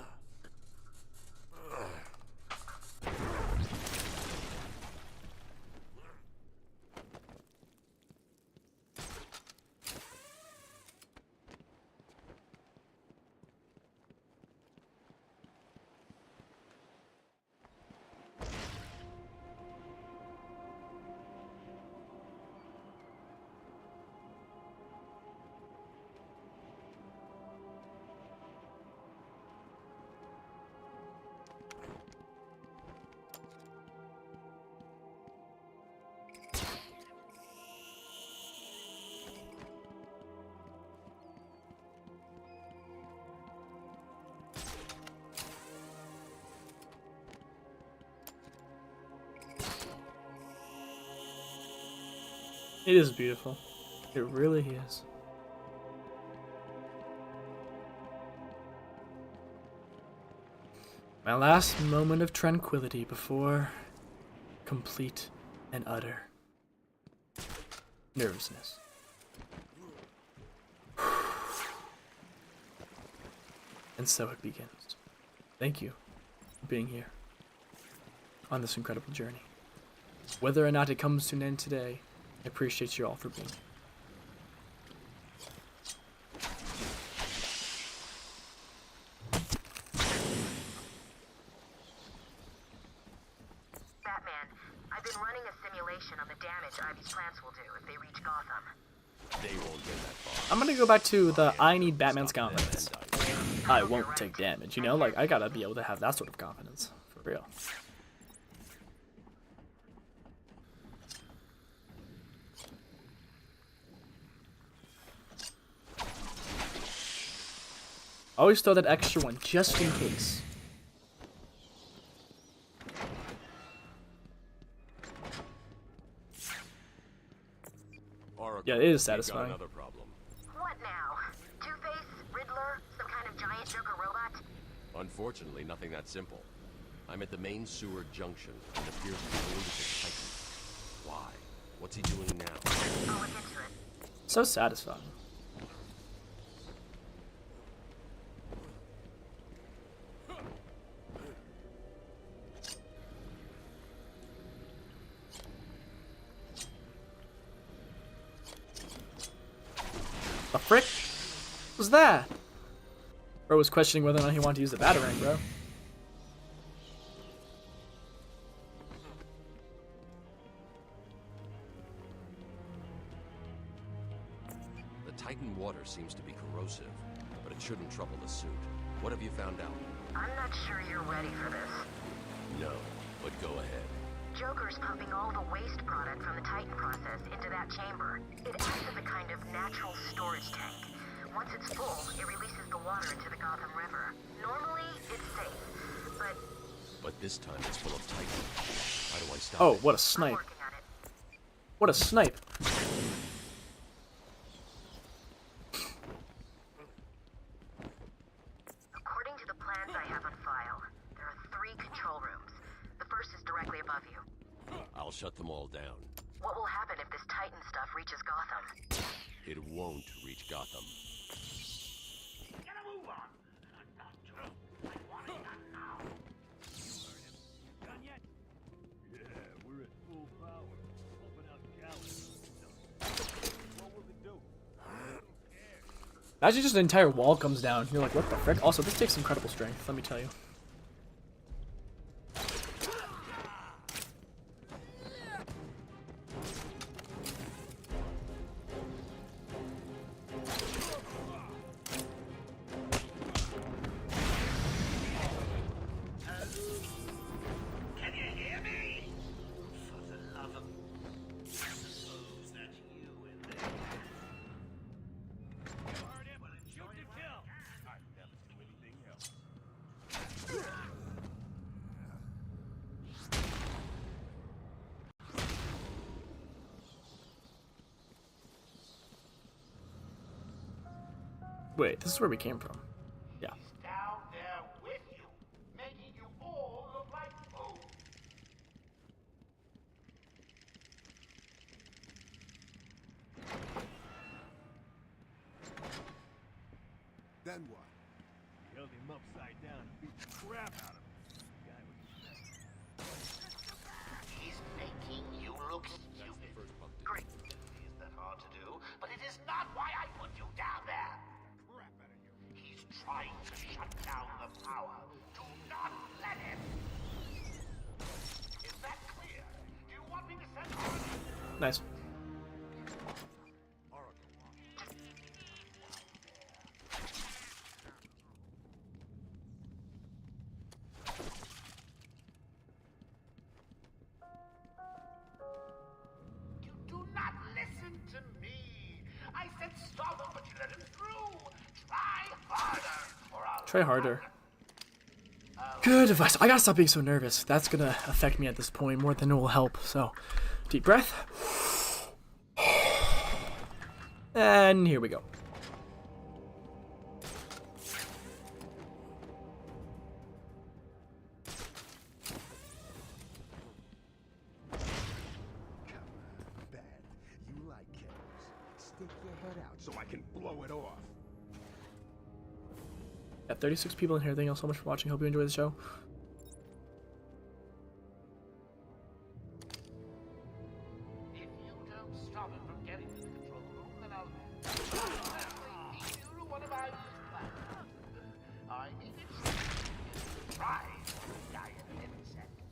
Speaker 1: It is beautiful. It really is. My last moment of tranquility before complete and utter nervousness. And so it begins. Thank you for being here on this incredible journey. Whether or not it comes to an end today, I appreciate you all for being here.
Speaker 5: Batman, I've been running a simulation on the damage Ivy's plants will do if they reach Gotham.
Speaker 9: They won't get that far.
Speaker 1: I'm gonna go back to the I need Batman's confidence. I won't take damage, you know? Like, I gotta be able to have that sort of confidence. For real. Always throw that extra one, just in case. Yeah, it is satisfying.
Speaker 9: Another problem.
Speaker 5: What now? Two-Face, Riddler, some kind of giant Joker robot?
Speaker 9: Unfortunately, nothing that simple. I'm at the main sewer junction and appears to be going to the Titan. Why? What's he doing now?
Speaker 5: I'll look into it.
Speaker 1: So satisfying. The frick was that? Bro was questioning whether or not he wanted to use the Batarang, bro.
Speaker 9: The Titan water seems to be corrosive, but it shouldn't trouble the suit. What have you found out?
Speaker 5: I'm not sure you're ready for this.
Speaker 9: No, but go ahead.
Speaker 5: Joker's pumping all the waste product from the Titan process into that chamber. It acts as a kind of natural storage tank. Once it's full, it releases the water into the Gotham River. Normally, it's safe, but...
Speaker 9: But this time it's full of Titan. How do I stop
Speaker 1: Oh,
Speaker 9: it?
Speaker 1: what a
Speaker 5: I'm
Speaker 1: snipe.
Speaker 5: working on it.
Speaker 1: What a snipe.
Speaker 5: According to the plans I have on file, there are 3 control rooms. The first is directly above you.
Speaker 9: I'll shut them all down.
Speaker 5: What will happen if this Titan stuff reaches Gotham?
Speaker 9: It won't reach Gotham.
Speaker 3: Get a move on! Not true. I want it done now. Done yet?
Speaker 10: Yeah, we're at full power. Pumping out gallons. What will it do?
Speaker 1: Imagine just an entire wall comes down. You're like, what the frick? Also, this takes incredible strength, let me tell you.
Speaker 3: Can you hear me? For the love of... I suppose that's you in there. You heard him? Well, it's shoot to kill. I never do anything else.
Speaker 1: Wait, this is where we came from. Yeah.
Speaker 3: He's down there with you, making you all look like fools.
Speaker 12: Then what?
Speaker 10: We held him upside down and beat the crap out of him. The guy was
Speaker 3: He's making you look stupid. Great. Is that hard to do? But it is not why I put you down there. Crap out of you. He's trying to shut down the power. Do not let him. Is that clear? Do you want me to send Arkham?
Speaker 1: Nice.
Speaker 3: You do not listen to me. I said stop him, but you let him through. Try harder, or I'll...
Speaker 1: Try harder. Good advice. I gotta stop being so nervous. That's gonna affect me at this point more than it will help. So, deep breath. And here we go.
Speaker 12: out so I can blow it off.
Speaker 1: Got 36 people in here. Thank you all so much for watching. Hope you enjoy the show.
Speaker 3: If you don't stop him from getting to the control room, then I'll personally lead you to one of my plans. I mean, it's try giant insects.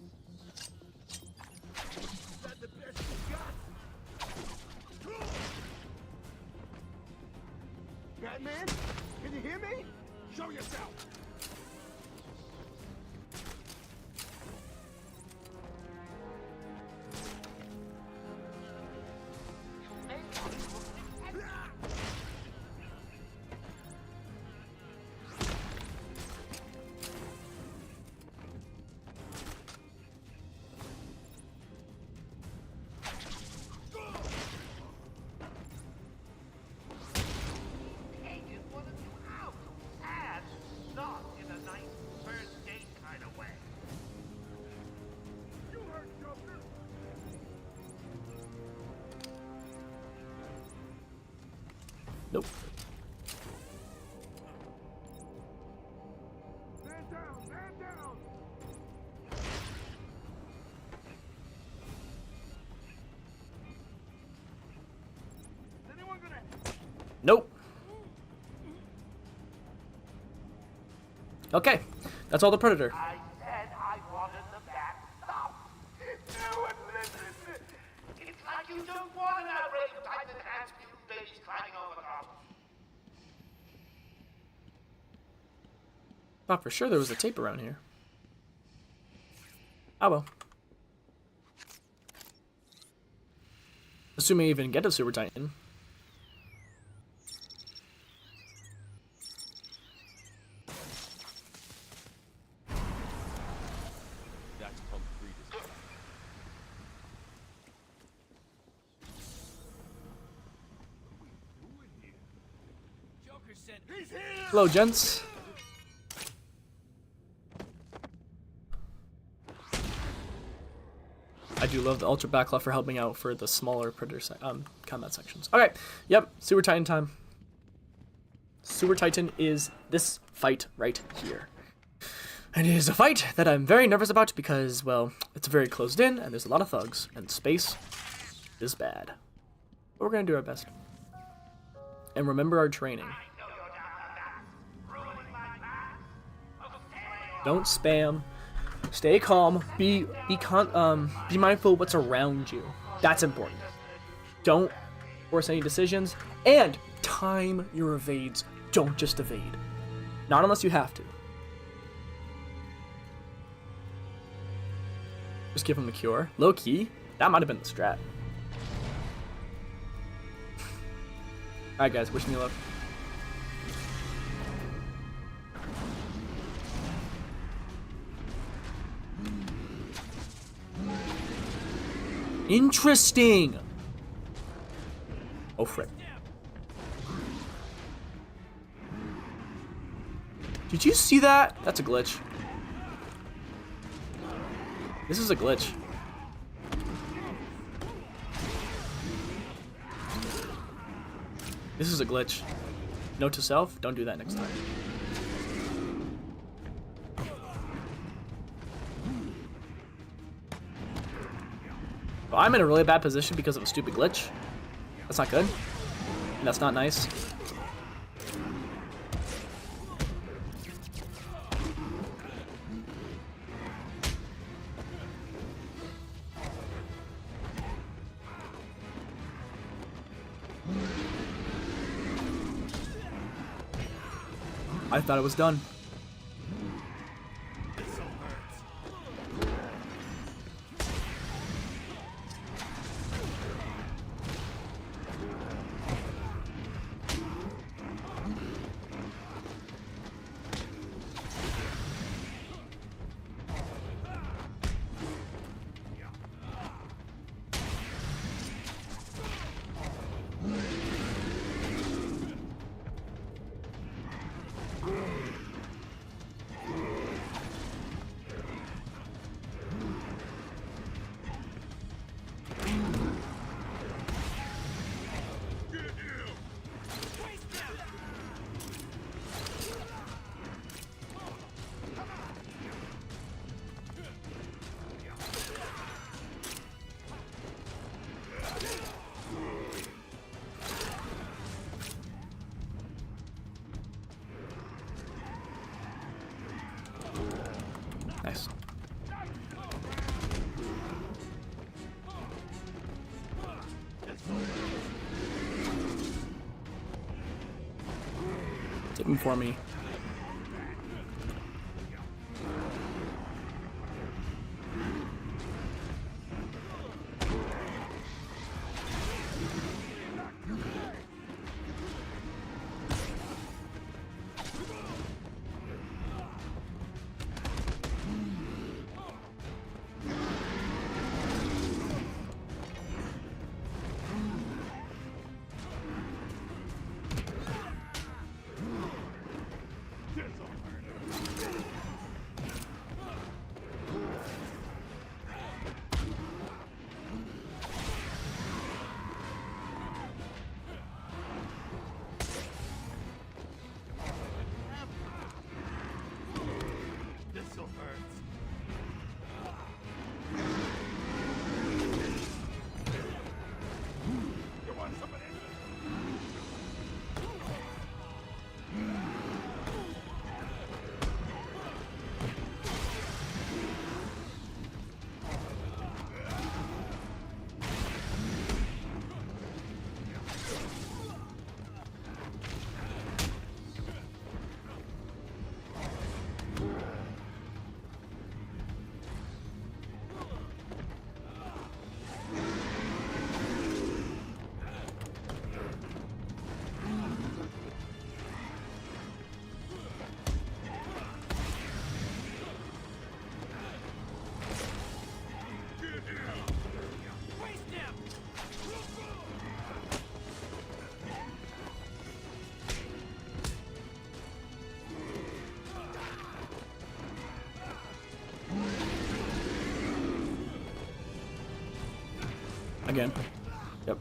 Speaker 10: Is that the best you got? Batman? Can you hear me?
Speaker 12: Show yourself!
Speaker 3: You may want to look at taking one of you out, and not in a nice first date kind of way.
Speaker 10: You heard Joker!
Speaker 1: Nope.
Speaker 10: Man down! Man down! Is anyone gonna...
Speaker 1: Nope. Okay, that's all the Predator.
Speaker 3: I said I wanted the bat stopped. No one listens. It's like you don't want an outbreak of Titan ants with you babies climbing over the top.
Speaker 1: Thought for sure there was a tape around here. Oh well. Assuming I even get a Super Titan.
Speaker 9: That's pump 3 design.
Speaker 1: Hello, gents. I do love the Ultra Backlaw for helping out for the smaller Predator combat sections. Okay, yep, Super Titan time. Super Titan is this fight right here. And it is a fight that I'm very nervous about because, well, it's very closed in and there's a lot of thugs and space is bad. But we're gonna do our best. And remember our training. Don't spam. Stay calm. Be mindful of what's around you. That's important. Don't force any decisions. And time your evades. Don't just evade. Not unless you have to. Just give him the cure. Low key. That might have been the strat. Alright guys, wish me luck. Interesting. Oh frick. Did you see that? That's a glitch. This is a glitch. This is a glitch. Note to self, don't do that next time. Well, I'm in a really bad position because of a stupid glitch. That's not good. And that's not nice. I thought it was done. Get him for me. Again. Yep.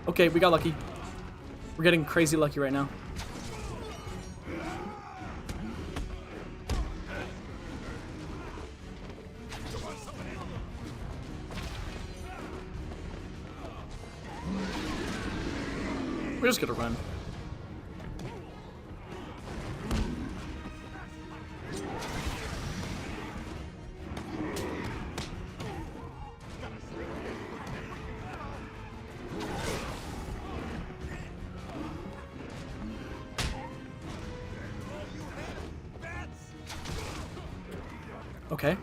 Speaker 1: Okay, we got lucky. We're getting crazy lucky right now. We're just gonna run. Okay.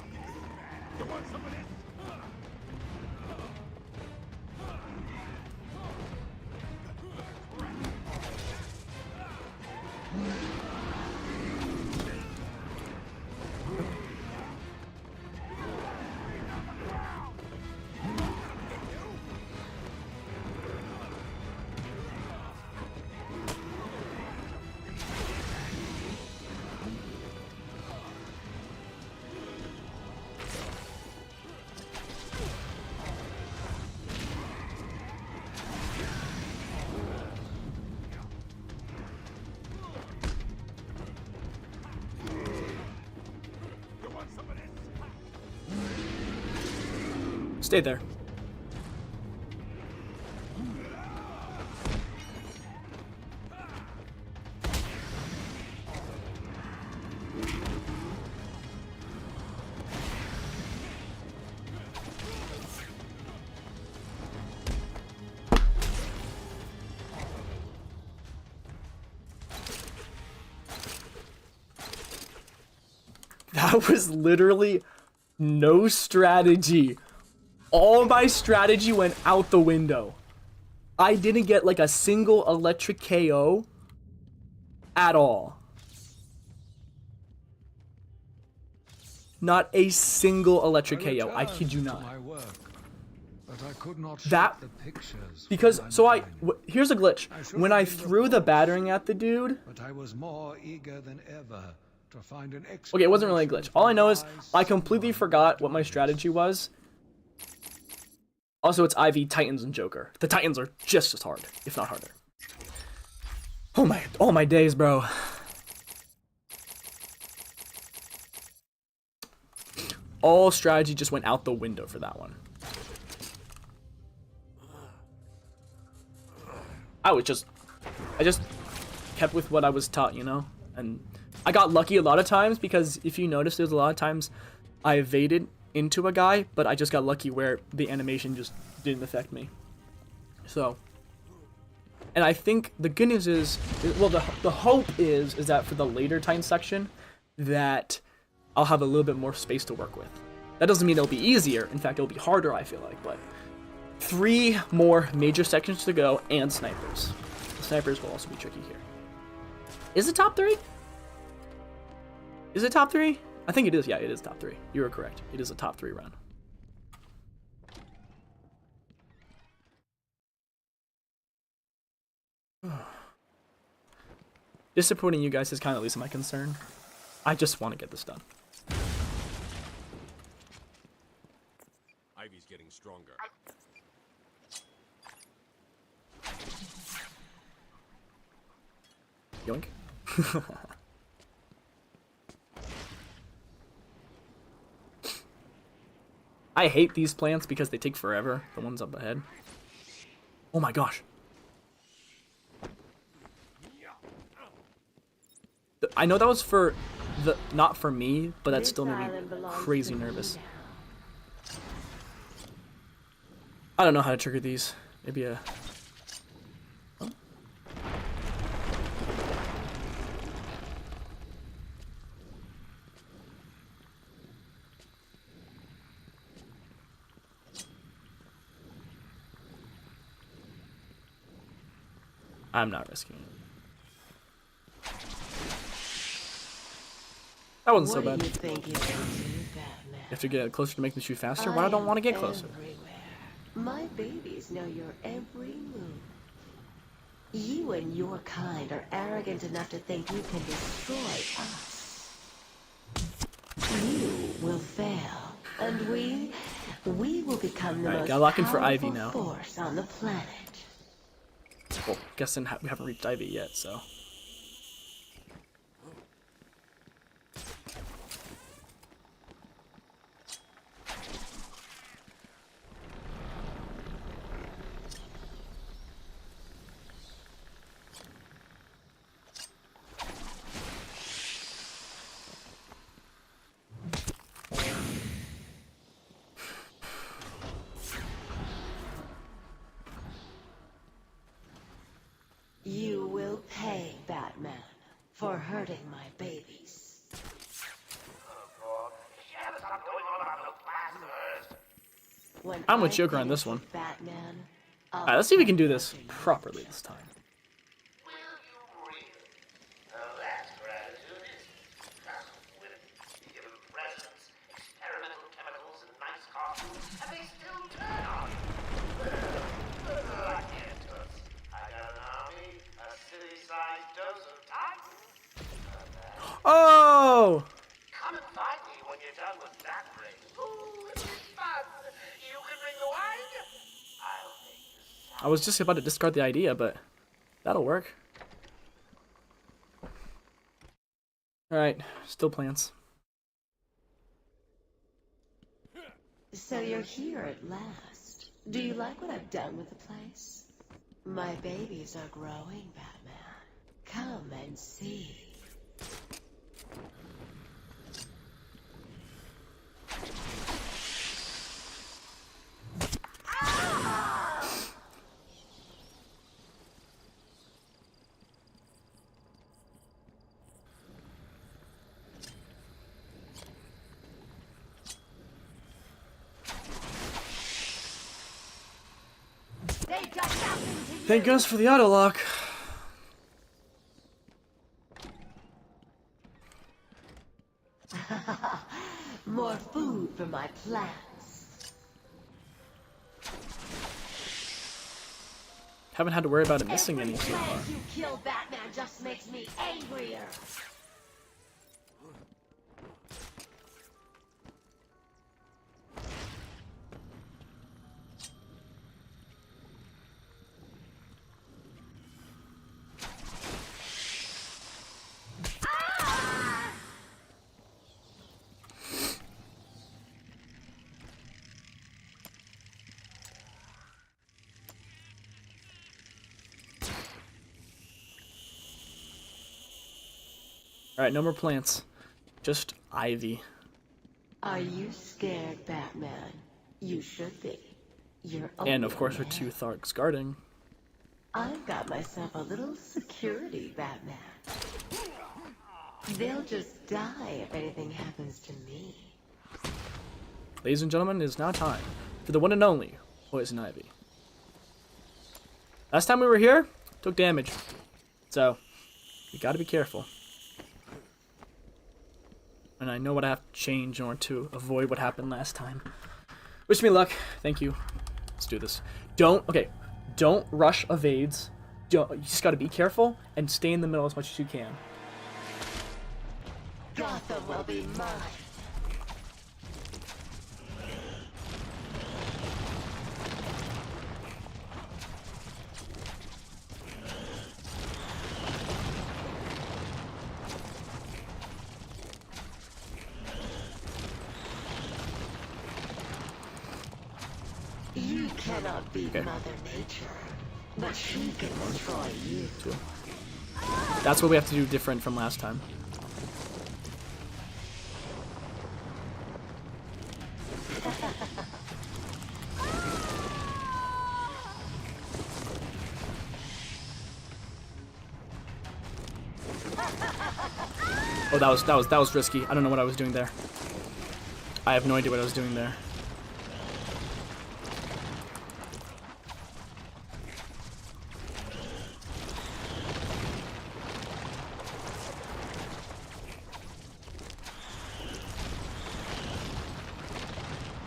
Speaker 1: Stay there. That was literally no strategy. All my strategy went out the window. I didn't get like a single electric KO at all. Not a single electric KO. I kid you not. That because here's a glitch. When I threw the battering at the dude,
Speaker 6: but I was more eager than ever to find an
Speaker 1: okay, it wasn't really a glitch. All I know is I completely forgot what my strategy was. Also, it's IV, Titans, and Joker. The Titans are just as hard, if not harder. Oh my days, bro. All strategy just went out the window for that one. I just kept with what I was taught, you know? And I got lucky a lot of times because if you notice, there's a lot of times I evaded into a guy, but I just got lucky where the animation just didn't affect me. So, and I think the good news is, well, the hope is that for the later time section, that I'll have a little bit more space to work with. That doesn't mean it'll be easier. In fact, it'll be harder, I feel like, but 3 more major sections to go and snipers. The snipers will also be tricky here. Is it top 3? Is it top 3? I think it is. Yeah, it is top 3. You were correct. It is a top 3 run. Disappointing you guys is kind of at least my concern. I just want to get this done.
Speaker 9: Ivy's getting stronger.
Speaker 1: Yoink. I hate these plants because they take forever. The ones up ahead. Oh my gosh. I know that was for the not for me, but that still made me crazy nervous. I don't know how to trigger these. Maybe a... Oh. I'm not risking it. That wasn't so bad. You have to get closer to make the shoot faster? Why don't I want to get closer?
Speaker 14: My babies know your every move. You and your kind are arrogant enough to think you can destroy us. You will fail, and we will become the most powerful force on the planet.
Speaker 1: Well, guessing we haven't reached Ivy yet, so.
Speaker 14: You will pay, Batman, for hurting my babies.
Speaker 1: I'm with Joker on this one. Alright, let's see if we can do this properly this time. Oh!
Speaker 3: Come and find me when you're done with that ring. Ooh, it's fun. You can bring the wine. I'll make
Speaker 1: I was just about to discard the idea, but that'll work. Alright, still plants.
Speaker 14: So you're here at last. Do you like what I've done with the place? My babies are growing, Batman. Come and see.
Speaker 1: Thank goodness for the auto lock.
Speaker 14: More food for my plants.
Speaker 1: Haven't had to worry about it missing any so
Speaker 14: Every
Speaker 1: far.
Speaker 14: plant you kill Batman just makes me angrier.
Speaker 1: Alright, no more plants. Just ivy.
Speaker 14: Are you scared, Batman? You should be. You're
Speaker 1: And of
Speaker 14: only
Speaker 1: course,
Speaker 14: a
Speaker 1: with
Speaker 14: man.
Speaker 1: 2 Tharks guarding.
Speaker 14: I've got myself a little security, Batman. They'll just die if anything happens to me.
Speaker 1: Ladies and gentlemen, it is now time for the one and only Poison Ivy. Last time we were here, took damage. So, you gotta be careful. And I know what I have to change in order to avoid what happened last time. Wish me luck. Thank you. Let's do this. Don't rush evades. You just gotta be careful and stay in the middle as much as you can.
Speaker 14: Gotham will be mine. You cannot beat Mother Nature, but she can destroy you.
Speaker 1: That's what we have to do different from last time. Oh, that was risky. I don't know what I was doing there. I have no idea what I was doing there.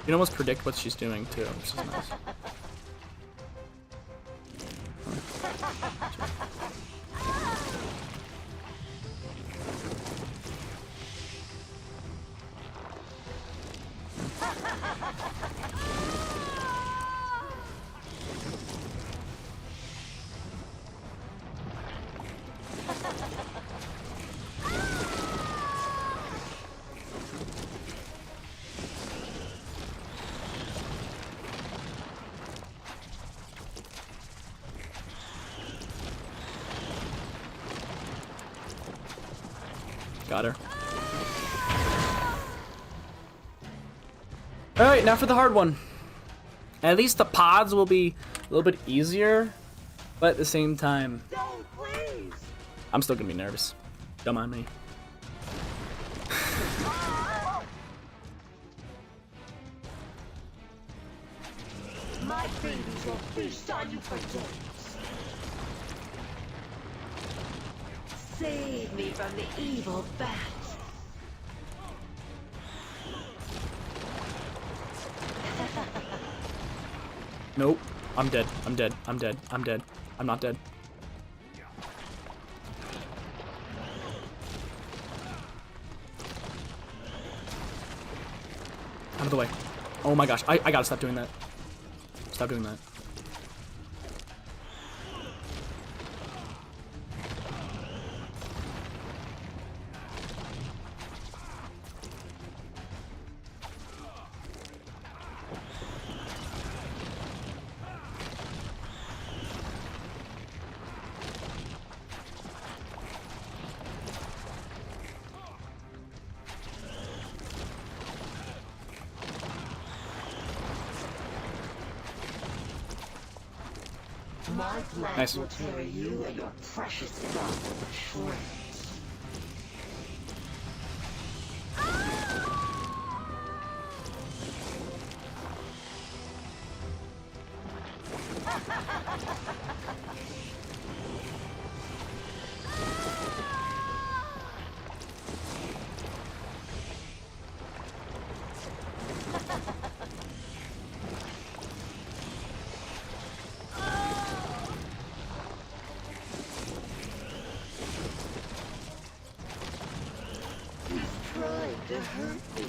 Speaker 1: You can almost predict what she's doing too, which is nice. Got her. Alright, now for the hard one. At least the pods will be a little bit easier, but at the same time, I'm still gonna be nervous. Don't mind me.
Speaker 14: My babies will feast on you for days. Save me from the evil bat.
Speaker 1: Nope. I'm dead. I'm dead. I'm dead. I'm dead. I'm not dead. Out of the way. Oh my gosh. I gotta stop doing that. Stop doing that.
Speaker 14: My plan
Speaker 1: Nice.
Speaker 14: will tear you and your precious stuff to shreds. Trying to hurt me.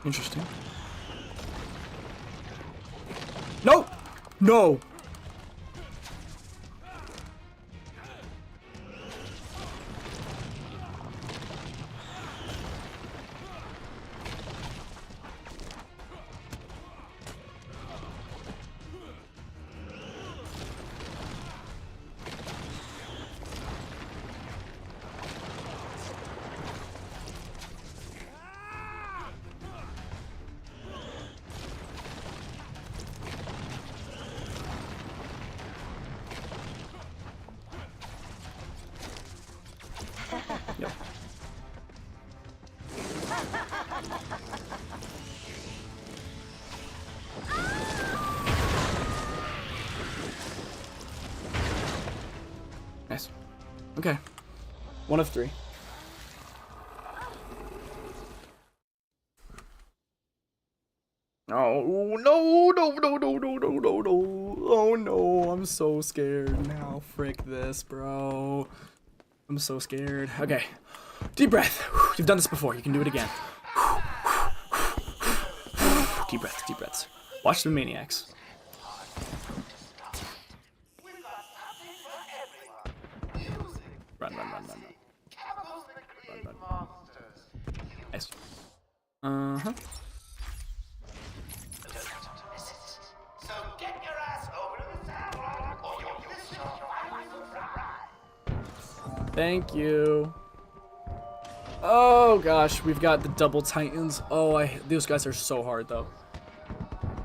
Speaker 1: Interesting. No! No! Yep. Nice. Okay. 1 of 3. Oh no, no, no, no, no, no, no, no. Oh no, I'm so scared now. Frick this, bro. I'm so scared. Okay. Deep breath. You've done this before. You can do it again. Deep breaths, deep breaths. Watch the maniacs. Run, run, run, run, run. Run, run. Nice. Uh-huh.
Speaker 3: So get your ass over to the tower, or you'll miss your final surprise.
Speaker 1: Thank you. Oh gosh, we've got the double titans. Oh, those guys are so hard though.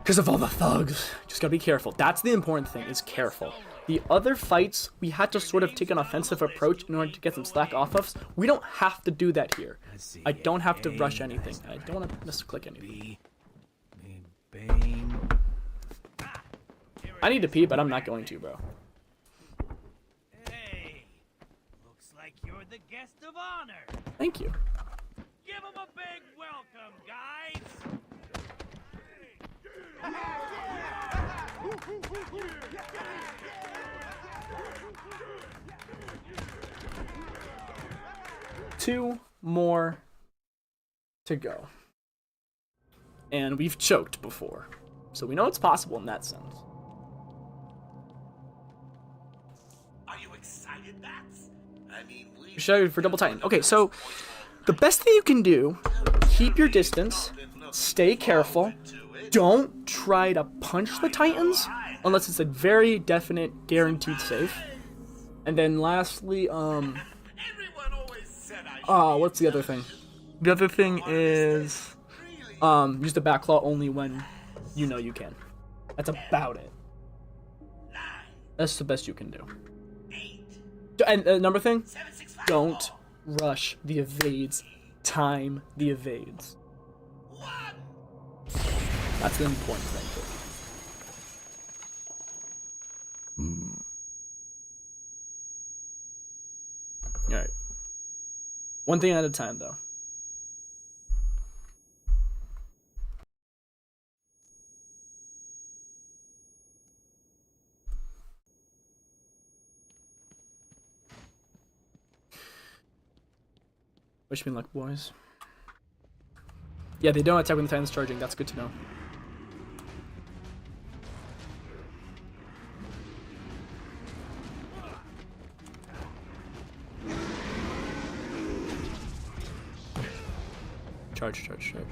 Speaker 1: Because of all the thugs. Just gotta be careful. That's the important thing, is careful. The other fights, we had to sort of take an offensive approach in order to get some slack off us. We don't have to do that here. I don't have to rush anything. I don't want to misclick anything. I need to pee, but I'm not going to, bro.
Speaker 15: Hey, looks like you're the guest of honor.
Speaker 1: Thank you.
Speaker 15: Give him a big welcome, guys.
Speaker 1: 2 more to go. And we've choked before. So we know it's possible in that sense.
Speaker 3: Are you excited, Bats? I mean,
Speaker 1: You're excited for Double Titan. Okay, so the best thing you can do, keep your distance, stay careful, don't try to punch the Titans unless it's a very definite guaranteed safe. And then lastly, what's the other thing? The other thing is use the back claw only when you know you can. That's about it. That's the best you can do. And number thing, don't rush the evades. Time the evades. That's the important thing. Alright. One thing at a time, though. Wish me luck, boys. Yeah, they don't attack when the Titan's charging. That's good to know. Charge, charge, charge.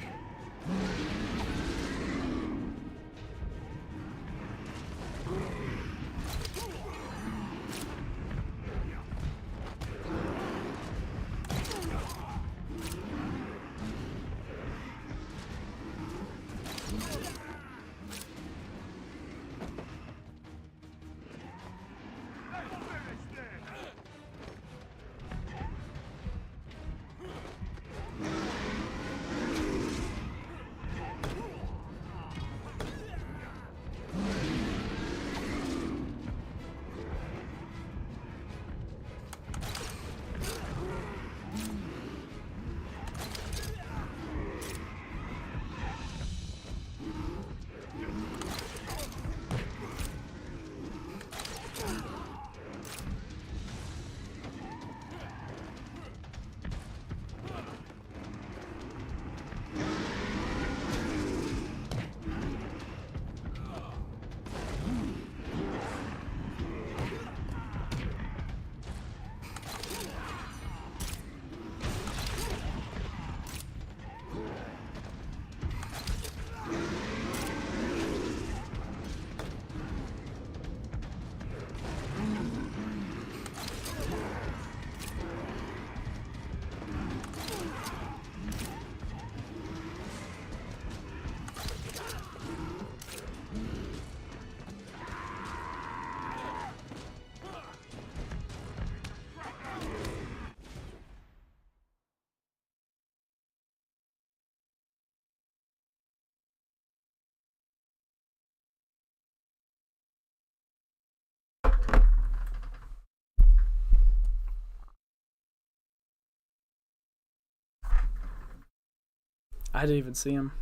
Speaker 1: I didn't even see him.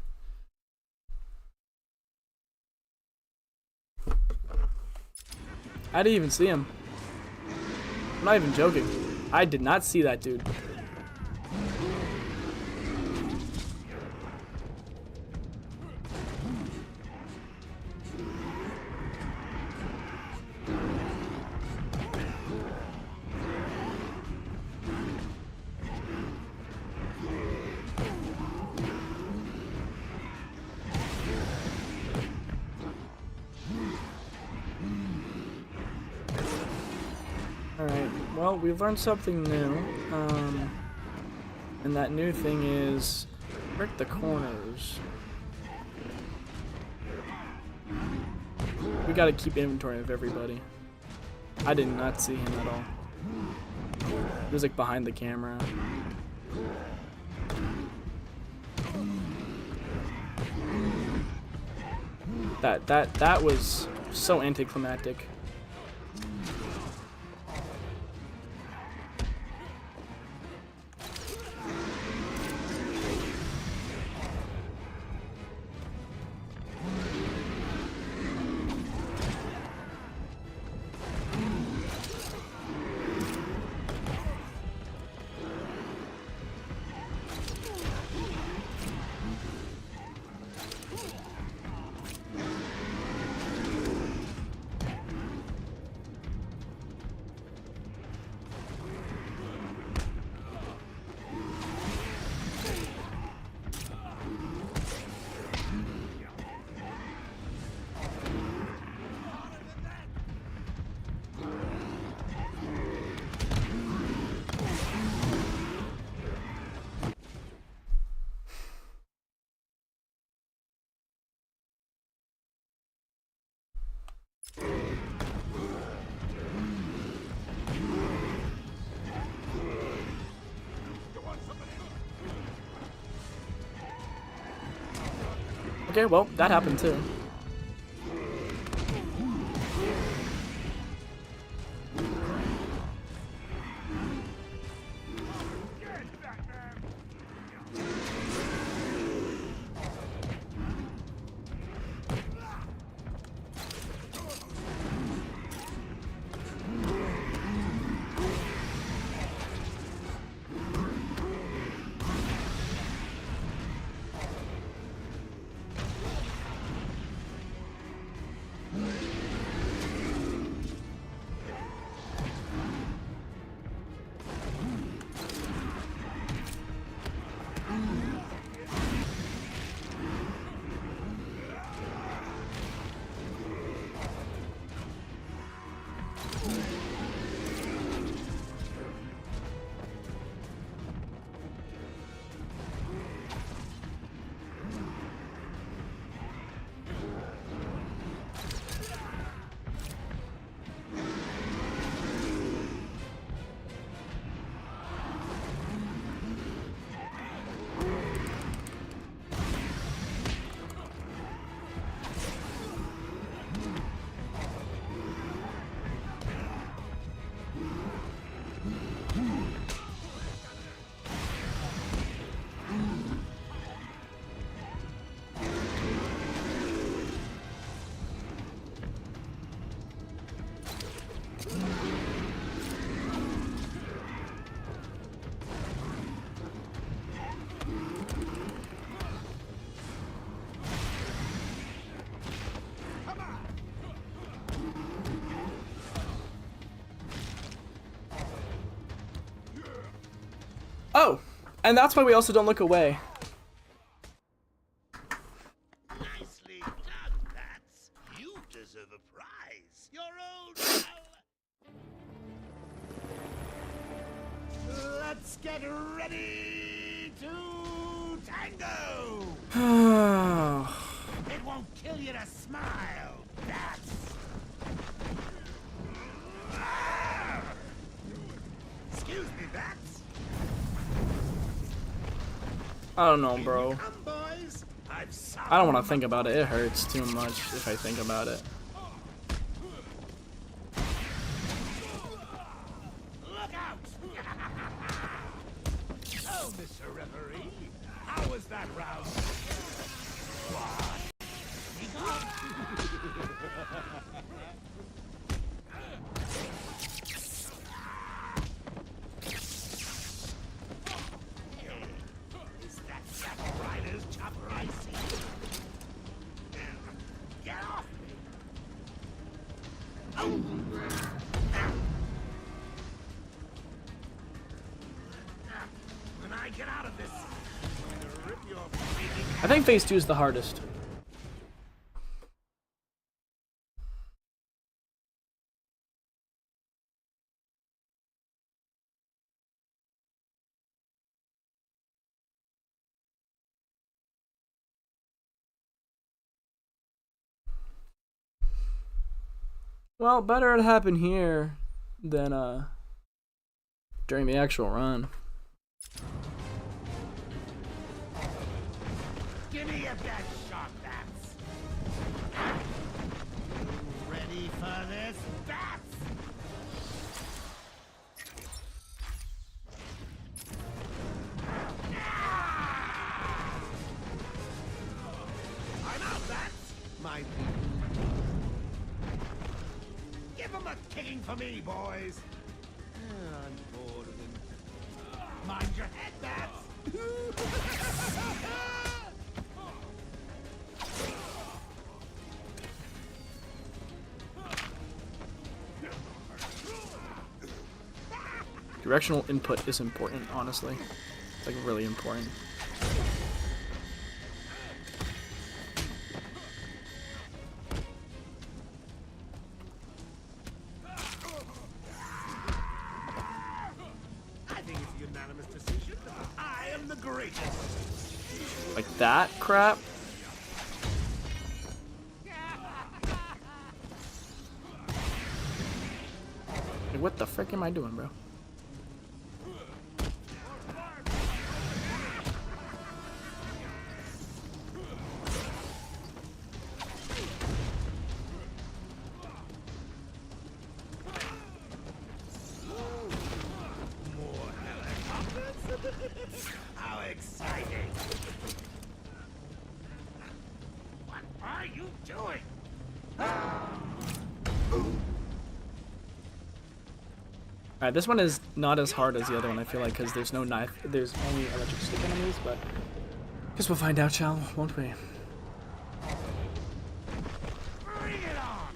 Speaker 1: I didn't even see him. I'm not even joking. I did not see that dude. Alright, well, we've learned something new. And that new thing is break the corners. We gotta keep inventory of everybody. I did not see him at all. He was like behind the camera. That was so anticlimactic. Okay, well, that happened too. Oh, and that's why we also don't look away.
Speaker 3: Nicely done, Bats. You deserve a prize. Your old pal. Let's get ready to tango. It won't kill you to smile, Bats. Excuse me, Bats.
Speaker 1: I don't know, bro. I don't want to think about it. It hurts too much if I think about it.
Speaker 3: Look out! Oh, Mr. Referee, how
Speaker 4: was that round? Is that Jack Ryder's chopper I see? Get off me! When I get out of this, I'm gonna rip your freaking
Speaker 1: I think phase 2 is the hardest. Well, better it happen here than during the actual run.
Speaker 4: Give me a bad shot, bats! You ready for this, bats? I'm out, bats! My people. Give them a kicking for me, boys! I'm bored of them. Mind your head, bats!
Speaker 1: Directional input is important, honestly. It's like really important.
Speaker 4: I think it's a unanimous decision. I am the greatest.
Speaker 1: Like that crap? Like, what the frick am I doing, bro?
Speaker 4: How exciting! What are you doing?
Speaker 1: Alright, this one is not as hard as the other one, I feel like, because there's no knife. There's only electric stick enemies, but guess we'll find out, shall won't we?
Speaker 4: Bring it on!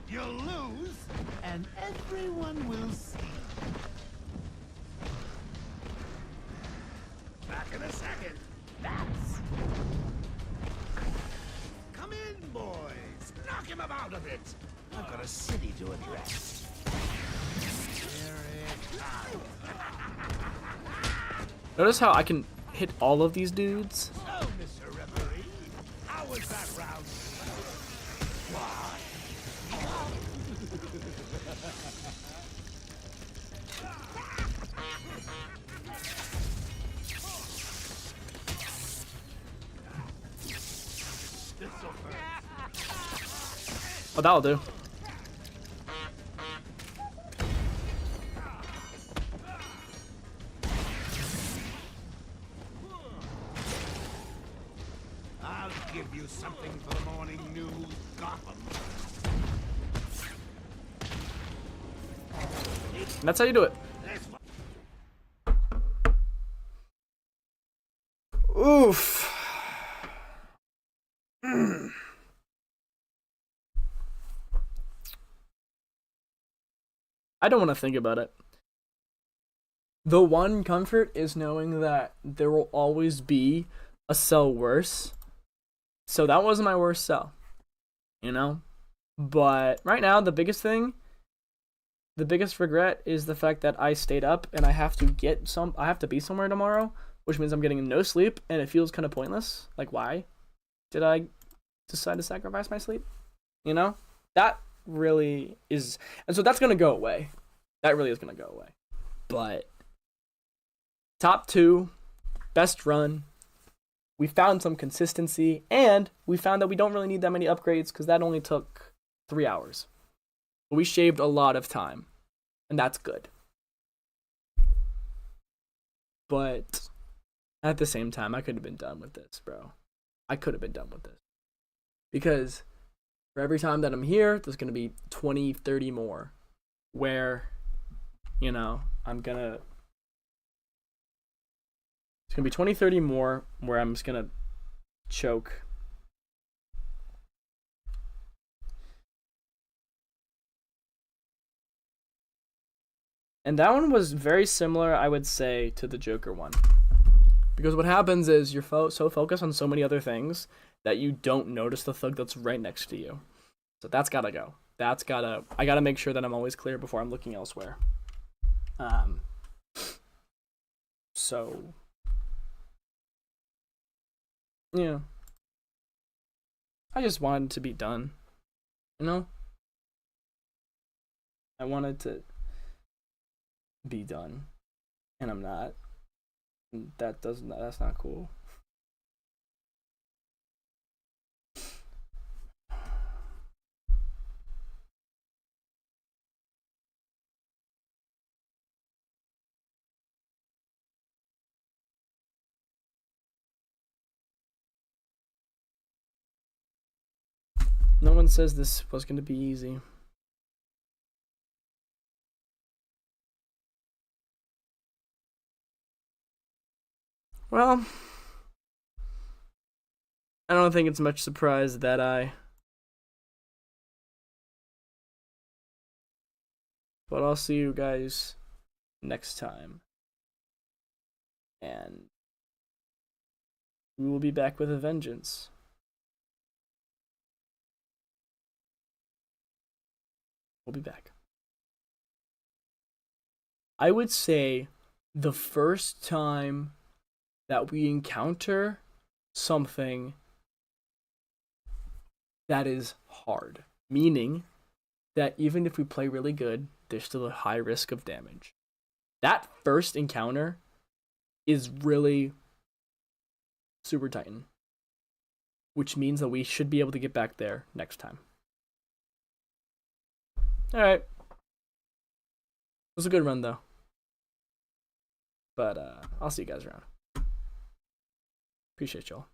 Speaker 4: You'll lose, and everyone will see. Back in a second. That's. Come in, boys. Knock him about a bit. I've got a city to address. Here it comes.
Speaker 1: Notice how I can hit all of these dudes?
Speaker 4: So, Mr. Referee, how was that round? Why?
Speaker 1: Oh, that'll do.
Speaker 4: I'll give you something for the morning news, Gotham.
Speaker 1: And that's how you do it. Oof. I don't want to think about it. The one comfort is knowing that there will always be a cell worse. So that wasn't my worst cell, you know? But right now, the biggest regret is the fact that I stayed up and I have to be somewhere tomorrow, which means I'm getting no sleep and it feels kind of pointless. Like, why did I decide to sacrifice my sleep? You know? That really is, and so that's gonna go away. That really is gonna go away. But top 2, best run. We found some consistency, and we found that we don't really need that many upgrades because that only took 3 hours. But we shaved a lot of time, and that's good. But at the same time, I could have been done with this, bro. I could have been done with this. Because for every time that I'm here, there's going to be 20, 30 more where, you know, it's going to be 20, 30 more where I'm just going to choke. And that one was very similar, I would say, to the Joker one. Because what happens is you're so focused on so many other things that you don't notice the thug that's right next to you. So that's gotta go. I gotta make sure that I'm always clear before I'm looking elsewhere. So, yeah. I just wanted to be done. You know? I wanted to be done. And I'm not. And that's not cool. No one says this was going to be easy. Well, I don't think it's much surprise that but I'll see you guys next time. And we will be back with a vengeance. We'll be back. I would say the first time that we encounter something that is hard, meaning that even if we play really good, there's still a high risk of damage. That first encounter is really super titan, which means that we should be able to get back there next time. Alright. It was a good run though. But I'll see you guys around. Appreciate y'all.